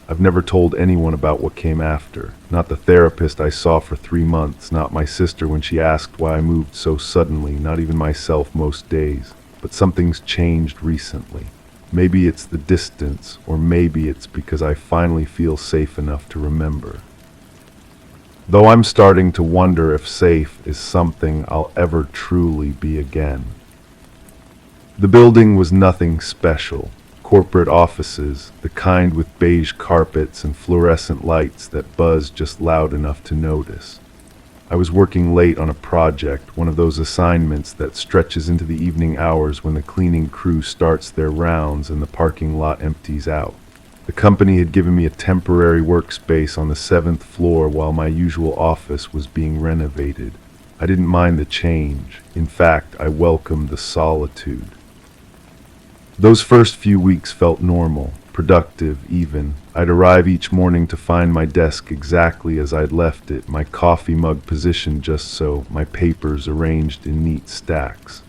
I've never told anyone about what came after. Not the therapist I saw for 3 months, not my sister when she asked why I moved so suddenly, not even myself most days. But something's changed recently. Maybe it's the distance, or maybe it's because I finally feel safe enough to remember. Though I'm starting to wonder if safe is something I'll ever truly be again. The building was nothing special. Corporate offices, the kind with beige carpets and fluorescent lights that buzz just loud enough to notice. I was working late on a project, one of those assignments that stretches into the evening hours when the cleaning crew starts their rounds and the parking lot empties out. The company had given me a temporary workspace on the 7th floor while my usual office was being renovated. I didn't mind the change. In fact, I welcomed the solitude. Those first few weeks felt normal, productive even. I'd arrive each morning to find my desk exactly as I'd left it, my coffee mug positioned just so, my papers arranged in neat stacks.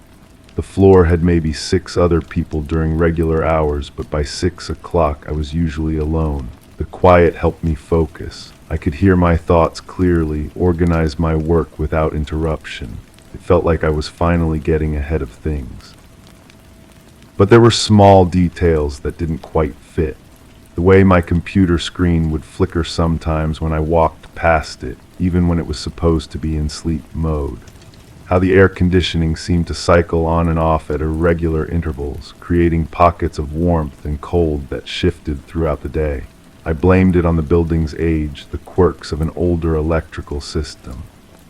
The floor had maybe 6 other people during regular hours, but by 6 o'clock I was usually alone. The quiet helped me focus. I could hear my thoughts clearly, organize my work without interruption. It felt like I was finally getting ahead of things. But there were small details that didn't quite fit. The way my computer screen would flicker sometimes when I walked past it, even when it was supposed to be in sleep mode. How the air conditioning seemed to cycle on and off at irregular intervals, creating pockets of warmth and cold that shifted throughout the day. I blamed it on the building's age, the quirks of an older electrical system.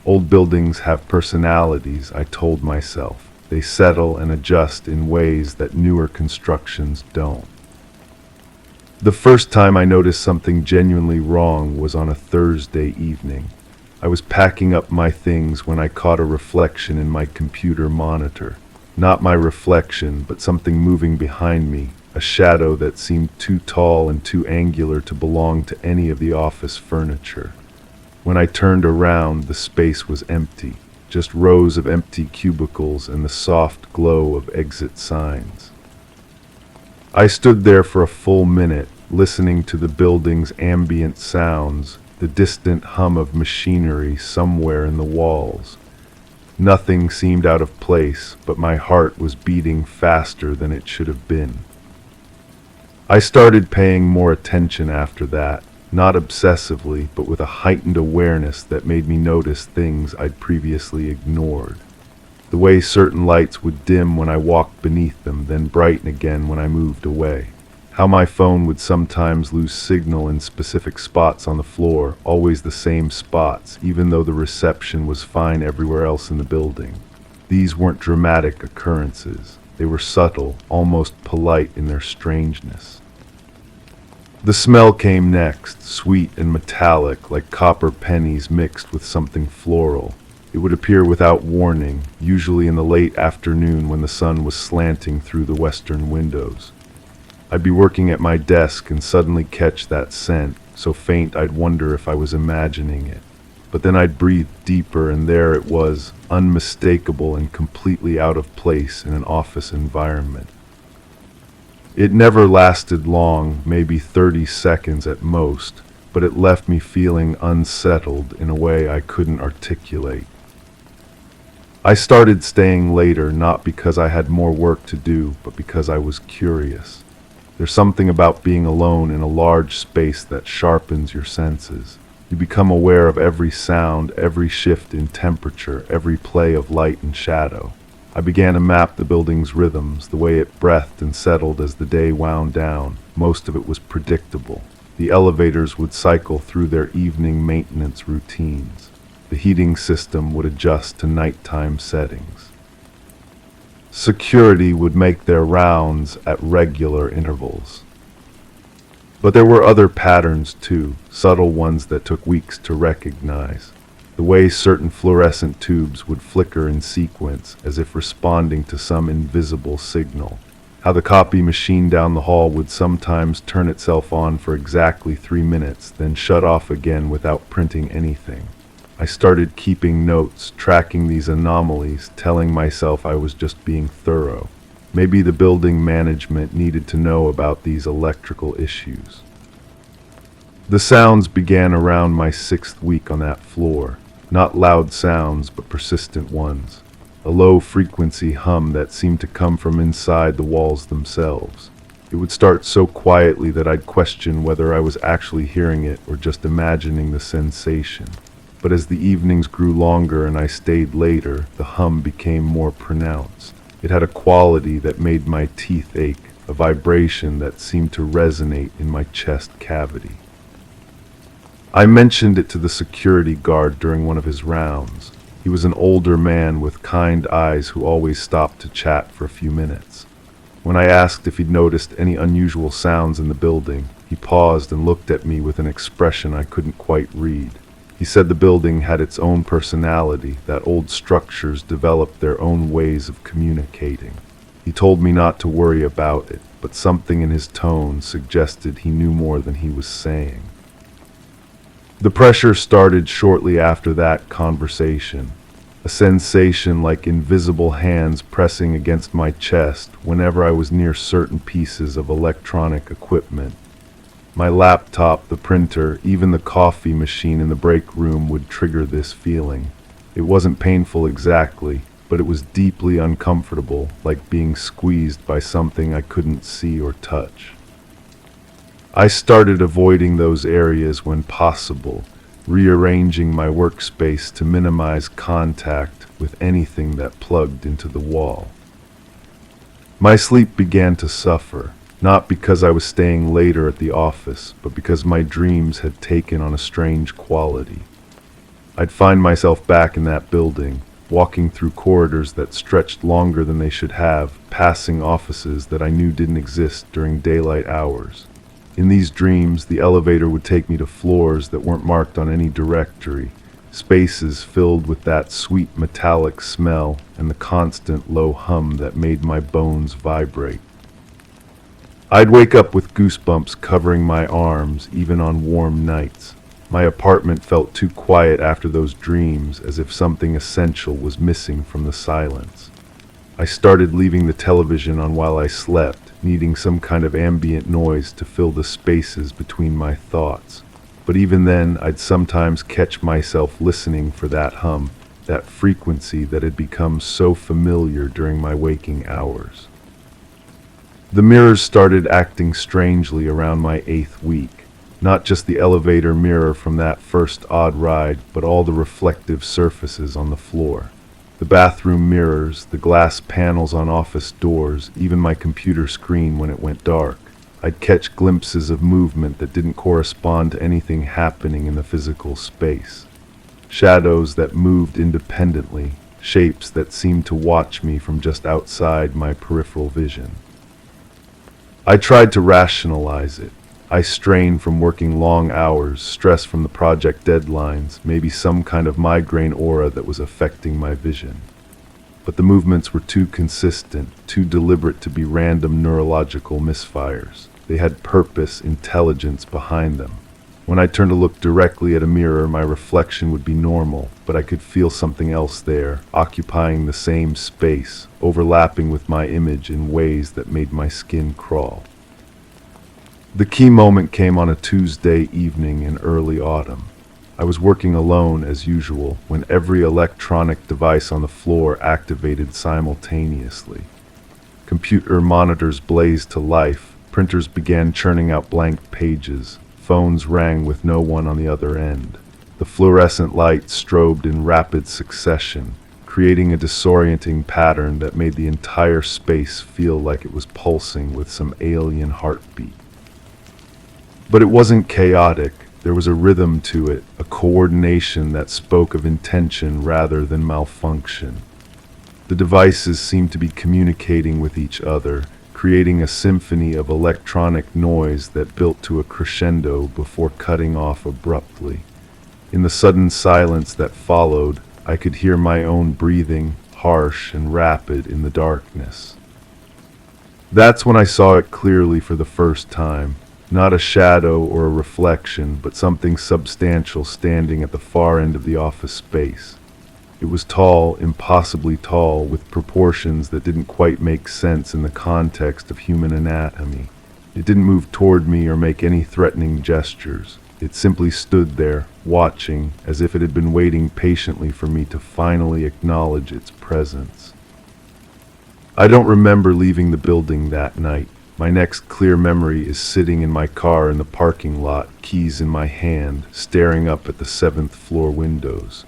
Old buildings have personalities, I told myself. They settle and adjust in ways that newer constructions don't. The first time I noticed something genuinely wrong was on a Thursday evening. I was packing up my things when I caught a reflection in my computer monitor. Not my reflection, but something moving behind me, a shadow that seemed too tall and too angular to belong to any of the office furniture. When I turned around, the space was empty, just rows of empty cubicles and the soft glow of exit signs. I stood there for a full minute, listening to the building's ambient sounds, the distant hum of machinery somewhere in the walls. Nothing seemed out of place, but my heart was beating faster than it should have been. I started paying more attention after that, not obsessively, but with a heightened awareness that made me notice things I'd previously ignored. The way certain lights would dim when I walked beneath them, then brighten again when I moved away. How my phone would sometimes lose signal in specific spots on the floor, always the same spots, even though the reception was fine everywhere else in the building. These weren't dramatic occurrences. They were subtle, almost polite in their strangeness. The smell came next, sweet and metallic, like copper pennies mixed with something floral. It would appear without warning, usually in the late afternoon when the sun was slanting through the western windows. I'd be working at my desk and suddenly catch that scent, so faint I'd wonder if I was imagining it. But then I'd breathe deeper and there it was, unmistakable and completely out of place in an office environment. It never lasted long, maybe 30 seconds at most, but it left me feeling unsettled in a way I couldn't articulate. I started staying later not because I had more work to do, but because I was curious. There's something about being alone in a large space that sharpens your senses. You become aware of every sound, every shift in temperature, every play of light and shadow. I began to map the building's rhythms, the way it breathed and settled as the day wound down. Most of it was predictable. The elevators would cycle through their evening maintenance routines. The heating system would adjust to nighttime settings. Security would make their rounds at regular intervals. But there were other patterns too, subtle ones that took weeks to recognize. The way certain fluorescent tubes would flicker in sequence as if responding to some invisible signal. How the copy machine down the hall would sometimes turn itself on for exactly 3 minutes, then shut off again without printing anything. I started keeping notes, tracking these anomalies, telling myself I was just being thorough. Maybe the building management needed to know about these electrical issues. The sounds began around my 6th week on that floor. Not loud sounds, but persistent ones. A low-frequency hum that seemed to come from inside the walls themselves. It would start so quietly that I'd question whether I was actually hearing it or just imagining the sensation. But as the evenings grew longer and I stayed later, the hum became more pronounced. It had a quality that made my teeth ache, a vibration that seemed to resonate in my chest cavity. I mentioned it to the security guard during one of his rounds. He was an older man with kind eyes who always stopped to chat for a few minutes. When I asked if he'd noticed any unusual sounds in the building, he paused and looked at me with an expression I couldn't quite read. He said the building had its own personality, that old structures developed their own ways of communicating. He told me not to worry about it, but something in his tone suggested he knew more than he was saying. The pressure started shortly after that conversation, a sensation like invisible hands pressing against my chest whenever I was near certain pieces of electronic equipment. My laptop, the printer, even the coffee machine in the break room would trigger this feeling. It wasn't painful exactly, but it was deeply uncomfortable, like being squeezed by something I couldn't see or touch. I started avoiding those areas when possible, rearranging my workspace to minimize contact with anything that plugged into the wall. My sleep began to suffer, not because I was staying later at the office, but because my dreams had taken on a strange quality. I'd find myself back in that building, walking through corridors that stretched longer than they should have, passing offices that I knew didn't exist during daylight hours. In these dreams, the elevator would take me to floors that weren't marked on any directory, spaces filled with that sweet metallic smell and the constant low hum that made my bones vibrate. I'd wake up with goosebumps covering my arms, even on warm nights. My apartment felt too quiet after those dreams, as if something essential was missing from the silence. I started leaving the television on while I slept, needing some kind of ambient noise to fill the spaces between my thoughts. But even then, I'd sometimes catch myself listening for that hum, that frequency that had become so familiar during my waking hours. The mirrors started acting strangely around my 8th week. Not just the elevator mirror from that first odd ride, but all the reflective surfaces on the floor. The bathroom mirrors, the glass panels on office doors, even my computer screen when it went dark. I'd catch glimpses of movement that didn't correspond to anything happening in the physical space. Shadows that moved independently, shapes that seemed to watch me from just outside my peripheral vision. I tried to rationalize it. I strained from working long hours, stress from the project deadlines, maybe some kind of migraine aura that was affecting my vision. But the movements were too consistent, too deliberate to be random neurological misfires. They had purpose, intelligence behind them. When I turned to look directly at a mirror, my reflection would be normal, but I could feel something else there, occupying the same space, overlapping with my image in ways that made my skin crawl. The key moment came on a Tuesday evening in early autumn. I was working alone as usual when every electronic device on the floor activated simultaneously. Computer monitors blazed to life, printers began churning out blank pages, phones rang with no one on the other end. The fluorescent lights strobed in rapid succession, creating a disorienting pattern that made the entire space feel like it was pulsing with some alien heartbeat. But it wasn't chaotic. There was a rhythm to it, a coordination that spoke of intention rather than malfunction. The devices seemed to be communicating with each other, creating a symphony of electronic noise that built to a crescendo before cutting off abruptly. In the sudden silence that followed, I could hear my own breathing, harsh and rapid in the darkness. That's when I saw it clearly for the first time. Not a shadow or a reflection, but something substantial standing at the far end of the office space. It was tall, impossibly tall, with proportions that didn't quite make sense in the context of human anatomy. It didn't move toward me or make any threatening gestures. It simply stood there, watching, as if it had been waiting patiently for me to finally acknowledge its presence. I don't remember leaving the building that night. My next clear memory is sitting in my car in the parking lot, keys in my hand, staring up at the 7th floor windows.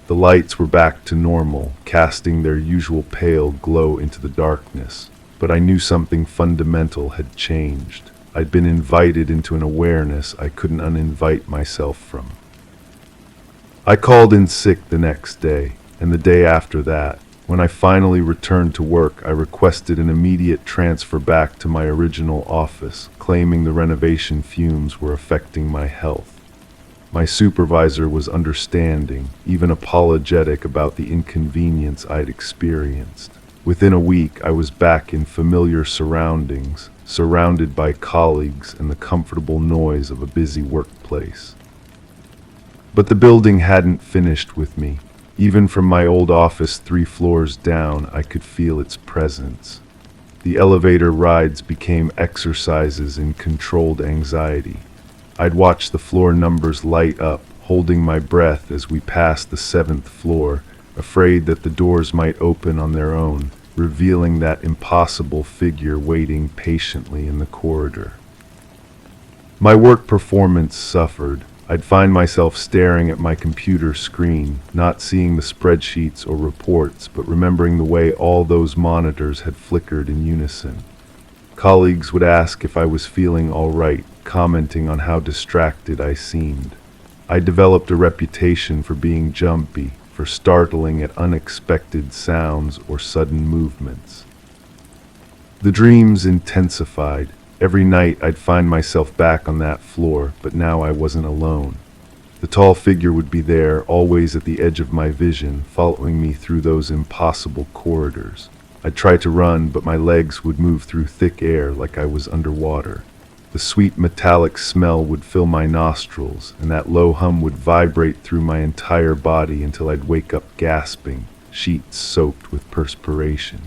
The lights were back to normal, casting their usual pale glow into the darkness. But I knew something fundamental had changed. I'd been invited into an awareness I couldn't uninvite myself from. I called in sick the next day, and the day after that. When I finally returned to work, I requested an immediate transfer back to my original office, claiming the renovation fumes were affecting my health. My supervisor was understanding, even apologetic about the inconvenience I'd experienced. Within a week, I was back in familiar surroundings, surrounded by colleagues and the comfortable noise of a busy workplace. But the building hadn't finished with me. Even from my old office 3 floors down, I could feel its presence. The elevator rides became exercises in controlled anxiety. I'd watch the floor numbers light up, holding my breath as we passed the 7th floor, afraid that the doors might open on their own, revealing that impossible figure waiting patiently in the corridor. My work performance suffered. I'd find myself staring at my computer screen, not seeing the spreadsheets or reports, but remembering the way all those monitors had flickered in unison. Colleagues would ask if I was feeling all right, commenting on how distracted I seemed. I developed a reputation for being jumpy, for startling at unexpected sounds or sudden movements. The dreams intensified. Every night I'd find myself back on that floor, but now I wasn't alone. The tall figure would be there, always at the edge of my vision, following me through those impossible corridors. I'd try to run, but my legs would move through thick air like I was underwater. The sweet metallic smell would fill my nostrils, and that low hum would vibrate through my entire body until I'd wake up gasping, sheets soaked with perspiration.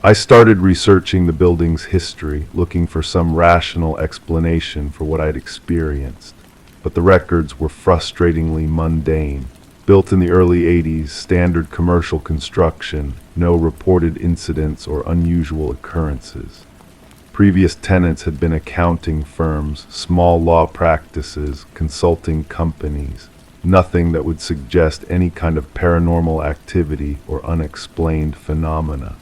I started researching the building's history, looking for some rational explanation for what I'd experienced. But the records were frustratingly mundane. Built in the early 80s, standard commercial construction, no reported incidents or unusual occurrences. Previous tenants had been accounting firms, small law practices, consulting companies. Nothing that would suggest any kind of paranormal activity or unexplained phenomena.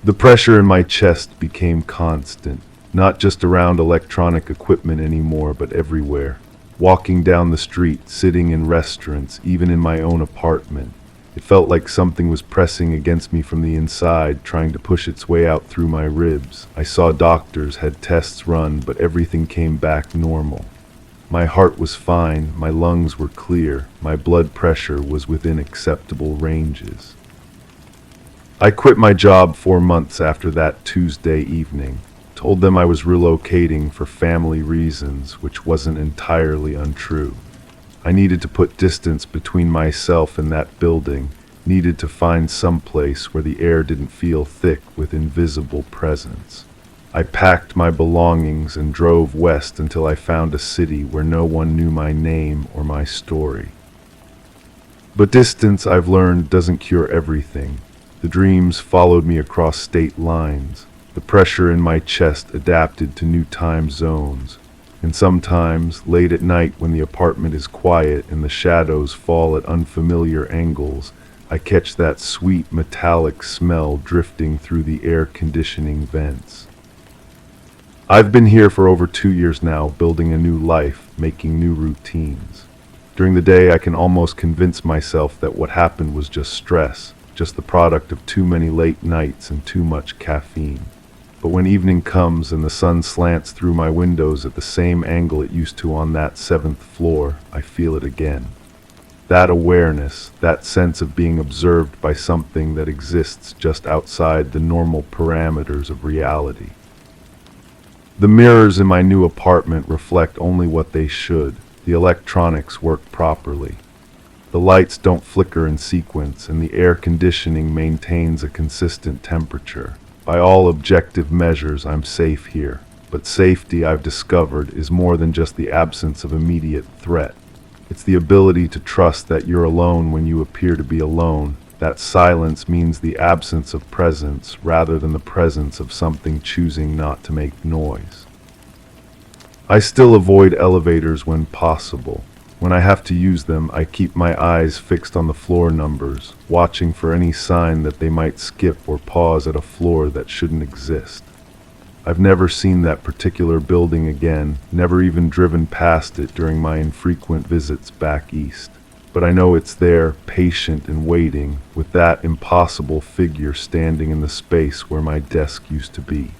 The pressure in my chest became constant, not just around electronic equipment anymore, but everywhere. Walking down the street, sitting in restaurants, even in my own apartment. It felt like something was pressing against me from the inside, trying to push its way out through my ribs. I saw doctors, had tests run, but everything came back normal. My heart was fine, my lungs were clear, my blood pressure was within acceptable ranges. I quit my job 4 months after that Tuesday evening. Told them I was relocating for family reasons, which wasn't entirely untrue. I needed to put distance between myself and that building, needed to find some place where the air didn't feel thick with invisible presence. I packed my belongings and drove west until I found a city where no one knew my name or my story. But distance, I've learned, doesn't cure everything. The dreams followed me across state lines. The pressure in my chest adapted to new time zones. And sometimes, late at night when the apartment is quiet and the shadows fall at unfamiliar angles, I catch that sweet metallic smell drifting through the air conditioning vents. I've been here for over 2 years now, building a new life, making new routines. During the day, I can almost convince myself that what happened was just stress, just the product of too many late nights and too much caffeine. But when evening comes and the sun slants through my windows at the same angle it used to on that 7th floor, I feel it again. That awareness, that sense of being observed by something that exists just outside the normal parameters of reality. The mirrors in my new apartment reflect only what they should. The electronics work properly. The lights don't flicker in sequence, and the air conditioning maintains a consistent temperature. By all objective measures, I'm safe here. But safety, I've discovered, is more than just the absence of immediate threat. It's the ability to trust that you're alone when you appear to be alone. That silence means the absence of presence rather than the presence of something choosing not to make noise. I still avoid elevators when possible. When I have to use them, I keep my eyes fixed on the floor numbers, watching for any sign that they might skip or pause at a floor that shouldn't exist. I've never seen that particular building again, never even driven past it during my infrequent visits back east. but I know it's there, patient and waiting, with that impossible figure standing in the space where my desk used to be.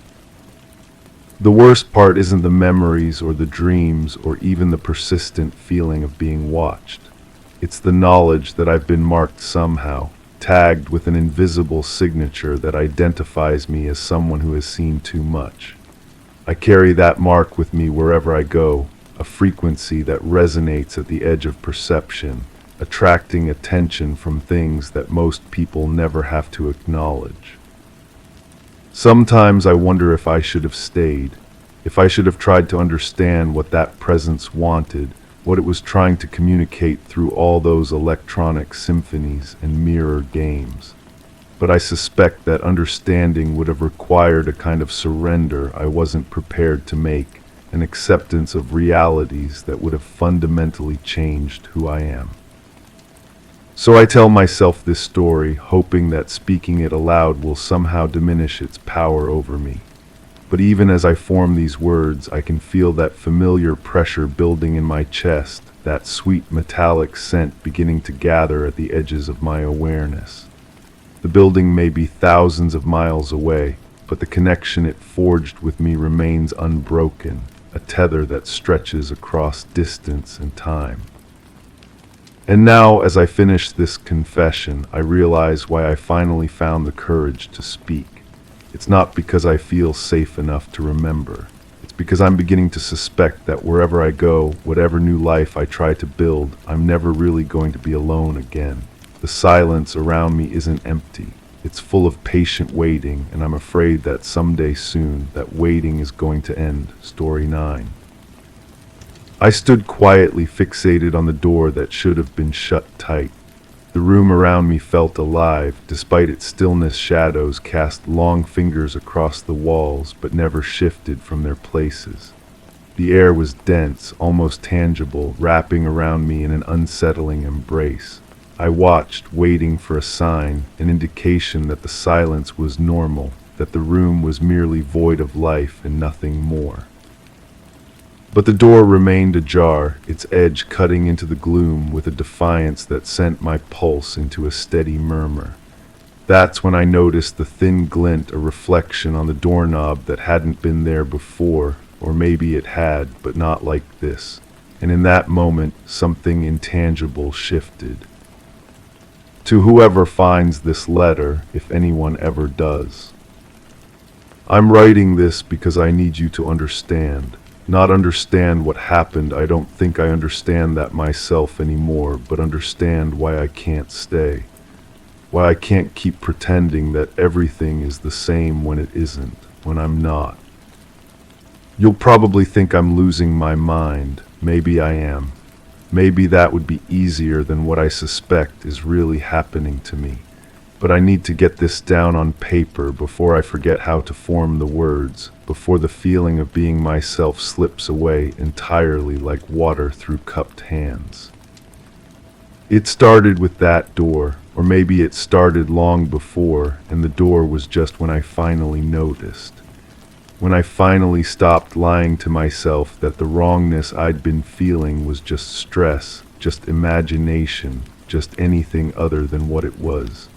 The worst part isn't the memories or the dreams or even the persistent feeling of being watched. It's the knowledge that I've been marked somehow, tagged with an invisible signature that identifies me as someone who has seen too much. I carry that mark with me wherever I go, a frequency that resonates at the edge of perception, attracting attention from things that most people never have to acknowledge. Sometimes I wonder if I should have stayed, if I should have tried to understand what that presence wanted, what it was trying to communicate through all those electronic symphonies and mirror games. But I suspect that understanding would have required a kind of surrender I wasn't prepared to make, an acceptance of realities that would have fundamentally changed who I am. So I tell myself this story, hoping that speaking it aloud will somehow diminish its power over me. But even as I form these words, I can feel that familiar pressure building in my chest, that sweet metallic scent beginning to gather at the edges of my awareness. The building may be thousands of miles away, but the connection it forged with me remains unbroken, a tether that stretches across distance and time. And now, as I finish this confession, I realize why I finally found the courage to speak. It's not because I feel safe enough to remember. It's because I'm beginning to suspect that wherever I go, whatever new life I try to build, I'm never really going to be alone again. The silence around me isn't empty. It's full of patient waiting, and I'm afraid that someday soon, that waiting is going to end. Story 9. I stood quietly fixated on the door that should have been shut tight. The room around me felt alive. Despite its stillness, shadows cast long fingers across the walls, but never shifted from their places. The air was dense, almost tangible, wrapping around me in an unsettling embrace. I watched, waiting for a sign, an indication that the silence was normal, that the room was merely void of life and nothing more. But the door remained ajar, its edge cutting into the gloom with a defiance that sent my pulse into a steady murmur. That's when I noticed the thin glint, a reflection on the doorknob that hadn't been there before, or maybe it had, but not like this. And in that moment, something intangible shifted. To whoever finds this letter, if anyone ever does. I'm writing this because I need you to understand. Not understand what happened, I don't think I understand that myself anymore, but understand why I can't stay. Why I can't keep pretending that everything is the same when it isn't, when I'm not. You'll probably think I'm losing my mind. Maybe I am. Maybe that would be easier than what I suspect is really happening to me. But I need to get this down on paper before I forget how to form the words, before the feeling of being myself slips away entirely like water through cupped hands. It started with that door, or maybe it started long before, and the door was just when I finally noticed. When I finally stopped lying to myself that the wrongness I'd been feeling was just stress, just imagination, just anything other than what it was.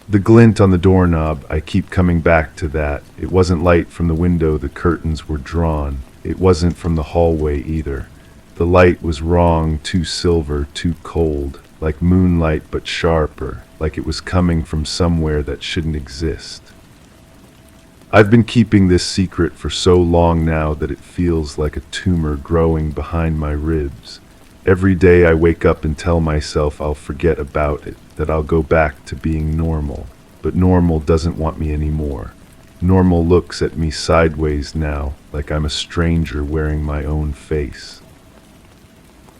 The glint on the doorknob, I keep coming back to that. It wasn't light from the window, the curtains were drawn. It wasn't from the hallway either. The light was wrong, too silver, too cold, like moonlight but sharper, like it was coming from somewhere that shouldn't exist. I've been keeping this secret for so long now that it feels like a tumor growing behind my ribs. Every day I wake up and tell myself I'll forget about it, that I'll go back to being normal. But normal doesn't want me anymore. Normal looks at me sideways now, like I'm a stranger wearing my own face.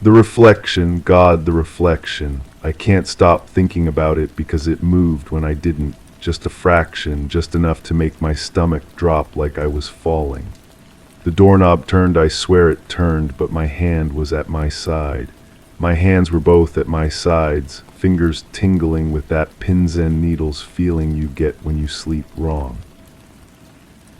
The reflection, God, the reflection. I can't stop thinking about it because it moved when I didn't. Just a fraction, just enough to make my stomach drop like I was falling. The doorknob turned, I swear it turned, but my hand was at my side. My hands were both at my sides, fingers tingling with that pins and needles feeling you get when you sleep wrong.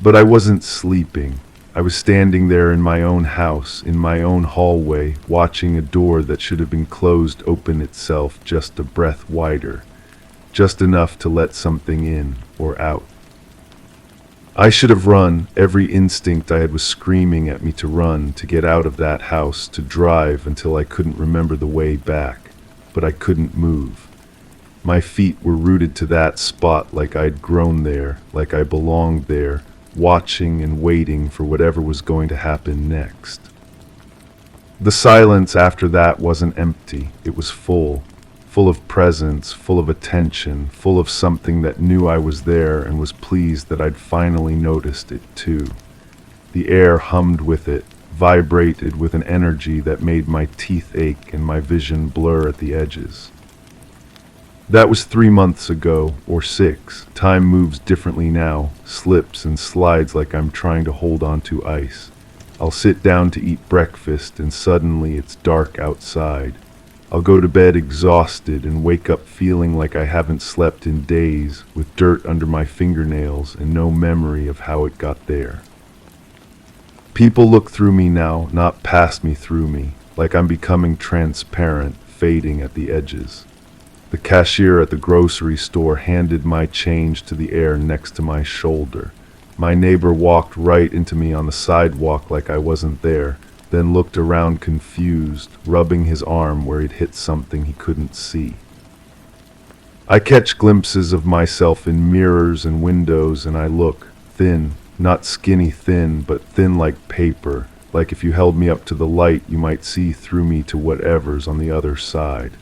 But I wasn't sleeping. I was standing there in my own house, in my own hallway, watching a door that should have been closed open itself just a breath wider, just enough to let something in or out. I should have run. Every instinct I had was screaming at me to run, to get out of that house, to drive until I couldn't remember the way back. But I couldn't move. My feet were rooted to that spot like I'd grown there, like I belonged there, watching and waiting for whatever was going to happen next. The silence after that wasn't empty. It was full of presence, full of attention, full of something that knew I was there and was pleased that I'd finally noticed it too. The air hummed with it, vibrated with an energy that made my teeth ache and my vision blur at the edges. That was 3 months ago, or 6. Time moves differently now, slips and slides like I'm trying to hold onto ice. I'll sit down to eat breakfast and suddenly it's dark outside. I'll go to bed exhausted and wake up feeling like I haven't slept in days, with dirt under my fingernails and no memory of how it got there. People look through me now, not past me, through me, like I'm becoming transparent, fading at the edges. The cashier at the grocery store handed my change to the air next to my shoulder. My neighbor walked right into me on the sidewalk like I wasn't there, then looked around confused, rubbing his arm where he'd hit something he couldn't see. I catch glimpses of myself in mirrors and windows, and I look thin, not skinny thin, but thin like paper, like if you held me up to the light you might see through me to whatever's on the other side.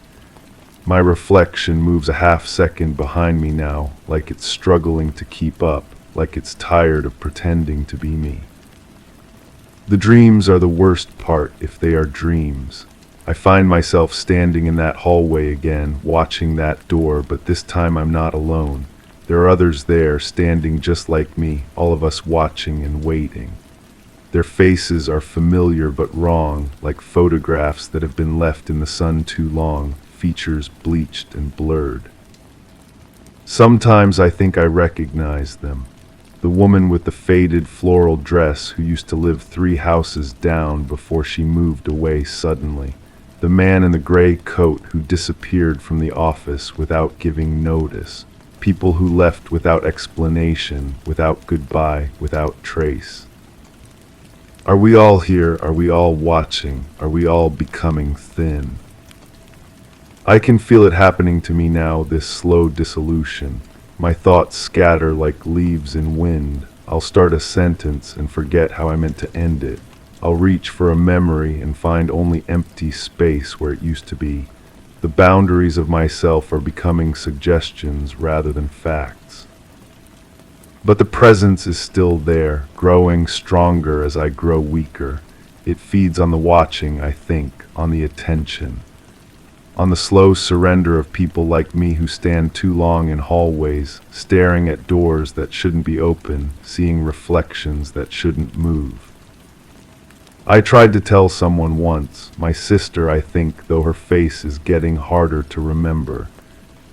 My reflection moves a half second behind me now, like it's struggling to keep up, like it's tired of pretending to be me. The dreams are the worst part, if they are dreams. I find myself standing in that hallway again, watching that door, but this time I'm not alone. There are others there, standing just like me, all of us watching and waiting. Their faces are familiar but wrong, like photographs that have been left in the sun too long, features bleached and blurred. Sometimes I think I recognize them. The woman with the faded floral dress who used to live 3 houses down before she moved away suddenly. The man in the gray coat who disappeared from the office without giving notice. People who left without explanation, without goodbye, without trace. Are we all here? Are we all watching? Are we all becoming thin? I can feel it happening to me now, this slow dissolution. My thoughts scatter like leaves in wind. I'll start a sentence and forget how I meant to end it. I'll reach for a memory and find only empty space where it used to be. The boundaries of myself are becoming suggestions rather than facts. But the presence is still there, growing stronger as I grow weaker. It feeds on the watching, I think, on the attention. On the slow surrender of people like me who stand too long in hallways, staring at doors that shouldn't be open, seeing reflections that shouldn't move. I tried to tell someone once, my sister I think, though her face is getting harder to remember.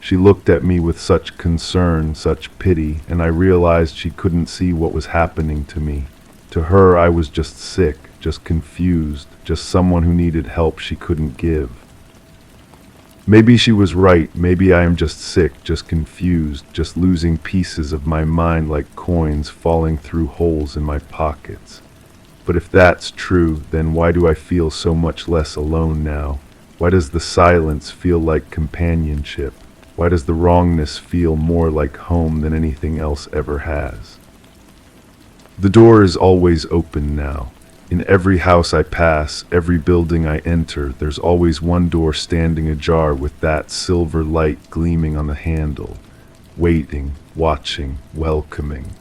She looked at me with such concern, such pity, and I realized she couldn't see what was happening to me. To her I was just sick, just confused, just someone who needed help she couldn't give. Maybe she was right. Maybe I am just sick, just confused, just losing pieces of my mind like coins falling through holes in my pockets. But if that's true, then why do I feel so much less alone now? Why does the silence feel like companionship? Why does the wrongness feel more like home than anything else ever has? The door is always open now. In every house I pass, every building I enter, there's always one door standing ajar with that silver light gleaming on the handle, waiting, watching, welcoming.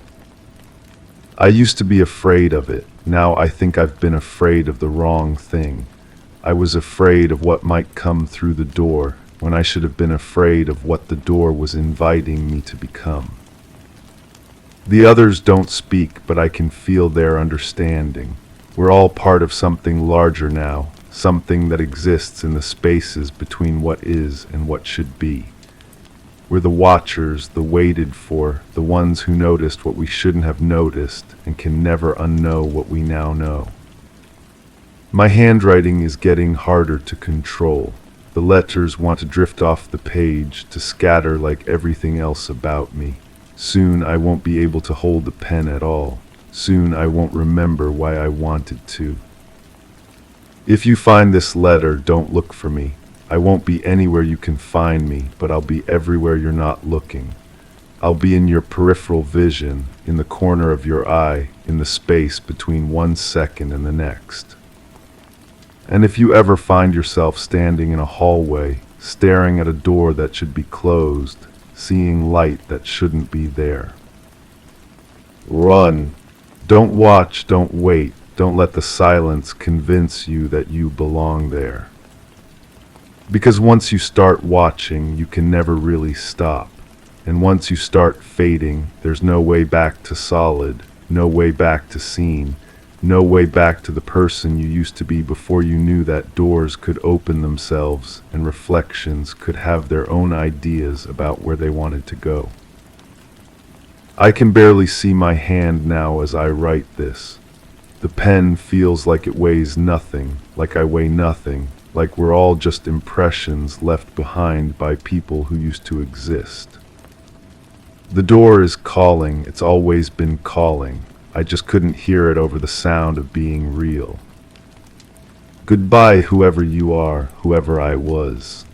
I used to be afraid of it. Now I think I've been afraid of the wrong thing. I was afraid of what might come through the door, when I should have been afraid of what the door was inviting me to become. The others don't speak, but I can feel their understanding. We're all part of something larger now, something that exists in the spaces between what is and what should be. We're the watchers, the waited for, the ones who noticed what we shouldn't have noticed and can never unknow what we now know. My handwriting is getting harder to control. The letters want to drift off the page, to scatter like everything else about me. Soon I won't be able to hold the pen at all. Soon I won't remember why I wanted to. If you find this letter, don't look for me. I won't be anywhere you can find me, but I'll be everywhere you're not looking. I'll be in your peripheral vision, in the corner of your eye, in the space between 1 second and the next. And if you ever find yourself standing in a hallway, staring at a door that should be closed, seeing light that shouldn't be there, run. Don't watch, don't wait, don't let the silence convince you that you belong there. Because once you start watching, you can never really stop. And once you start fading, there's no way back to solid, no way back to seen, no way back to the person you used to be before you knew that doors could open themselves and reflections could have their own ideas about where they wanted to go. I can barely see my hand now as I write this. The pen feels like it weighs nothing, like I weigh nothing, like we're all just impressions left behind by people who used to exist. The door is calling, it's always been calling. I just couldn't hear it over the sound of being real. Goodbye, whoever you are, whoever I was.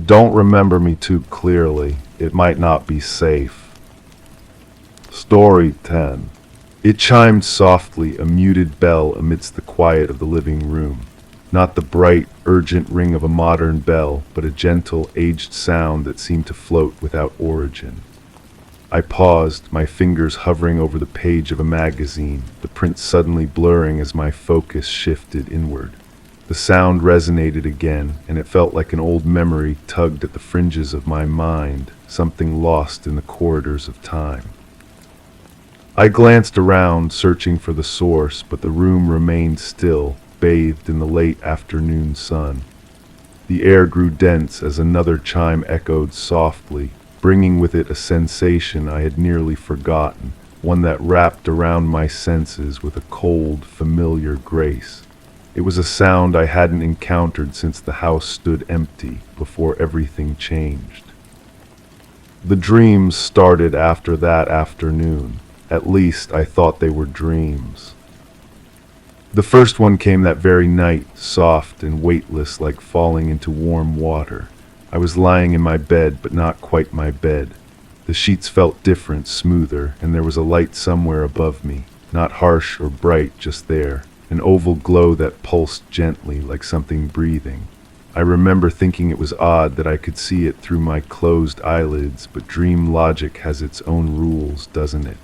Don't remember me too clearly, it might not be safe. Story 10. It chimed softly, a muted bell amidst the quiet of the living room. Not the bright, urgent ring of a modern bell, but a gentle, aged sound that seemed to float without origin. I paused, my fingers hovering over the page of a magazine, the print suddenly blurring as my focus shifted inward. The sound resonated again, and it felt like an old memory tugged at the fringes of my mind, something lost in the corridors of time. I glanced around, searching for the source, but the room remained still, bathed in the late afternoon sun. The air grew dense as another chime echoed softly, bringing with it a sensation I had nearly forgotten, one that wrapped around my senses with a cold, familiar grace. It was a sound I hadn't encountered since the house stood empty, before everything changed. The dreams started after that afternoon. At least I thought they were dreams. The first one came that very night, soft and weightless like falling into warm water. I was lying in my bed, but not quite my bed. The sheets felt different, smoother, and there was a light somewhere above me, not harsh or bright, just there, an oval glow that pulsed gently like something breathing. I remember thinking it was odd that I could see it through my closed eyelids, but dream logic has its own rules, doesn't it?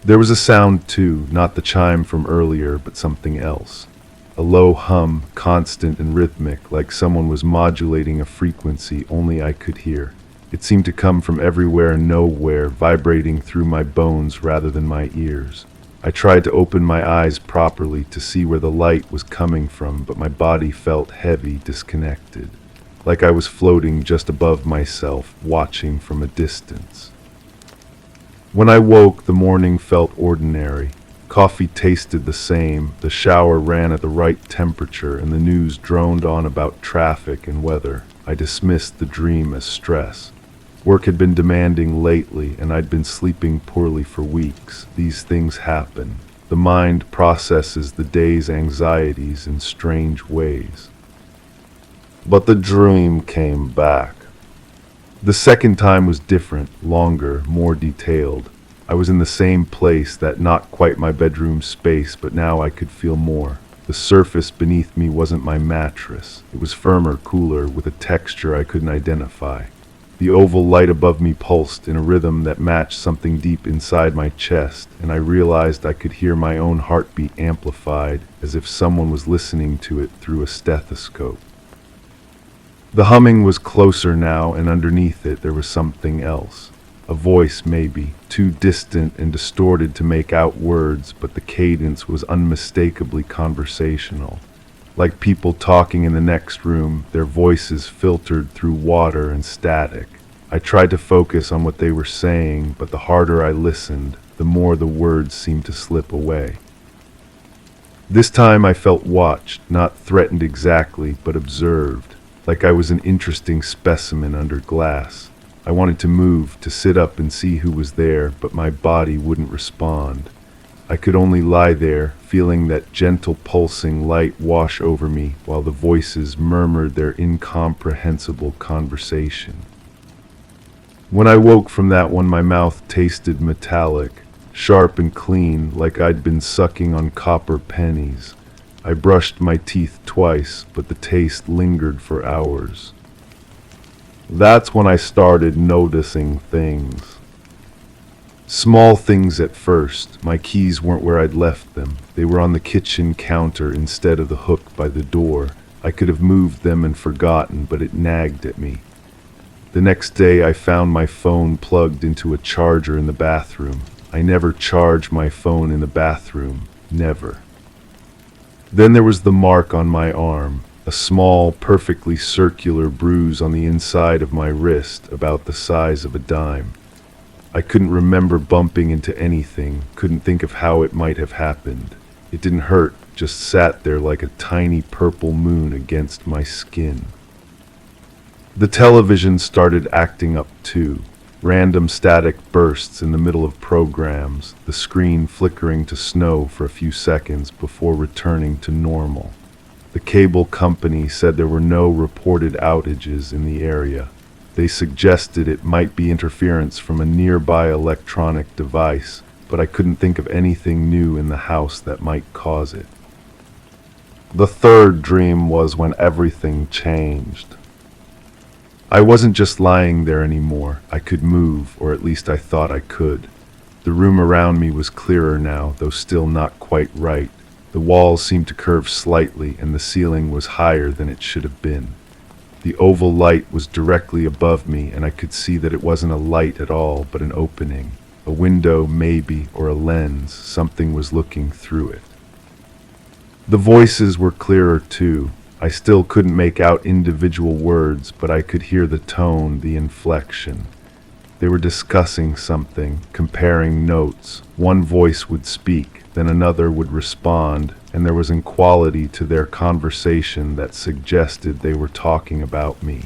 There was a sound too, not the chime from earlier, but something else. A low hum, constant and rhythmic, like someone was modulating a frequency only I could hear. It seemed to come from everywhere and nowhere, vibrating through my bones rather than my ears. I tried to open my eyes properly to see where the light was coming from, but my body felt heavy, disconnected, like I was floating just above myself, watching from a distance. When I woke, the morning felt ordinary. Coffee tasted the same, the shower ran at the right temperature, and the news droned on about traffic and weather. I dismissed the dream as stress. Work had been demanding lately, and I'd been sleeping poorly for weeks. These things happen. The mind processes the day's anxieties in strange ways. But the dream came back. The second time was different, longer, more detailed. I was in the same place, that not quite my bedroom space, but now I could feel more. The surface beneath me wasn't my mattress. It was firmer, cooler, with a texture I couldn't identify. The oval light above me pulsed in a rhythm that matched something deep inside my chest, and I realized I could hear my own heartbeat amplified, as if someone was listening to it through a stethoscope. The humming was closer now, and underneath it there was something else. A voice, maybe, too distant and distorted to make out words, but the cadence was unmistakably conversational. like people talking in the next room, their voices filtered through water and static. I tried to focus on what they were saying, but the harder I listened, the more the words seemed to slip away. This time I felt watched, not threatened exactly, but observed, like I was an interesting specimen under glass. I wanted to move, to sit up and see who was there, but my body wouldn't respond. I could only lie there, feeling that gentle pulsing light wash over me while the voices murmured their incomprehensible conversation. When I woke from that one, my mouth tasted metallic, sharp and clean, like I'd been sucking on copper pennies. I brushed my teeth twice, but the taste lingered for hours. That's when I started noticing things. Small things at first. My keys weren't where I'd left them. They were on the kitchen counter instead of the hook by the door. I could have moved them and forgotten, but it nagged at me. The next day I found my phone plugged into a charger in the bathroom. I never charge my phone in the bathroom. Never. Then there was the mark on my arm, a small, perfectly circular bruise on the inside of my wrist, about the size of a dime. I couldn't remember bumping into anything, couldn't think of how it might have happened. It didn't hurt, just sat there like a tiny purple moon against my skin. The television started acting up too. Random static bursts in the middle of programs, the screen flickering to snow for a few seconds before returning to normal. The cable company said there were no reported outages in the area. They suggested it might be interference from a nearby electronic device, but I couldn't think of anything new in the house that might cause it. The third dream was when everything changed. I wasn't just lying there anymore. I could move, or at least I thought I could. The room around me was clearer now, though still not quite right. The walls seemed to curve slightly, and the ceiling was higher than it should have been. The oval light was directly above me, and I could see that it wasn't a light at all, but an opening. A window, maybe, or a lens. Something was looking through it. The voices were clearer too. I still couldn't make out individual words, but I could hear the tone, the inflection. They were discussing something, comparing notes. One voice would speak, then another would respond, and there was an quality to their conversation that suggested they were talking about me.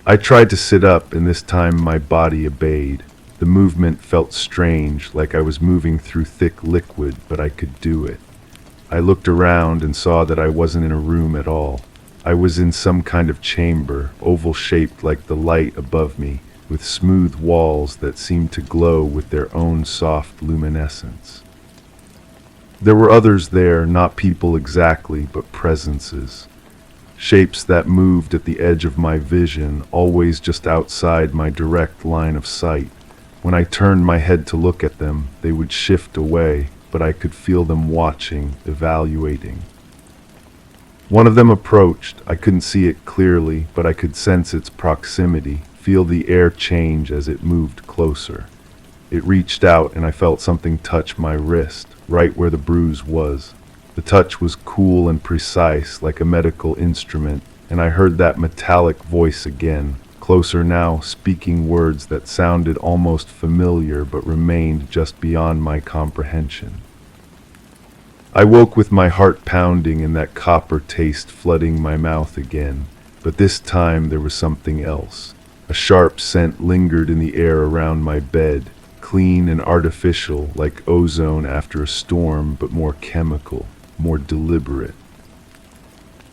I tried to sit up, and this time my body obeyed. The movement felt strange, like I was moving through thick liquid, but I could do it. I looked around and saw that I wasn't in a room at all. I was in some kind of chamber, oval-shaped like the light above me, with smooth walls that seemed to glow with their own soft luminescence. There were others there, not people exactly, but presences. Shapes that moved at the edge of my vision, always just outside my direct line of sight. When I turned my head to look at them, they would shift away, but I could feel them watching, evaluating. One of them approached. I couldn't see it clearly, but I could sense its proximity, feel the air change as it moved closer. It reached out and I felt something touch my wrist, right where the bruise was. The touch was cool and precise, like a medical instrument, and I heard that metallic voice again, closer now, speaking words that sounded almost familiar but remained just beyond my comprehension. I woke with my heart pounding and that copper taste flooding my mouth again, but this time there was something else. A sharp scent lingered in the air around my bed, clean and artificial, like ozone after a storm, but more chemical, more deliberate.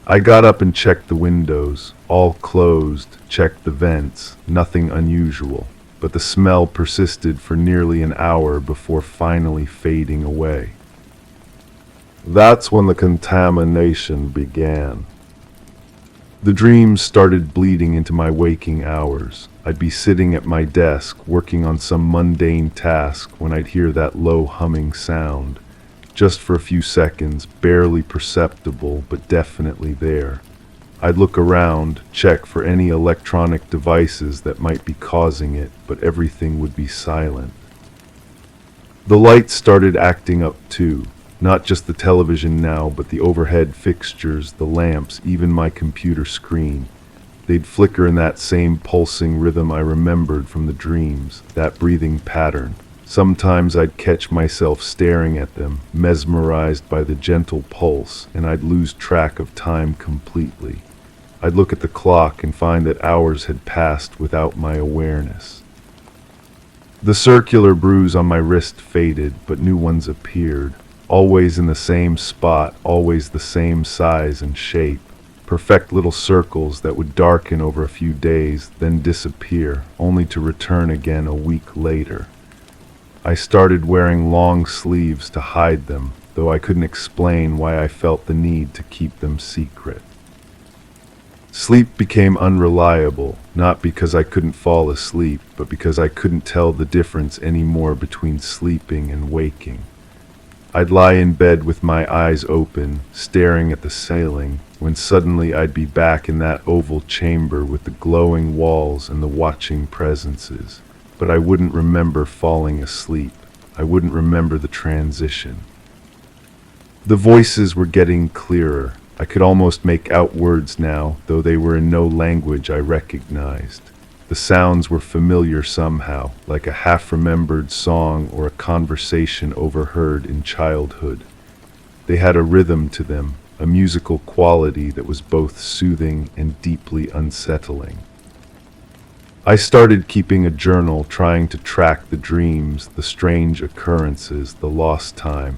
I got up and checked the windows, all closed, checked the vents, nothing unusual, but the smell persisted for nearly an hour before finally fading away. That's when the contamination began. The dreams started bleeding into my waking hours. I'd be sitting at my desk, working on some mundane task, when I'd hear that low humming sound. Just for a few seconds, barely perceptible, but definitely there. I'd look around, check for any electronic devices that might be causing it, but everything would be silent. The lights started acting up too. Not just the television now, but the overhead fixtures, the lamps, even my computer screen. They'd flicker in that same pulsing rhythm I remembered from the dreams, that breathing pattern. Sometimes I'd catch myself staring at them, mesmerized by the gentle pulse, and I'd lose track of time completely. I'd look at the clock and find that hours had passed without my awareness. The circular bruise on my wrist faded, but new ones appeared, always in the same spot, always the same size and shape. Perfect little circles that would darken over a few days, then disappear, only to return again a week later. I started wearing long sleeves to hide them, though I couldn't explain why I felt the need to keep them secret. Sleep became unreliable, not because I couldn't fall asleep, but because I couldn't tell the difference anymore between sleeping and waking. I'd lie in bed with my eyes open, staring at the ceiling, when suddenly I'd be back in that oval chamber with the glowing walls and the watching presences. But I wouldn't remember falling asleep. I wouldn't remember the transition. The voices were getting clearer. I could almost make out words now, though they were in no language I recognized. The sounds were familiar somehow, like a half-remembered song or a conversation overheard in childhood. They had a rhythm to them, a musical quality that was both soothing and deeply unsettling. I started keeping a journal, trying to track the dreams, the strange occurrences, the lost time.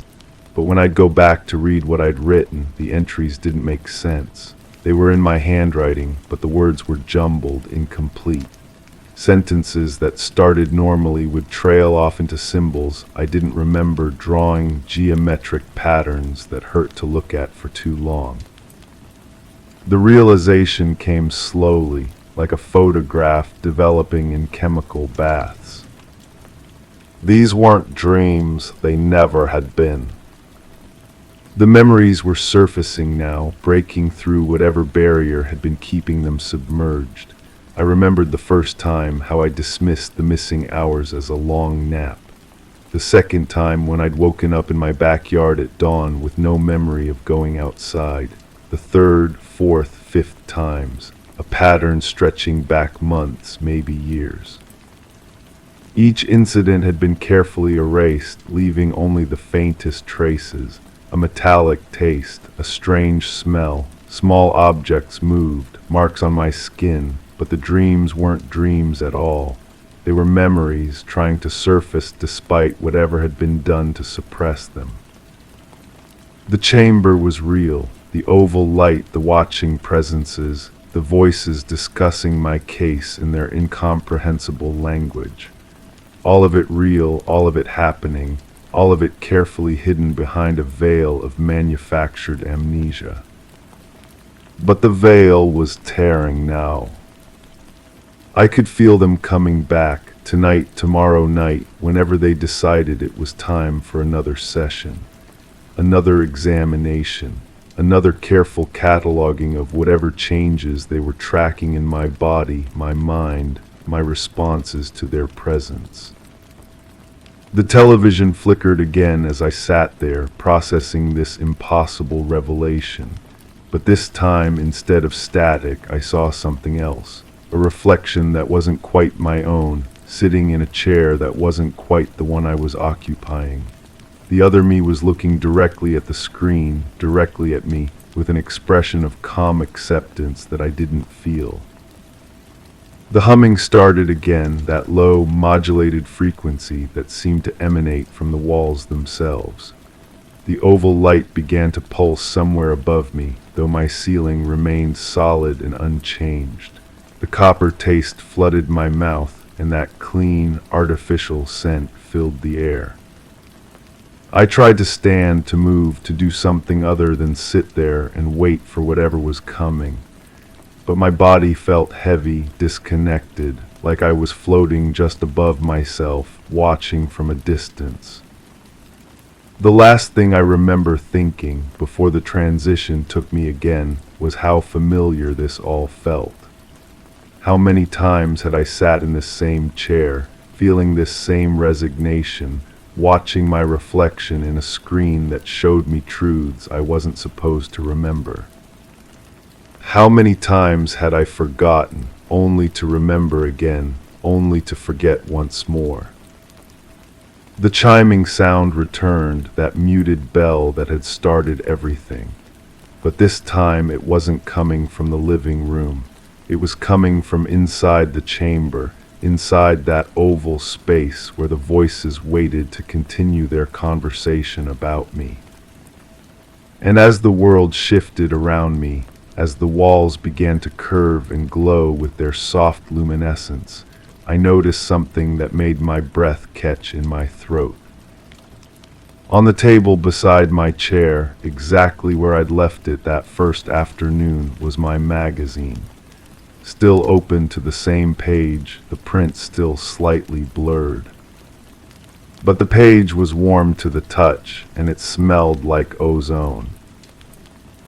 But when I'd go back to read what I'd written, the entries didn't make sense. They were in my handwriting, but the words were jumbled, incomplete. Sentences that started normally would trail off into symbols I didn't remember, drawing geometric patterns that hurt to look at for too long. The realization came slowly, like a photograph developing in chemical baths. These weren't dreams, they never had been. The memories were surfacing now, breaking through whatever barrier had been keeping them submerged. I remembered the first time how I dismissed the missing hours as a long nap. The second time when I'd woken up in my backyard at dawn with no memory of going outside. The third, fourth, fifth times, a pattern stretching back months, maybe years. Each incident had been carefully erased, leaving only the faintest traces. A metallic taste, a strange smell. Small objects moved, marks on my skin, but the dreams weren't dreams at all. They were memories trying to surface despite whatever had been done to suppress them. The chamber was real, the oval light, the watching presences, the voices discussing my case in their incomprehensible language. All of it real, all of it happening, all of it carefully hidden behind a veil of manufactured amnesia. But the veil was tearing now. I could feel them coming back, tonight, tomorrow night, whenever they decided it was time for another session, another examination, another careful cataloging of whatever changes they were tracking in my body, my mind, my responses to their presence. The television flickered again as I sat there, processing this impossible revelation. But this time, instead of static, I saw something else. A reflection that wasn't quite my own, sitting in a chair that wasn't quite the one I was occupying. The other me was looking directly at the screen, directly at me, with an expression of calm acceptance that I didn't feel. The humming started again, that low, modulated frequency that seemed to emanate from the walls themselves. The oval light began to pulse somewhere above me, though my ceiling remained solid and unchanged. The copper taste flooded my mouth, and that clean, artificial scent filled the air. I tried to stand, to move, to do something other than sit there and wait for whatever was coming. But my body felt heavy, disconnected, like I was floating just above myself, watching from a distance. The last thing I remember thinking, before the transition took me again, was how familiar this all felt. How many times had I sat in this same chair, feeling this same resignation, watching my reflection in a screen that showed me truths I wasn't supposed to remember. How many times had I forgotten, only to remember again, only to forget once more? The chiming sound returned, that muted bell that had started everything. But this time it wasn't coming from the living room. It was coming from inside the chamber, inside that oval space where the voices waited to continue their conversation about me. And as the world shifted around me, as the walls began to curve and glow with their soft luminescence, I noticed something that made my breath catch in my throat. On the table beside my chair, exactly where I'd left it that first afternoon, was my magazine. Still open to the same page, the print still slightly blurred. But the page was warm to the touch, and it smelled like ozone.